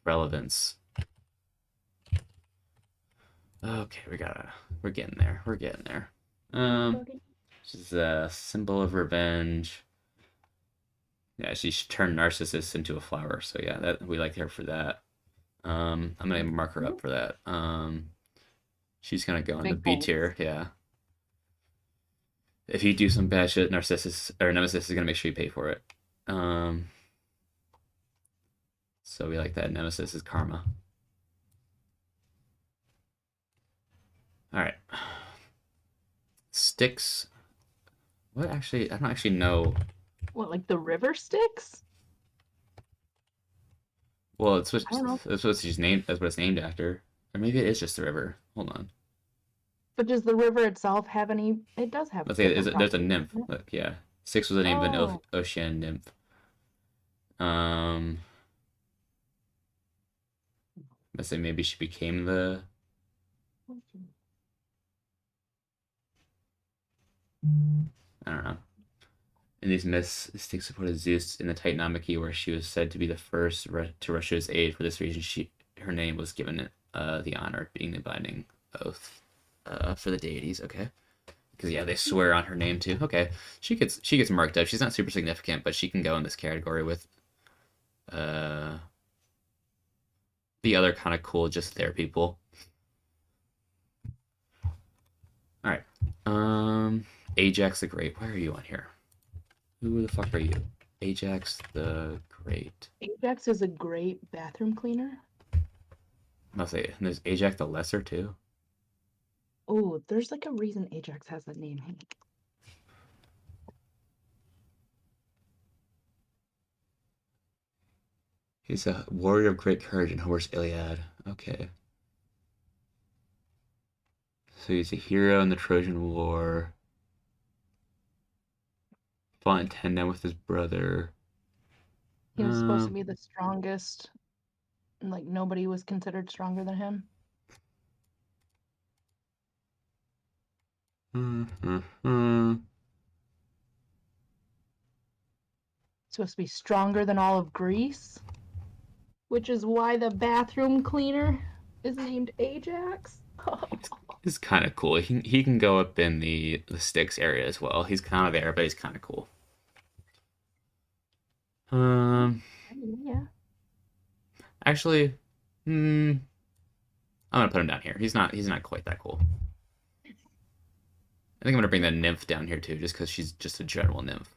relevance. Okay, we're getting there. We're getting there. She's a symbol of revenge. Yeah, she turned Narcissus into a flower. So yeah, that we like her for that. I'm gonna mark her up for that. She's gonna go in the B tier. Yeah. If you do some bad shit, Narcissus or Nemesis is gonna make sure you pay for it. So we like that. Nemesis is karma. All right. Styx. What actually? I don't actually know. What, like the river Styx? Well, it's what I don't know. that's what she's named. That's what it's named after. Or maybe it is just the river. Hold on. But does the river itself have any? It does have. Let's say there's a properties, nymph. doesn't it? Look, yeah. Styx was the name of an Oh. ocean nymph. Let's say maybe she became the. I don't know. In these myths, Styx supported Zeus in the Titanomachy, where she was said to be the first to rush to his aid. For this reason, her name was given the honor of being the binding oath for the deities. Okay, because yeah, they swear on her name too. Okay, she gets marked up. She's not super significant, but she can go in this category with the other kind of cool, just there people. All right, Ajax the Great. Where are you on here? Who the fuck are you? Ajax the Great. Ajax is a great bathroom cleaner. I'll say, and there's Ajax the Lesser too. Oh, there's like a reason Ajax has that name. Hang on. He's a warrior of great courage in Homer's Iliad. Okay. So he's a hero in the Trojan War. Fought in tandem with his brother. He was supposed to Um, be the strongest, and like nobody was considered stronger than him. Supposed to be stronger than all of Greece, which is why the bathroom cleaner is named Ajax. He's kind of cool. He can go up in the Styx area as well. He's kind of there, but he's kind of cool. Um, Yeah. actually, hmm, I'm gonna put him down here. He's not quite that cool. I think I'm gonna bring that nymph down here too, just because she's just a general nymph.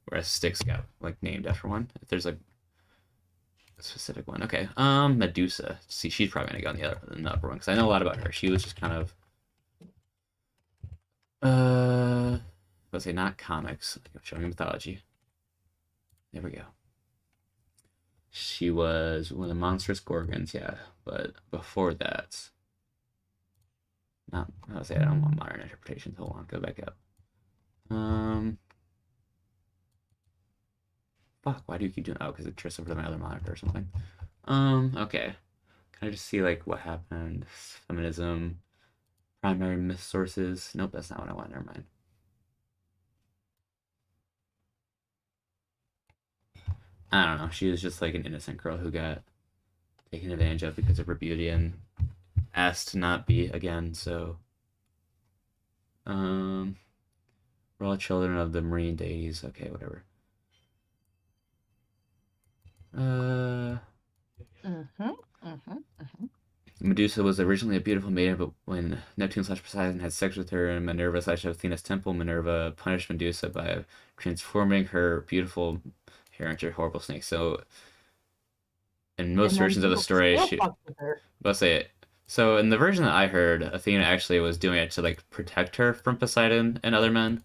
Whereas Styx got like named after one. If there's like a specific one, okay. Medusa. See, she's probably gonna go in the upper one because I know a lot about her. She was just kind of let's say not comics. Showing mythology. There we go. She was one of the monstrous gorgons, yeah. But before that, not. I was say I don't want modern interpretations. Hold on, go back up. Fuck. Why do you keep doing? Oh, because it drifts over to my other monitor or something. Okay. Can I just see like what happened? Feminism, primary myth sources. Nope, that's not what I want. Never mind. I don't know. She was just like an innocent girl who got taken advantage of because of her beauty and asked to not be again. So, we're all children of the marine deities. Okay, whatever. Medusa was originally a beautiful maiden, but when Neptune/Poseidon had sex with her in Minerva/Athena's temple, Minerva punished Medusa by transforming her beautiful hair into a horrible snake. So, in most And then versions of the people story, still she, fucked with her. let's say it. So, in the version that I heard, Athena actually was doing it to like protect her from Poseidon and other men,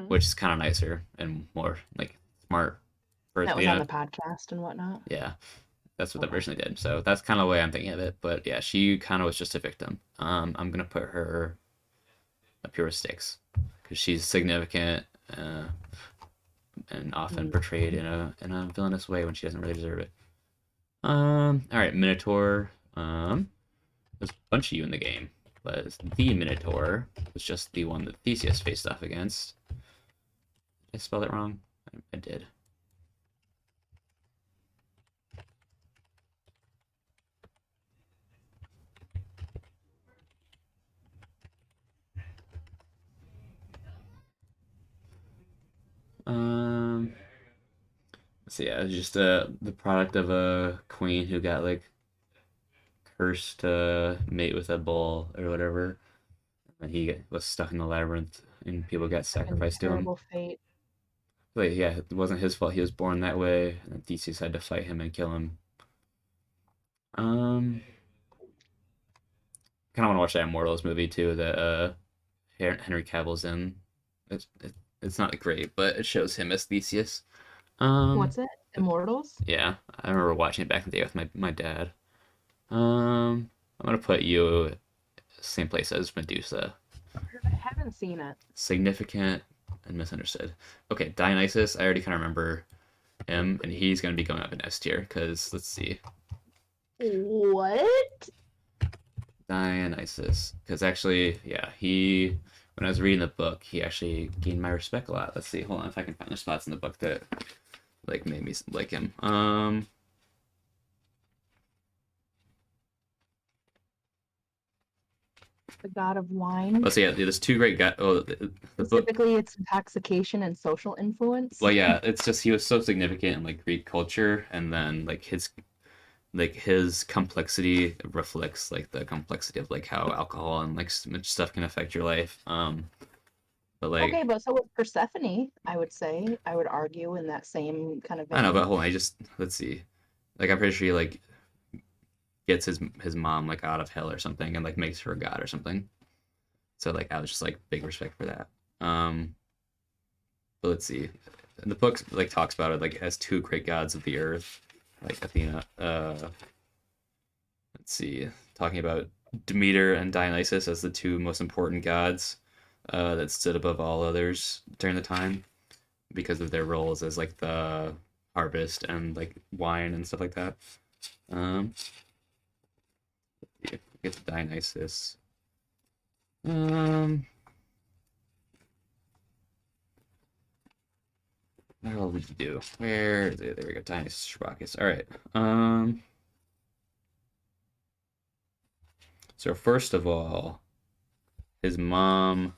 which is kind of nicer and more like smart for That was on Athena. the podcast and whatnot. Yeah. That's what that Okay. version did. So that's kind of the way I'm thinking of it. But yeah, she kind of was just a victim. I'm gonna put her up here with Styx because she's significant and often portrayed in a villainous way when she doesn't really deserve it. All right, Minotaur. There's a bunch of you in the game, but the Minotaur was just the one that Theseus faced off against. Did I spell it wrong? I did. So yeah, it's just the product of a queen who got like cursed to mate with a bull or whatever, and he was stuck in the labyrinth, and people got Fucking sacrificed to him. terrible fate. But yeah, it wasn't his fault. He was born that way, and Theseus had to fight him and kill him. Um, kind of want to watch that Immortals movie too. That Henry Cavill's in. It's not great, but it shows him as Theseus. Um, What's it? Immortals? yeah, I remember watching it back in the day with my dad. I'm gonna put you same place as Medusa. I haven't seen it. Significant and misunderstood. Okay, Dionysus, I already kind of remember him, and he's gonna be going up in S tier because let's see, What? Dionysus, because actually, yeah, he when I was reading the book, he actually gained my respect a lot. Let's see, hold on, if I can find the spots in the book that like made me like him. The god of wine. Let's see, yeah, there's two great guys. Oh, the book. Specifically, its intoxication and social influence. Well, yeah, it's just he was so significant in like Greek culture, and then like his complexity reflects like the complexity of like how alcohol and like so much stuff can affect your life. But like Okay, but so was Persephone, I would say. I would argue in that same kind of I don't know, vein. but hold on, I just let's see. Like I'm pretty sure he like gets his mom like out of hell or something and like makes her a god or something. So like I was just like big respect for that. But let's see. The book like talks about it like as two great gods of the earth, like Athena. Let's see, talking about Demeter and Dionysus as the two most important gods that stood above all others during the time because of their roles as like the harvest and like wine and stuff like that. Um, get to Dionysus. What all would you do? Where is it? There we go. Dionysus Shrubacus. All right. So first of all, his mom.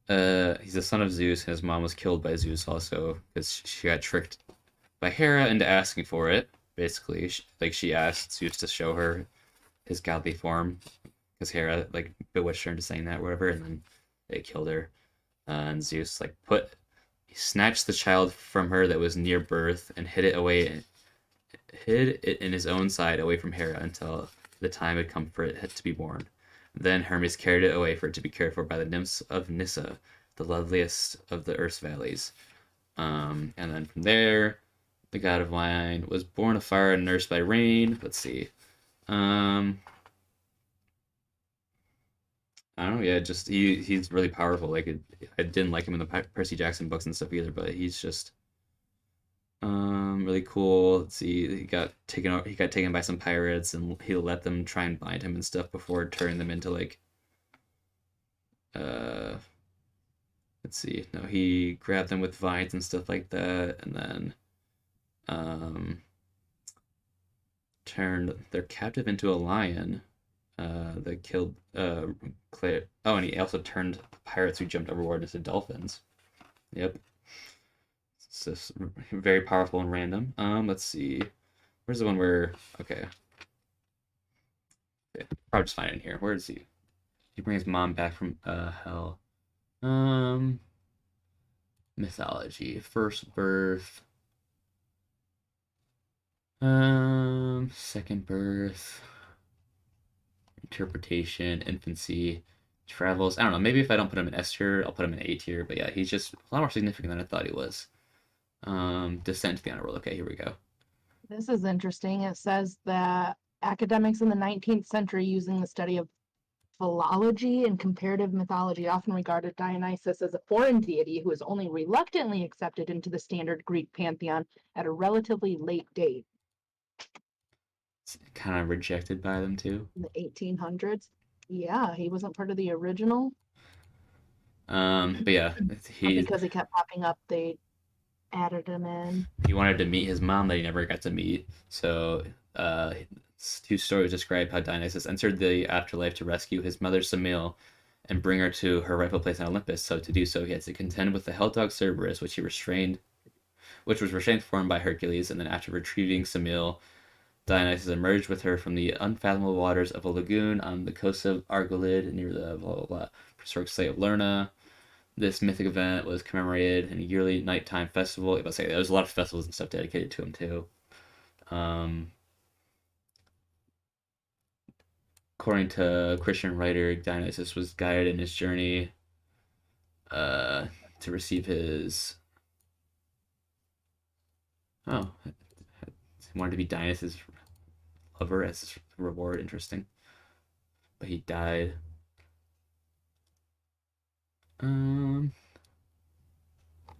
He's the son of Zeus, and his mom was killed by Zeus also because she got tricked by Hera into asking for it. Basically, she asked Zeus to show her his godly form because Hera like bewitched her into saying that, whatever, and then they killed her. And Zeus like he snatched the child from her that was near birth and hid it in his own side away from Hera until the time had come for it to be born. Then Hermes carried it away for it to be cared for by the nymphs of Nyssa, the loveliest of the earth's valleys. And then from there, the god of wine was born of fire and nursed by rain. Let's see. I don't know. Yeah, just he's really powerful. I didn't like him in the Percy Jackson books and stuff either, but he's just really cool. Let's see. He got taken by some pirates, and he let them try and bind him and stuff before turning them into like uh let's see. No, he grabbed them with vines and stuff like that, and then um turned their captive into a lion. That killed Claire. Oh, and he also turned pirates who jumped overboard into dolphins. Yep. It's just very powerful and random. Let's see. Where's the one where? Okay. Probably just find it in here. Where is he? He brings his mom back from hell. Mythology. First birth. Second birth. Interpretation, infancy, travels. I don't know. Maybe if I don't put him in S tier, I'll put him in A tier. But yeah, he's just a lot more significant than I thought he was. Descent to the honor roll. Okay, here we go. This is interesting. It says that academics in the 19th century using the study of philology and comparative mythology often regarded Dionysus as a foreign deity who was only reluctantly accepted into the standard Greek pantheon at a relatively late date. It's kind of rejected by them too. In the 1800s. Yeah, he wasn't part of the original. But yeah, Because he kept popping up, they added him in. he wanted to meet his mom that he never got to meet. So, two stories describe how Dionysus entered the afterlife to rescue his mother Semele and bring her to her rightful place on Olympus. So to do so, he had to contend with the hell dog Cerberus, which was restrained for him by Hercules. And then after retrieving Semele, Dionysus emerged with her from the unfathomable waters of a lagoon on the coast of Argolid near the blah blah blah prehistoric site of Lerna. This mythic event was commemorated in a yearly nighttime festival. If I say there's a lot of festivals and stuff dedicated to him too. According to Christian writer, Dionysus was guided in his journey to receive his. Oh, he wanted to be Dionysus' lover as his reward. Interesting. But he died. Yeah,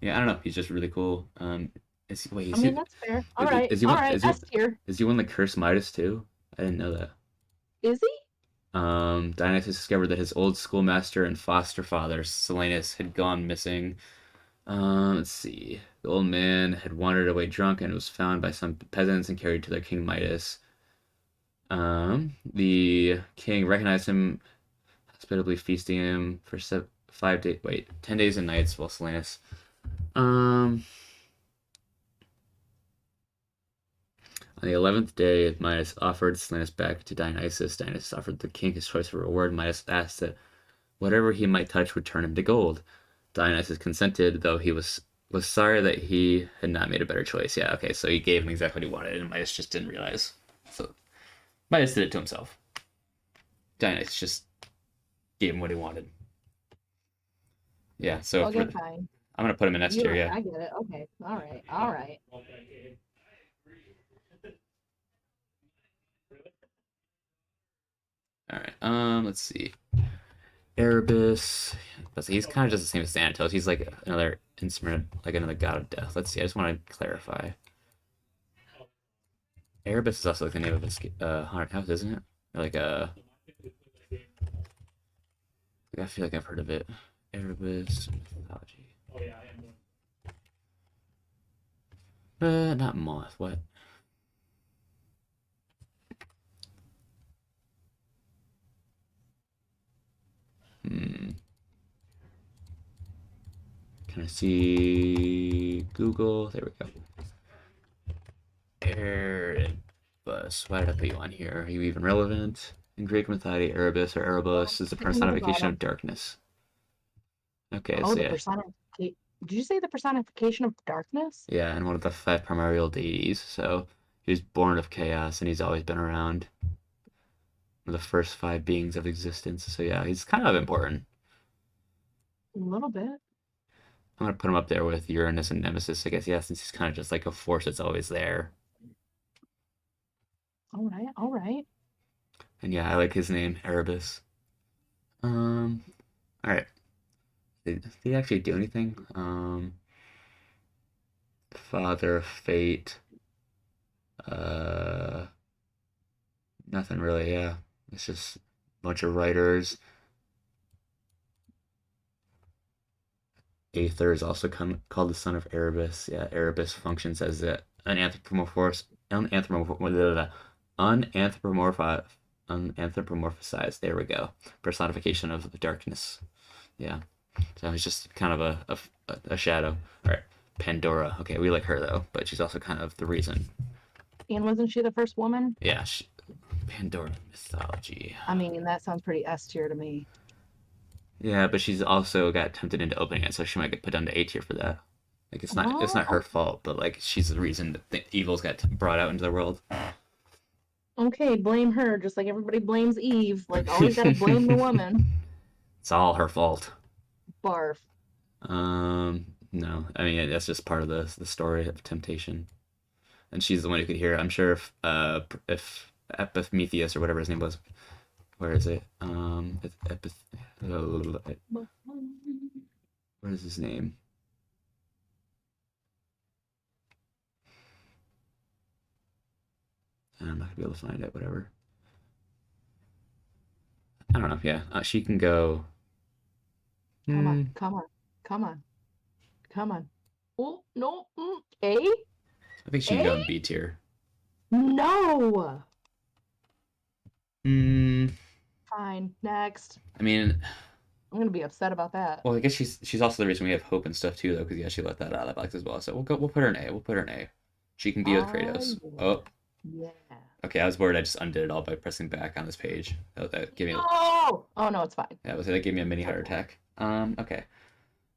I don't know. He's just really cool. That's fair. All right, S tier. Is he one like Curse Midas too? I didn't know that. Is he? Dionysus discovered that his old schoolmaster and foster father, Silenus, had gone missing. Let's see. The old man had wandered away drunk and was found by some peasants and carried to their king Midas. The king recognized him, hospitably feasting him for 10 days and nights while Silenus. On the 11th day, Midas offered Silenus back to Dionysus. Dionysus offered the king his choice of reward. Midas asked that whatever he might touch would turn him to gold. Dionysus consented, though he was sorry that he had not made a better choice. Yeah, okay, so he gave him exactly what he wanted, and Midas just didn't realize. So Midas did it to himself. Dionysus just gave him what he wanted. Yeah, so Okay, fine. I'm gonna put him in S tier. Yeah. I get it. Okay. All right. All right. All right. Let's see. Erebus. He's kind of just the same as Thanatos. He's like another instrument, like another god of death. Let's see. I just want to clarify. Erebus is also like the name of his haunted house, isn't it? Like I feel like I've heard of it. Erebus mythology. Not moth. What? Can I see Google? There we go. Erebus. Why did I put you on here? Are you even relevant? In Greek mythology, Erebus or Erebus is the personification of darkness. Okay, Oh, so the yeah. personification. Did you say the personification of darkness? Yeah, and one of the 5 primordial deities. So he was born of chaos and he's always been around. One of the first 5 beings of existence. So yeah, he's kind of important. A little bit. I'm gonna put him up there with Uranus and Nemesis, I guess. Yeah, since he's kind of just like a force that's always there. All right. All right. And yeah, I like his name, Erebus. All right. Did he actually do anything? Father of Fate. Nothing really. Yeah, it's just a bunch of writers. Aether is also called the son of Erebus. Yeah, Erebus functions as an unanthropomorphized. There we go. Personification of the darkness. Yeah. So he's just kind of a shadow. All right. Pandora. Okay, we like her though, but she's also kind of the reason. And wasn't she the first woman? Yeah. Pandora mythology. I mean, that sounds pretty S tier to me. Yeah, but she's also got tempted into opening it, so she might get put down to A tier for that. Like it's not her fault, but like she's the reason that the evils got brought out into the world. Okay, blame her, just like everybody blames Eve. Like, always gotta blame the woman. It's all her fault. Barf. No, I mean that's just part of the story of temptation, and she's the one who could hear it. I'm sure if Epimetheus or whatever his name was, where is it? What is his name? I'm not gonna be able to find it. Whatever. I don't know. Yeah, she can go. Come on, come on, come on, come on. Oh, no. A? I think she can go in B tier. No! Hmm. Fine, next. I mean, I'm gonna be upset about that. well, I guess she's also the reason we have hope and stuff too, though, because yeah, she let that out of the box as well. So we'll put her in A. We'll put her in A. She can be with Kratos. Yeah. Oh. Yeah. Okay, I was worried I just undid it all by pressing back on this page. That gave me. Oh! Oh, no, it's fine. That gave me a mini heart attack. Okay.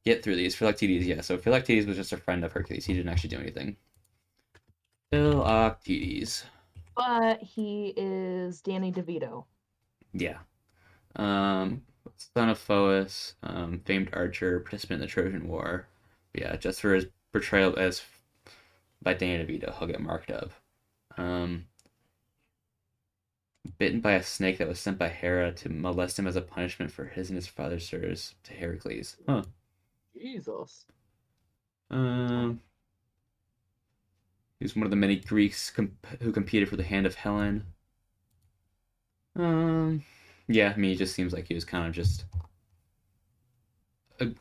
Get through these. Philoctetes, yeah. So Philoctetes was just a friend of Hercules. He didn't actually do anything. Philoctetes. But he is Danny DeVito. Yeah. Son of Phoebus, famed archer, participant in the Trojan War. But yeah, just for his portrayal as by Danny DeVito, he'll get marked up. Bitten by a snake that was sent by Hera to molest him as a punishment for his and his father's service to Heracles. Huh. Jesus. He's one of the many Greeks who competed for the hand of Helen. Yeah, I mean, it just seems like he was kind of just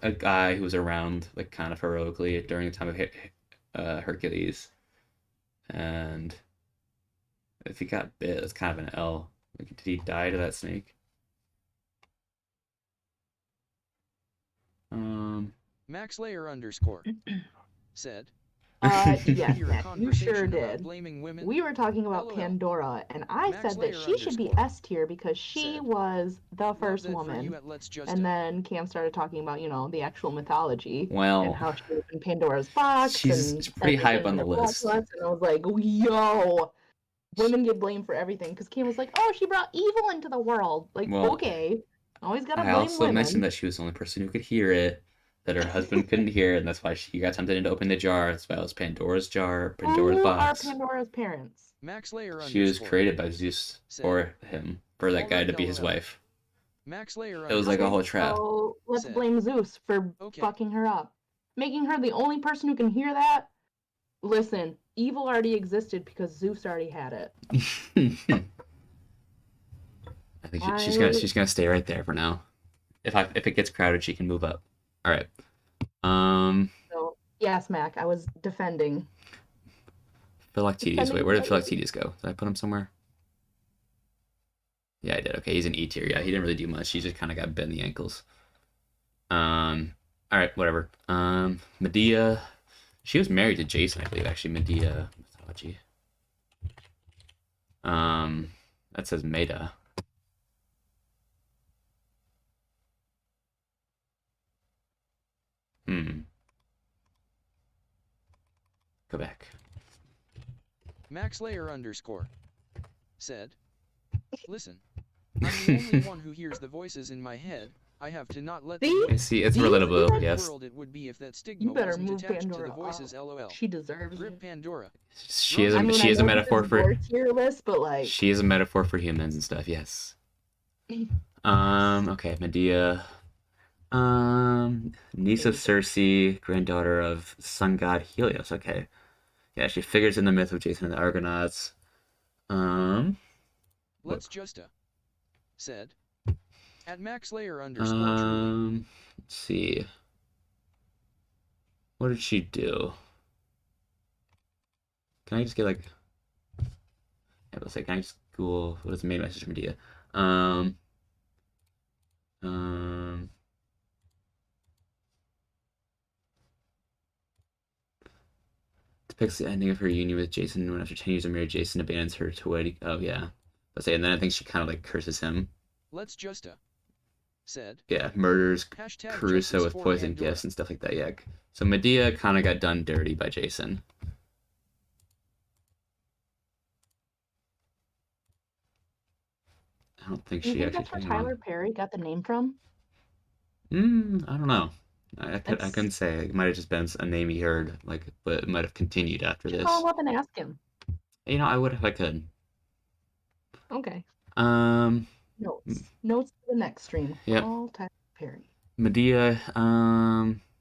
a guy who was around, like, kind of heroically during the time of Hercules. And if he got bit, it's kind of an L. Like, did he die to that snake? MaxLayer _ said. Yes, Your Matt, you sure conversation about did. blaming women. We were talking about LOL. Pandora, and I said that MaxLayer she should be _ S tier because she said, was the "Love first that for woman. you at Let's Just And then Cam started talking about, you know, the actual mythology Well, and how she was in Pandora's box. she's and pretty high up everything on the in her list. blood, and I was like, yo, women get blamed for everything because Kim was like, "Oh, she brought evil into the world." Like, Well, okay, always gotta I blame also women. mentioned that she was the only person who could hear it, that her husband couldn't hear it, and that's why she got tempted into opening the jar. That's why it was Pandora's jar, Pandora's Who are box. Pandora's parents? MaxLayer She was underscore created by Zeus said, for him, for that guy "Alright, to be his LOL." wife. MaxLayer It was like a underscore whole trap. So let's said, blame Zeus for "Okay." fucking her up, making her the only person who can hear that. Listen, evil already existed because Zeus already had it. I think she's gonna stay right there for now. If it gets crowded, she can move up. All right. So yes, Mac, I was defending. Philoctetes. Wait, Defending where did Zeus. Philoctetes go? Did I put him somewhere? Yeah, I did. Okay, he's an E tier. Yeah, he didn't really do much. He just kind of got bent in the ankles. All right, whatever. Medea. She was married to Jason, I believe. Actually, Medea mythology. That says Meda. Go back. MaxLayer underscore said, "Listen, I'm the only one who hears the voices in my head. I have to not let See? them See, it's See? relatable. What Yes. world it would be if that You stigma better wasn't move attached to Pandora the voices, up. LOL. She deserves Rip it. Pandora." She is I a mean, she I is a know this metaphor is for your tier list, but like, she is a metaphor for humans and stuff. Yes. Okay, Medea. Niece of Circe, granddaughter of sun god Helios. Okay. Yeah, she figures in the myth of Jason and the Argonauts. What? Let's just said, at MaxLayer underscore truly. Let's see. What did she do? Can I just get like? Yeah, let's say, can I just Google what is the main message from Medea? Um, um, depicts the ending of her union with Jason when after 10 years of marriage, Jason abandons her to wed. Oh yeah, let's say, and then I think she kind of like curses him. Let's just said, Yeah, murders hashtag Caruso justice with for poison Pandora. gifts and stuff like that. Yeah, so Medea kind of got done dirty by Jason. I don't think do you she think actually that's where took him on. Tyler Perry got the name from? I don't know. I It's couldn't say. It might have just been a name he heard, like, but it might have continued after should call this. him up and ask him. You know, I would if I could. Okay. Um, Notes for the next stream. Yep. Call Tyler Perry. Medea.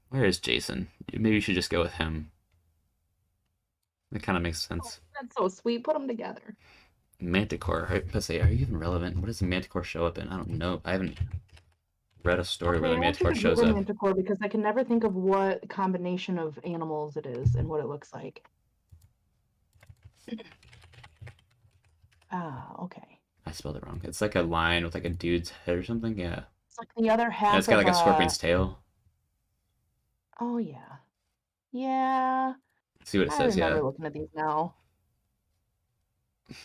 Where is Jason? Maybe you should just go with him. It kind of makes sense. Oh, that's so sweet. Put them together. Manticore. Let's say, are you even relevant? What does the Manticore show up in? I don't know. I haven't read a story where Okay, the I want you Manticore to shows Google up. Manticore because I can never think of what combination of animals it is and what it looks like. Ah, okay. I spelled it wrong. It's like a lion with like a dude's head or something. Yeah. It's like the other And half it's got of like a scorpion's tail. Oh yeah. Yeah. Let's see what it I says. remember Yeah. looking at these now.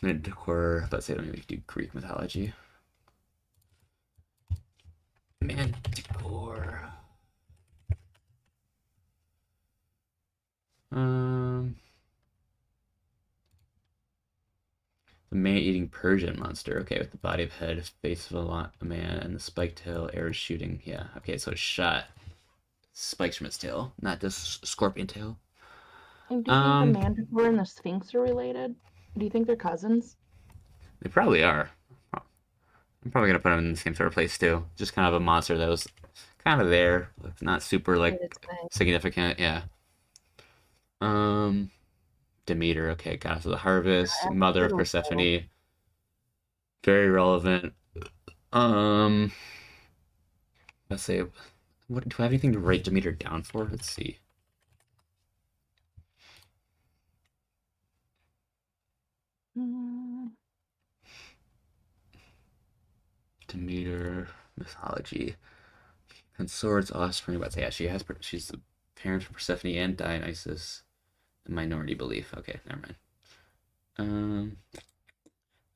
Manticore. Let's say, let me do Greek mythology. Manticore. The man-eating Persian monster. Okay, with the body of head, face of a man, and the spiked tail, arrows shooting. Yeah. Okay, so it's shot spikes from its tail, not just scorpion tail. And do you think the Manticore and the Sphinx are related? Do you think they're cousins? They probably are. I'm probably gonna put them in the same sort of place too. Just kind of a monster that was kind of there, not super like significant. Yeah. Demeter. Okay, goddess of the harvest, mother of Persephone. Very relevant. Let's say, what do I have anything to write Demeter down for? Let's see. Demeter mythology. Consort's offspring. But yeah, she's the parent of Persephone and Dionysus. A minority belief. Okay, never mind.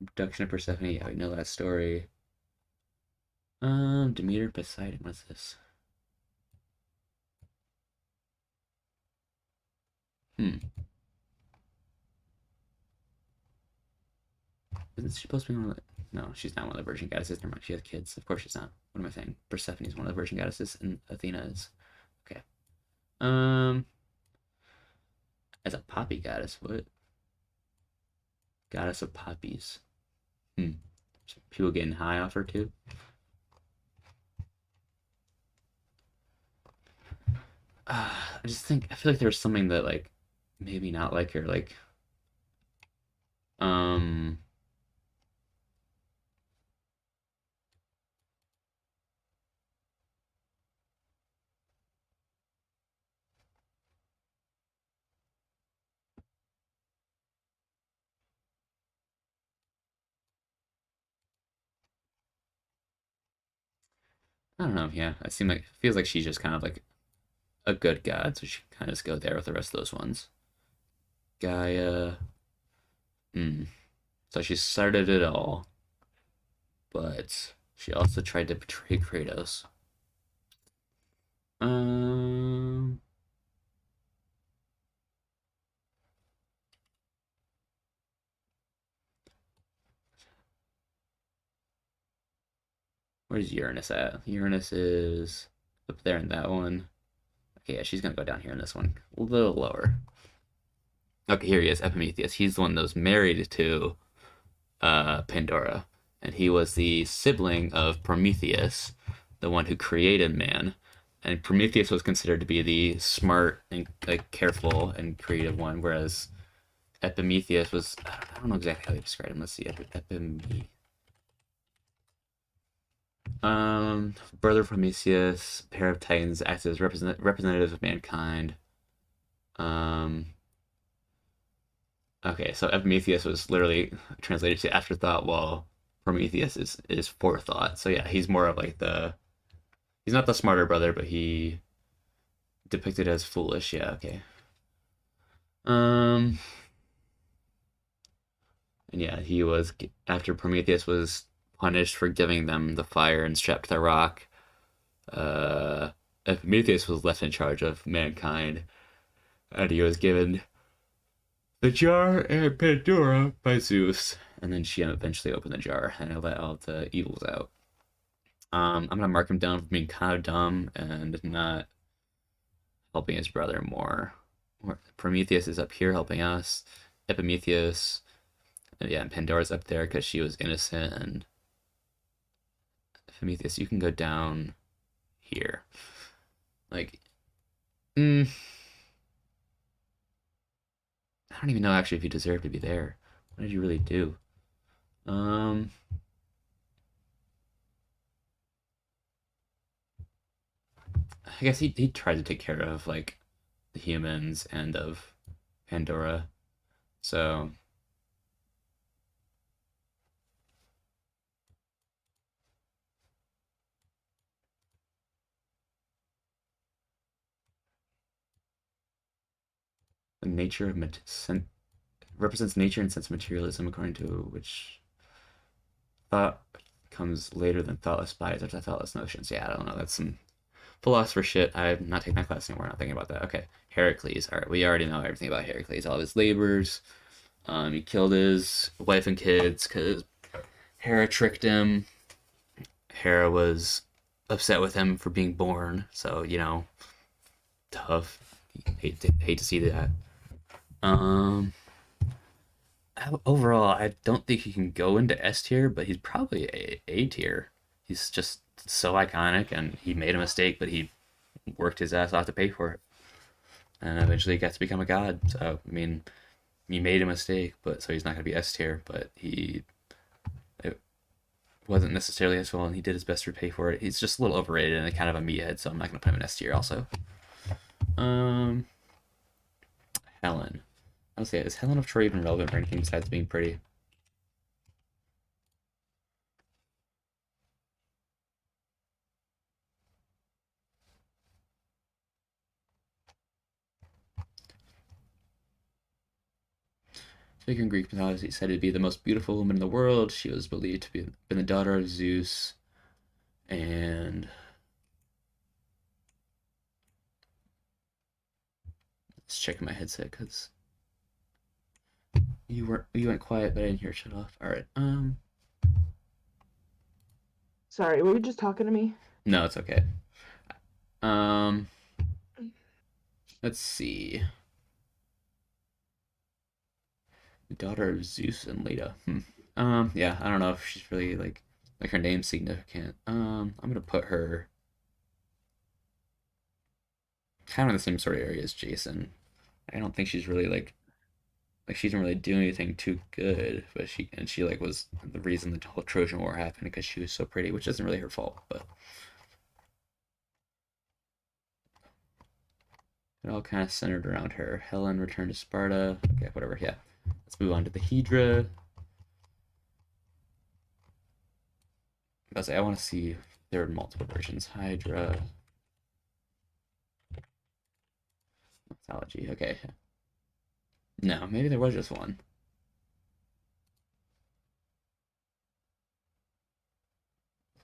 Abduction of Persephone. Yeah, we know that story. Demeter Poseidon. What's this? Isn't she supposed to be one of the? No, she's not one of the virgin goddesses. Never mind. She has kids. Of course she's not. What am I saying? Persephone's one of the virgin goddesses, and Athena is. Okay. Um, as a poppy goddess, what? Goddess of poppies. Hmm. People getting high off her too. I just think I feel like there's something that like maybe not like her. Like um, I don't know. Yeah, I seem like feels like she's just kind of like a good god, so she can kind of just go there with the rest of those ones. Gaia. Hmm. So she started it all, but she also tried to betray Kratos. Um, where's Uranus at? Uranus is up there in that one. Okay, yeah, she's gonna go down here in this one, a little lower. Okay, here he is, Epimetheus. He's the one that was married to Pandora, and he was the sibling of Prometheus, the one who created man. And Prometheus was considered to be the smart and like careful and creative one, whereas Epimetheus was I don't know exactly how they describe him. Let's see, brother of Prometheus, pair of titans, acts as representative of mankind. Um, okay, so Epimetheus was literally translated to afterthought, while Prometheus is forethought. So yeah, he's more of like the he's not the smarter brother, but he depicted as foolish. Yeah, okay. Um, and yeah, he was after Prometheus was punished for giving them the fire and strapped to the rock. Uh, Epimetheus was left in charge of mankind, and he was given the jar and Pandora by Zeus, and then she eventually opened the jar and let all the evils out. I'm gonna mark him down for being kind of dumb and not helping his brother more. Prometheus is up here helping us. Epimetheus, and yeah, and Pandora's up there because she was innocent. And Epimetheus, you can go down here. Like, mm, I don't even know actually if you deserve to be there. What did you really do? Um, I guess he tried to take care of like the humans and of Pandora. So the nature of represents nature and sense materialism, according to which thought comes later than thoughtless bodies after thoughtless notions. Yeah, I don't know. That's some philosopher shit. I'm not taking that class anymore. Not thinking about that. Okay, Heracles. All right, we already know everything about Heracles. All of his labors. He killed his wife and kids because Hera tricked him. Hera was upset with him for being born. So tough. Hate to see that. Um, Overall, I don't think he can go into S tier, but he's probably A tier. He's just so iconic, and he made a mistake, but he worked his ass off to pay for it, and eventually got to become a god. So I mean, he made a mistake, but so he's not gonna be S tier, but it wasn't necessarily as well, and he did his best to pay for it. He's just a little overrated and kind of a meathead, so I'm not gonna put him in S tier. Also, um, Helen. I would say, is Helen of Troy even relevant for anything besides being pretty? Figure in Greek mythology said to be the most beautiful woman in the world. She was believed to be been the daughter of Zeus, and let's check my headset because You went quiet, but I didn't hear it shut off. All right. Sorry, were you just talking to me? No, it's okay. Um, let's see. The daughter of Zeus and Leda. Yeah, I don't know if she's really like her name's significant. I'm gonna put her kind of in the same sort of area as Jason. I don't think she's really like she didn't really do anything too good, but she like was the reason the whole Trojan War happened because she was so pretty, which isn't really her fault, but it all kind of centered around her. Helen returned to Sparta. Okay, whatever. Yeah, let's move on to the Hydra. I want to see there are multiple versions. Hydra mythology. Okay, no, maybe there was just one.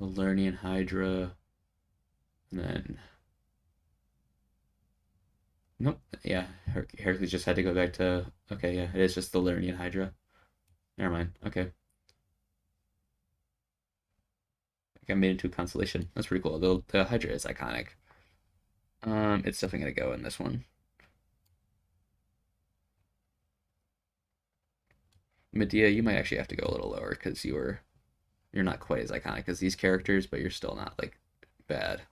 The Lernian Hydra, and then nope. Yeah, Hercules just had to go back to. Okay, yeah, it is just the Lernian Hydra. Never mind. Okay, I got made into a constellation. That's pretty cool. The Hydra is iconic. It's definitely gonna go in this one. Medea, you might actually have to go a little lower because you're not quite as iconic as these characters, but you're still not like bad.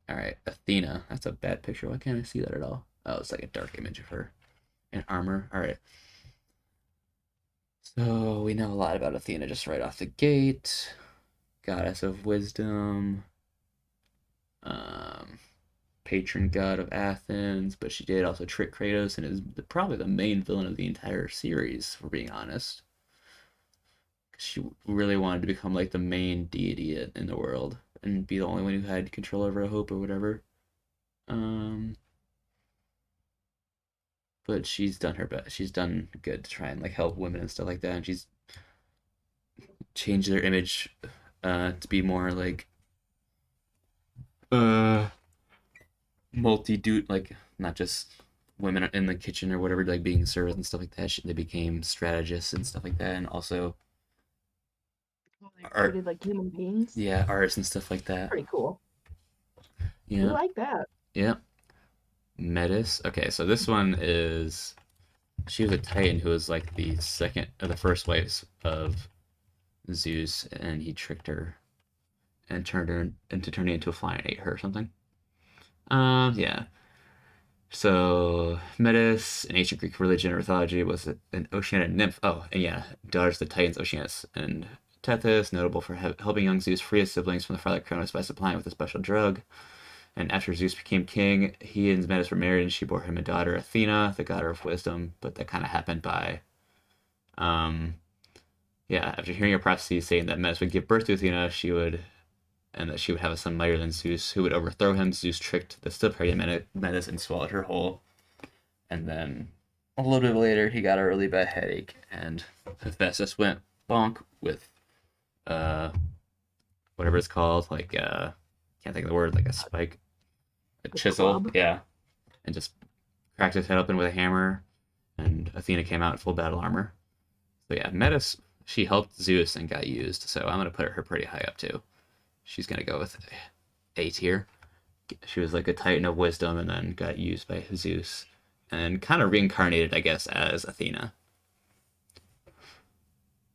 All right, Athena. That's a bad picture. Why can't I see that at all? Oh, it's like a dark image of her in armor. All right. So we know a lot about Athena just right off the gate. Goddess of wisdom. Um, patron god of Athens, but she did also trick Kratos and is probably the main villain of the entire series, for being honest. She really wanted to become like the main deity in the world and be the only one who had control over a hope or whatever. Um, but she's done her best. She's done good to try and like help women and stuff like that, and she's changed their image to be more like uh multi-dude, like not just women in the kitchen or whatever, like being served and stuff like that. They became strategists and stuff like that, and also Oh, they were art, treated like human beings. yeah, artists and stuff like that. Pretty cool. We Yeah, like that. yeah. Metis. Okay, so this one is she was a Titan who was like the second or the first wife of Zeus, and he tricked her and turned her into turning into a fly and ate her or something. Yeah. So Metis in ancient Greek religion or mythology was an oceanic nymph. Oh, and yeah, daughters of the Titans Oceanus and Tethys, notable for helping young Zeus free his siblings from the father Cronus by supplying with a special drug. And after Zeus became king, he and Metis were married, and she bore him a daughter, Athena, the god of wisdom. But that kind of happened by, um, yeah, after hearing a prophecy saying that Metis would give birth to Athena, and that she would have a son mightier than Zeus, who would overthrow him. Zeus tricked the still pregnant Metis and swallowed her whole. And then a little bit later, he got a really bad headache, and Hephaestus went bonk with uh whatever it's called, like can't think of the word, like a spike, a A chisel, club. yeah, and just cracked his head open with a hammer, and Athena came out in full battle armor. So yeah, Metis, she helped Zeus and got used, so I'm gonna put her pretty high up too. She's gonna go with A tier. She was like a titan of wisdom and then got used by Zeus and kind of reincarnated, I guess, as Athena.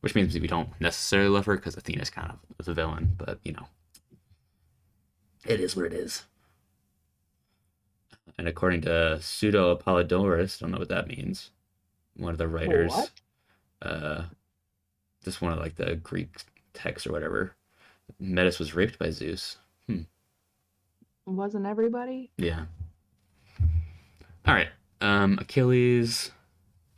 Which means we don't necessarily love her because Athena's kind of the villain, but you know, it is what it is. And according to Pseudo Apollodorus, don't know what that means. One of the writers, What? uh, just one of like the Greek texts or whatever. Metis was raped by Zeus. Wasn't everybody? Yeah. All right. Achilles,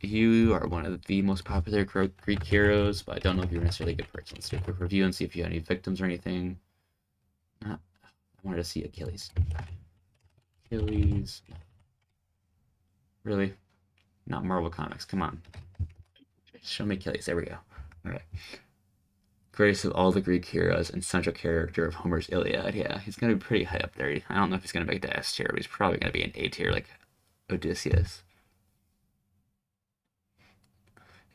you are one of the most popular Greek heroes, but I don't know if you're necessarily a good person. Let's do a quick review and see if you have any victims or anything. I wanted to see Achilles. Achilles. Really? Not Marvel Comics. Come on. Show me Achilles. There we go. All right. Greatest of all the Greek heroes and central character of Homer's Iliad. Yeah, he's going to be pretty high up there. I don't know if he's going to make the S tier, but he's probably going to be an A tier, like Odysseus.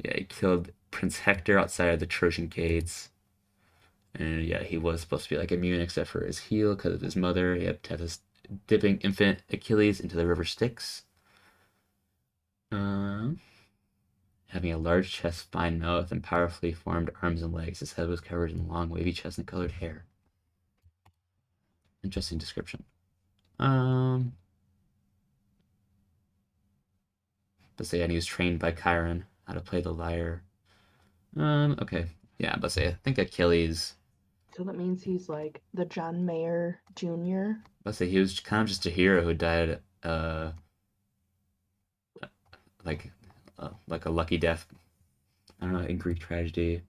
Yeah, he killed Prince Hector outside of the Trojan gates. And yeah, he was supposed to be like immune except for his heel because of his mother. He had Tethys dipping infant Achilles into the river Styx. Um, Having a large chest, fine mouth, and powerfully formed arms and legs. His head was covered in long, wavy chestnut-colored hair. Interesting description. But say, and he was trained by Chiron how to play the lyre. Okay. Yeah, but say, I think Achilles. So that means he's like the John Mayer Jr. Let's say he was kind of just a hero who died, like, like a lucky death. I don't know, in Greek tragedy.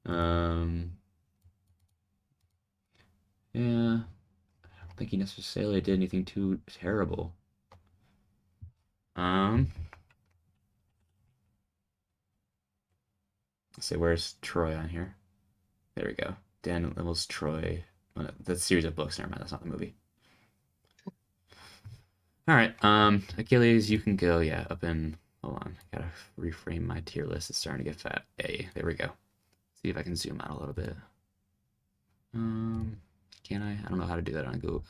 Um, yeah, I don't think he necessarily did anything too terrible. Let's see, where's Troy on here? There we go. Dan Little's Troy. That's a series of books. Never mind, that's not the movie. All right, Achilles, you can go. Yeah, up in. Hold on, I gotta reframe my tier list. It's starting to get fat. Hey, there we go. See if I can zoom out a little bit. Can I? I don't know how to do that on Google.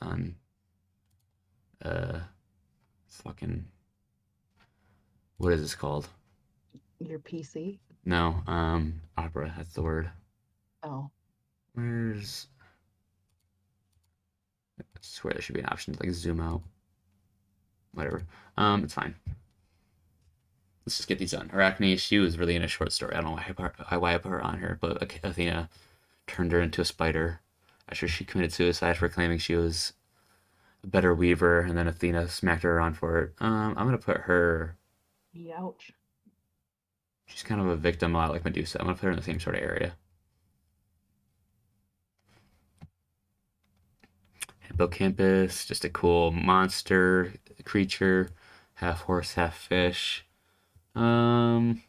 Fucking. What is this called? Your PC. No, Opera. That's the word. Oh. Where's? I swear there should be an option to like zoom out. Whatever. It's fine. Let's just get these done. Arachne, she was really in a short story. I don't know why I put her on here, but Athena turned her into a spider after she committed suicide for claiming she was a better weaver, and then Athena smacked her around for it. I'm gonna put her. Ouch. She's kind of a victim, a lot like Medusa. I'm gonna put her in the same sort of area. Hippocampus, just a cool monster creature, half horse, half fish. You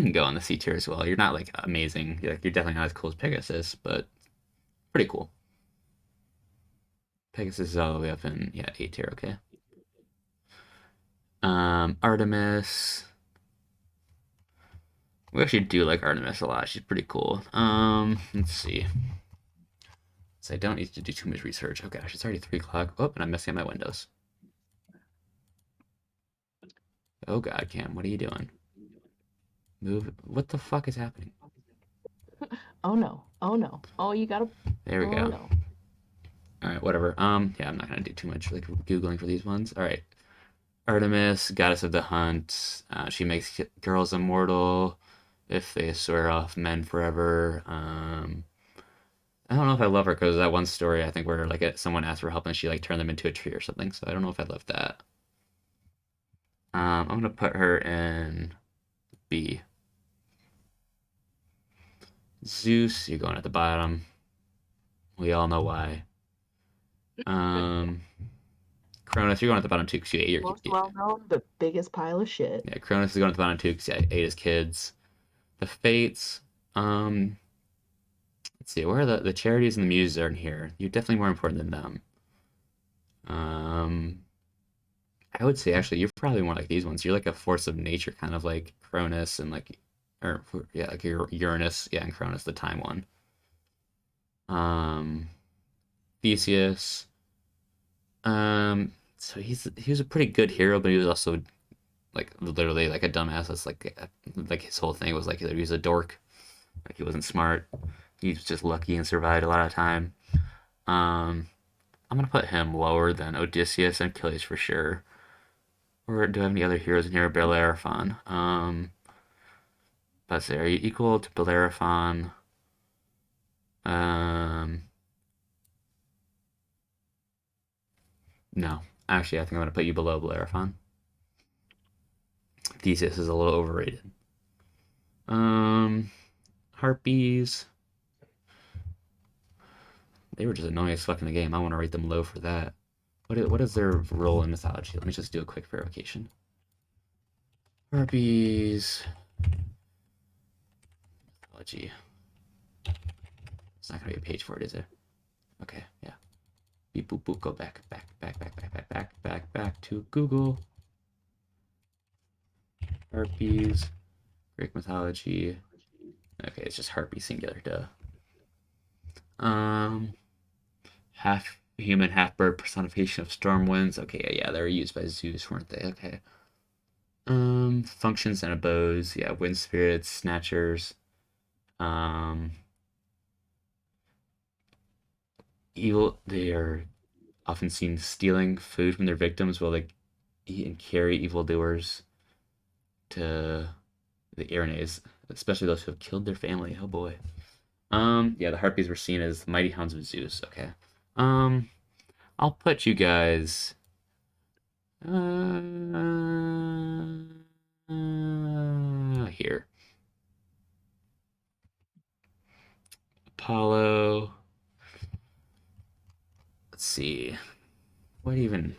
can go on the C tier as well. You're not like amazing. You're definitely not as cool as Pegasus, but pretty cool. Pegasus is all the way up in yeah A tier. Okay. Artemis. We actually do like Artemis a lot. She's pretty cool. Let's see. So I don't need to do too much research. Oh gosh, it's already 3 o'clock. Oh, and I'm messing up my windows. Oh god, Cam, what are you doing? Move. What the fuck is happening? Oh no. Oh no. Oh, you gotta. There we Oh go. no. All right, whatever. Yeah, I'm not gonna do too much like googling for these ones. All right, Artemis, goddess of the hunt. She makes girls immortal if they swear off men forever. I don't know if I love her because that one story I think where like someone asked for help and she like turned them into a tree or something. So I don't know if I love that. I'm gonna put her in B. Zeus, you're going at the bottom. We all know why. Cronus, you're going at the bottom too because you ate your. Most well known, the biggest pile of shit. Yeah, Cronus is going at the bottom too because he ate his kids. The Fates, let's see, where are the charities and the muses are in here? You're definitely more important than them. I would say actually you're probably more like these ones. You're like a force of nature, kind of like Cronus and like, or yeah, like Uranus, yeah, and Cronus, the time one. Theseus. So he was a pretty good hero, but he was also like literally like a dumbass. That's like his whole thing was like he was a dork, like he wasn't smart. He was just lucky and survived a lot of time. I'm gonna put him lower than Odysseus and Achilles for sure. Or do I have any other heroes in here? Bellerophon. Let's say, are you equal to Bellerophon? No. Actually, I think I'm gonna put you below Bellerophon. Theseus is a little overrated. Harpies. They were just annoying as fuck in the game. I want to rate them low for that. What is their role in mythology? Let me just do a quick verification. Harpies. Mythology. It's not gonna be a page for it, is it? Okay, yeah. Beep boop boop. Go back. Back to Google. Harpies, Greek mythology. Okay, it's just harpy singular, duh. Half human, half bird personification of storm winds. Okay, yeah, they were used by Zeus, weren't they? Okay. Functions and abodes. Yeah, wind spirits, snatchers. Um, evil. They are often seen stealing food from their victims while they eat and carry evildoers to the Erinyes, especially those who have killed their family. Oh boy. Yeah, the harpies were seen as the mighty hounds of Zeus. Okay. Um, I'll put you guys. Here. Apollo. Let's see. What even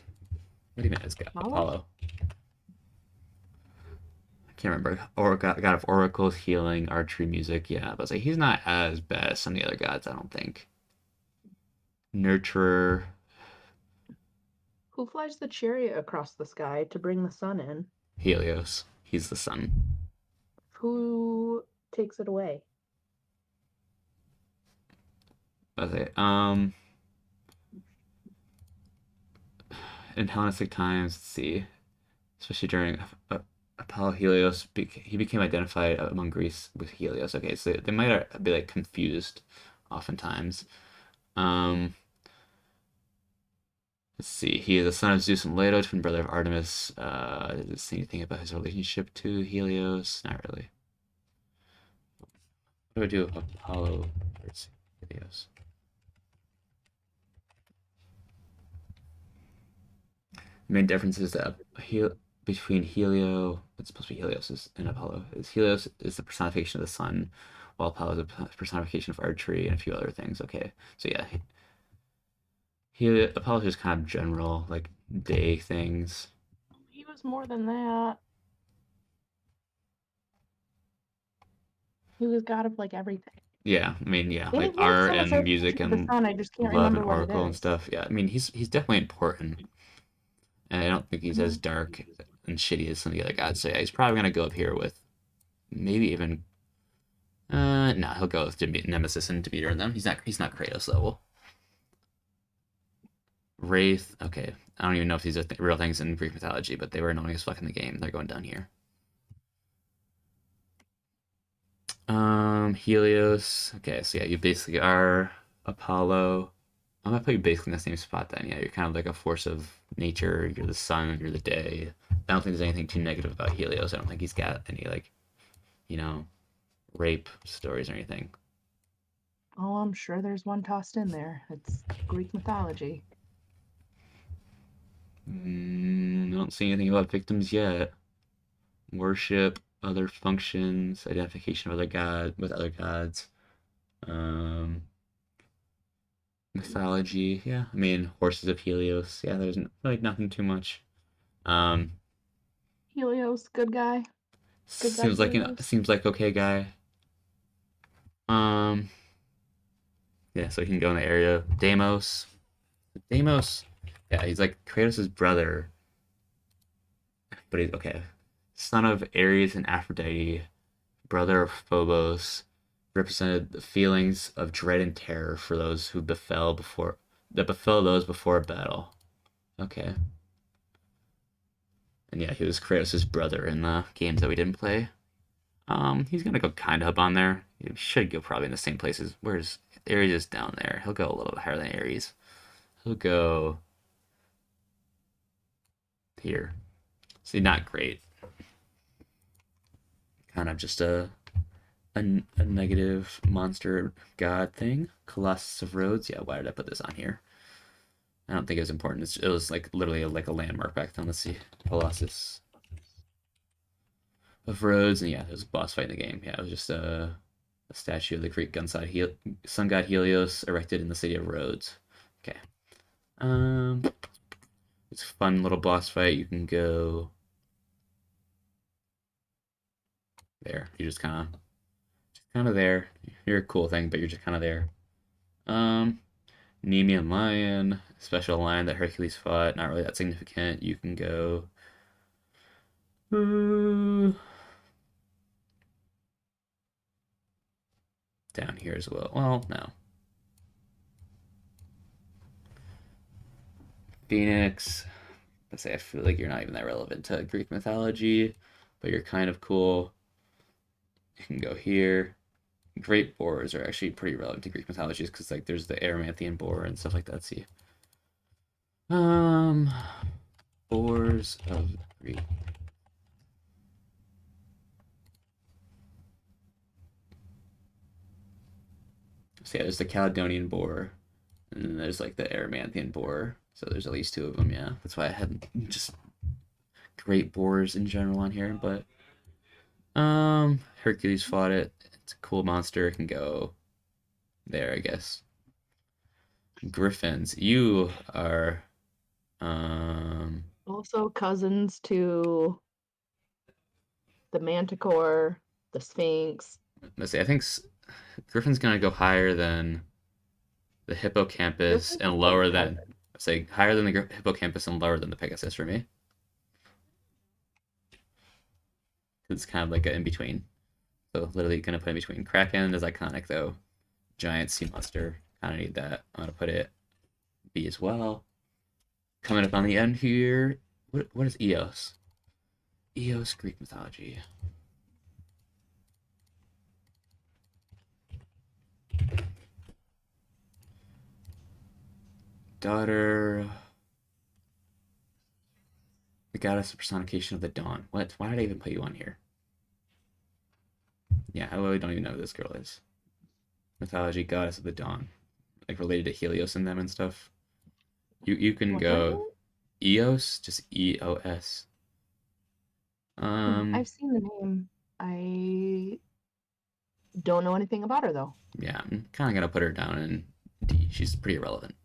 is Apollo? I can't remember. Or God of oracles, healing, archery, music. Yeah, but I was like, he's not as bad as some of the other gods, I don't think. Nurturer. Who flies the chariot across the sky to bring the sun in? Helios. He's the sun. Who takes it away? Okay. In Hellenistic times, let's see, especially during Apollo Helios, he became identified among Greece with Helios. Okay, so they might be like confused, oftentimes. Um, let's see. He is the son of Zeus and Leto, twin brother of Artemis. Does it say anything about his relationship to Helios? Not really. What do I do? Apollo versus Helios. The main difference is that between it's supposed to be Helios and Apollo, is Helios is the personification of the sun, while Apollo is a personification of archery and a few other things. Okay, so yeah, Apollo is just kind of general, like day things. He was more than that. He was god of like everything. Yeah, I mean, yeah, like And he has art so much and music relation to the and sun, I just can't love and remember what it oracle and is. stuff. Yeah, I mean, he's definitely important, and I don't think he's as Mhm. dark and shitty as some of the other gods. So yeah, he's probably gonna go up here with maybe even no, he'll go with Nemesis and Demeter and them. He's not Kratos level. Wraith. Okay, I don't even know if these are real things in Greek mythology, but they were annoying as fuck in the game. They're going down here. Helios. Okay, so yeah, you basically are Apollo. I'm gonna put you basically in the same spot then. Yeah, you're kind of like a force of nature. You're the sun. You're the day. I don't think there's anything too negative about Helios. I don't think he's got any like, you know, rape stories or anything. Oh, I'm sure there's one tossed in there. It's Greek mythology. I don't see anything about victims yet. Worship, other functions, identification of other gods, um, mythology. Yeah, I mean horses of Helios. Yeah, there's like nothing too much. Um, Helios, good guy. Good guy Helios. seems like okay guy. Um, yeah, so he can go in the area. Deimos. Yeah, he's like Kratos' brother, but he's okay. Son of Ares and Aphrodite, brother of Phobos, represented the feelings of dread and terror for those who befell those before a battle. Okay. And yeah, he was Kratos' brother in the games that we didn't play. He's gonna go kind of up on there. He should go probably in the same places. Where's Ares is down there. He'll go a little bit higher than Ares. He'll go here. See, not great. Kind of just a negative monster god thing. Colossus of Rhodes. Yeah, why did I put this on here? I don't think it was important. It was like literally like a landmark back then. Let's see. Colossus of Rhodes. And yeah, it was a boss fight in the game. Yeah, it was just a statue of the Greek sun god Helios erected in the city of Rhodes. Okay. Um, it's a fun little boss fight. You can go there. You're just kind of there. You're a cool thing, but you're just kind of there. Um, Nemean lion, special lion that Hercules fought. Not really that significant. You can go. Down here as well. Well, no. Phoenix. Let's say I feel like you're not even that relevant to Greek mythology, but you're kind of cool. You can go here. Great boars are actually pretty relevant to Greek mythology because like there's the Erymanthian boar and stuff like that. See. Boars of Greek. So yeah, there's the Caledonian boar, and then there's like the Erymanthian boar. So there's at least two of them. Yeah, that's why I had just great boars in general on here. But Hercules fought it. It's a cool monster. It can go there, I guess. Griffins. You are Also cousins to the Manticore, the Sphinx. let's see. I think Griffin's gonna go higher than the hippocampus Griffin's a and cool lower cousin. than, say, higher than the hippocampus and lower than the Pegasus for me. It's kind of like an in between. So literally gonna put in between. Kraken is iconic though. Giant sea monster. Kind of need that. I'm gonna put it B as well. Coming up on the end here. What is Eos? Eos Greek mythology. Daughter. The goddess personification of the dawn. What? Why did I even put you on here? Yeah, I really don't even know who this girl is. Mythology goddess of the dawn. Like related to Helios and them and stuff. You can What's her go name? Eos, just EOS. I've seen the name. I don't know anything about her though. Yeah, I'm kind of gonna put her down in D. She's pretty relevant.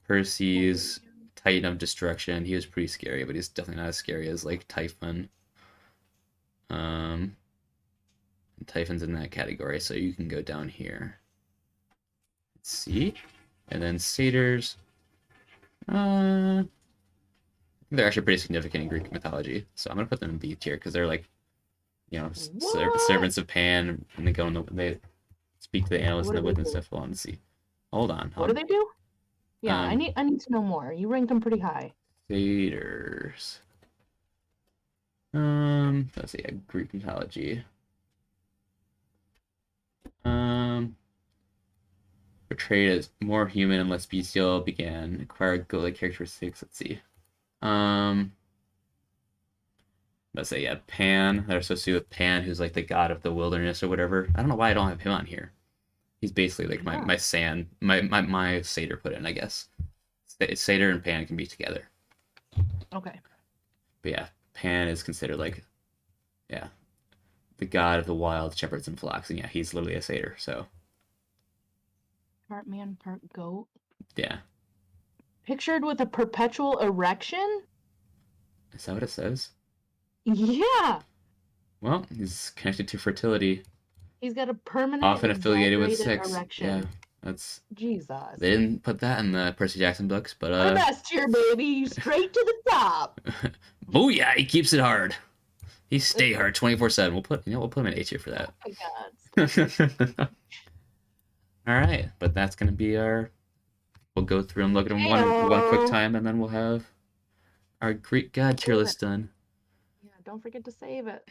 Perses, Titan of Destruction. He was pretty scary, but he's definitely not as scary as like Typhon. Um, Typhon's in that category, so you can go down here. Let's see, and then satyrs. They're actually pretty significant in Greek mythology, so I'm gonna put them in B tier because they're like, you know, What? servants of Pan, and they go in they speak to the analysts What and do the they wit and do? stuff. Hold on, let's see. Hold on. What do they do? Yeah, I Um, need to know more. You ranked them pretty high. satyrs. Let's see, Greek mythology. Portrayed as more human and less bestial, began acquired goat-like characteristics. Let's see. Um, let's say yeah, Pan. They're associated with Pan, who's like the god of the wilderness or whatever. I don't know why I don't have him on here. He's basically like Yeah. my satyr put in, I guess. Satyr and Pan can be together. Okay. But yeah, Pan is considered like, yeah, the god of the wild shepherds and flocks, and yeah, he's literally a satyr. So Part man, part goat. yeah, Pictured with a perpetual erection? is that what it says? Yeah. Well, he's connected to fertility, He's got a permanent often affiliated with exaggerated sex. erection. Yeah, that's Jesus. they didn't put that in the Percy Jackson books, but Put an S tier, baby. Straight to the top. booyah, he keeps it hard. He stay hard 24/7. We'll put him in A tier for that. Oh my God. All right, but that's gonna be our. We'll go through and look at them one quick time, and then we'll have our Greek god tier list done. Yeah, don't forget to save it.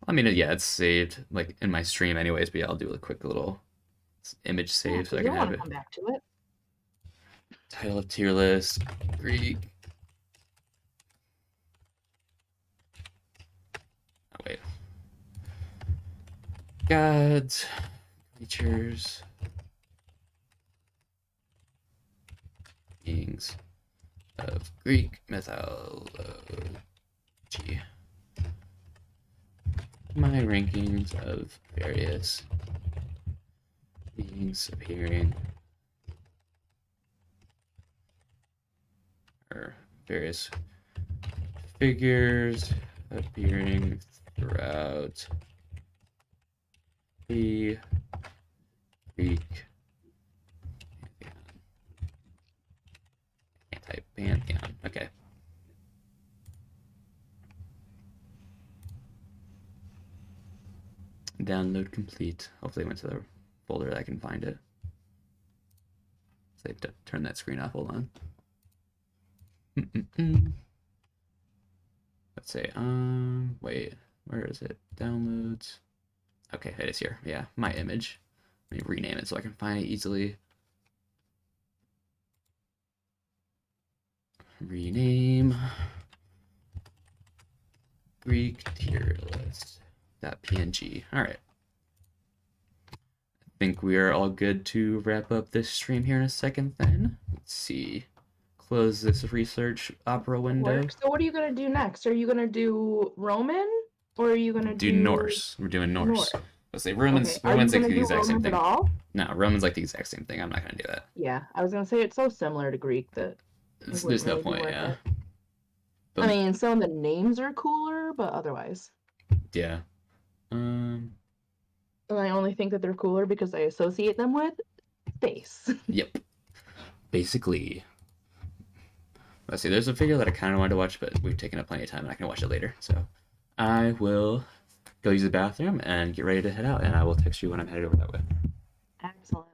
I mean, yeah, it's saved like in my stream anyways, but yeah, I'll do a quick little image save so I you can don't have want it. to come back to it. Title of tier list, Greek. Oh wait. Gods, creatures, beings of Greek mythology. My rankings of various beings appearing, or various figures appearing throughout the Greek Download complete. Hopefully, I went to the folder that I can find it. So I have to turn that screen off. Hold on. Let's say, wait, where is it? Downloads. Okay, it is here. Yeah, my image. Let me rename it so I can find it easily. Rename Greek tier list. .png. All right. I think we are all good to wrap up this stream here in a second. Then let's see. Close this research opera window. Work. So what are you gonna do next? Are you gonna do Roman, or are you gonna Do Norse. We're doing Norse. Norse? Let's say Romans. Okay. Are you Romans like gonna the do exact same Romans thing. at all? No, Romans like the exact same thing. I'm not gonna do that. Yeah, I was gonna say it's so similar to Greek that it There's wouldn't no really be point. worth Yeah. it. But I mean, some of the names are cooler, but otherwise. yeah. And I only think that they're cooler because I associate them with space. Yep. Basically. Let's see. There's a video that I kind of wanted to watch, but we've taken up plenty of time, and I can watch it later. So I will go use the bathroom and get ready to head out, and I will text you when I'm headed over that way. Excellent.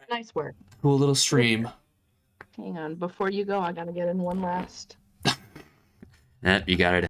Nice work. Cool little stream. Hang on, before you go, I gotta get in one last. You got it.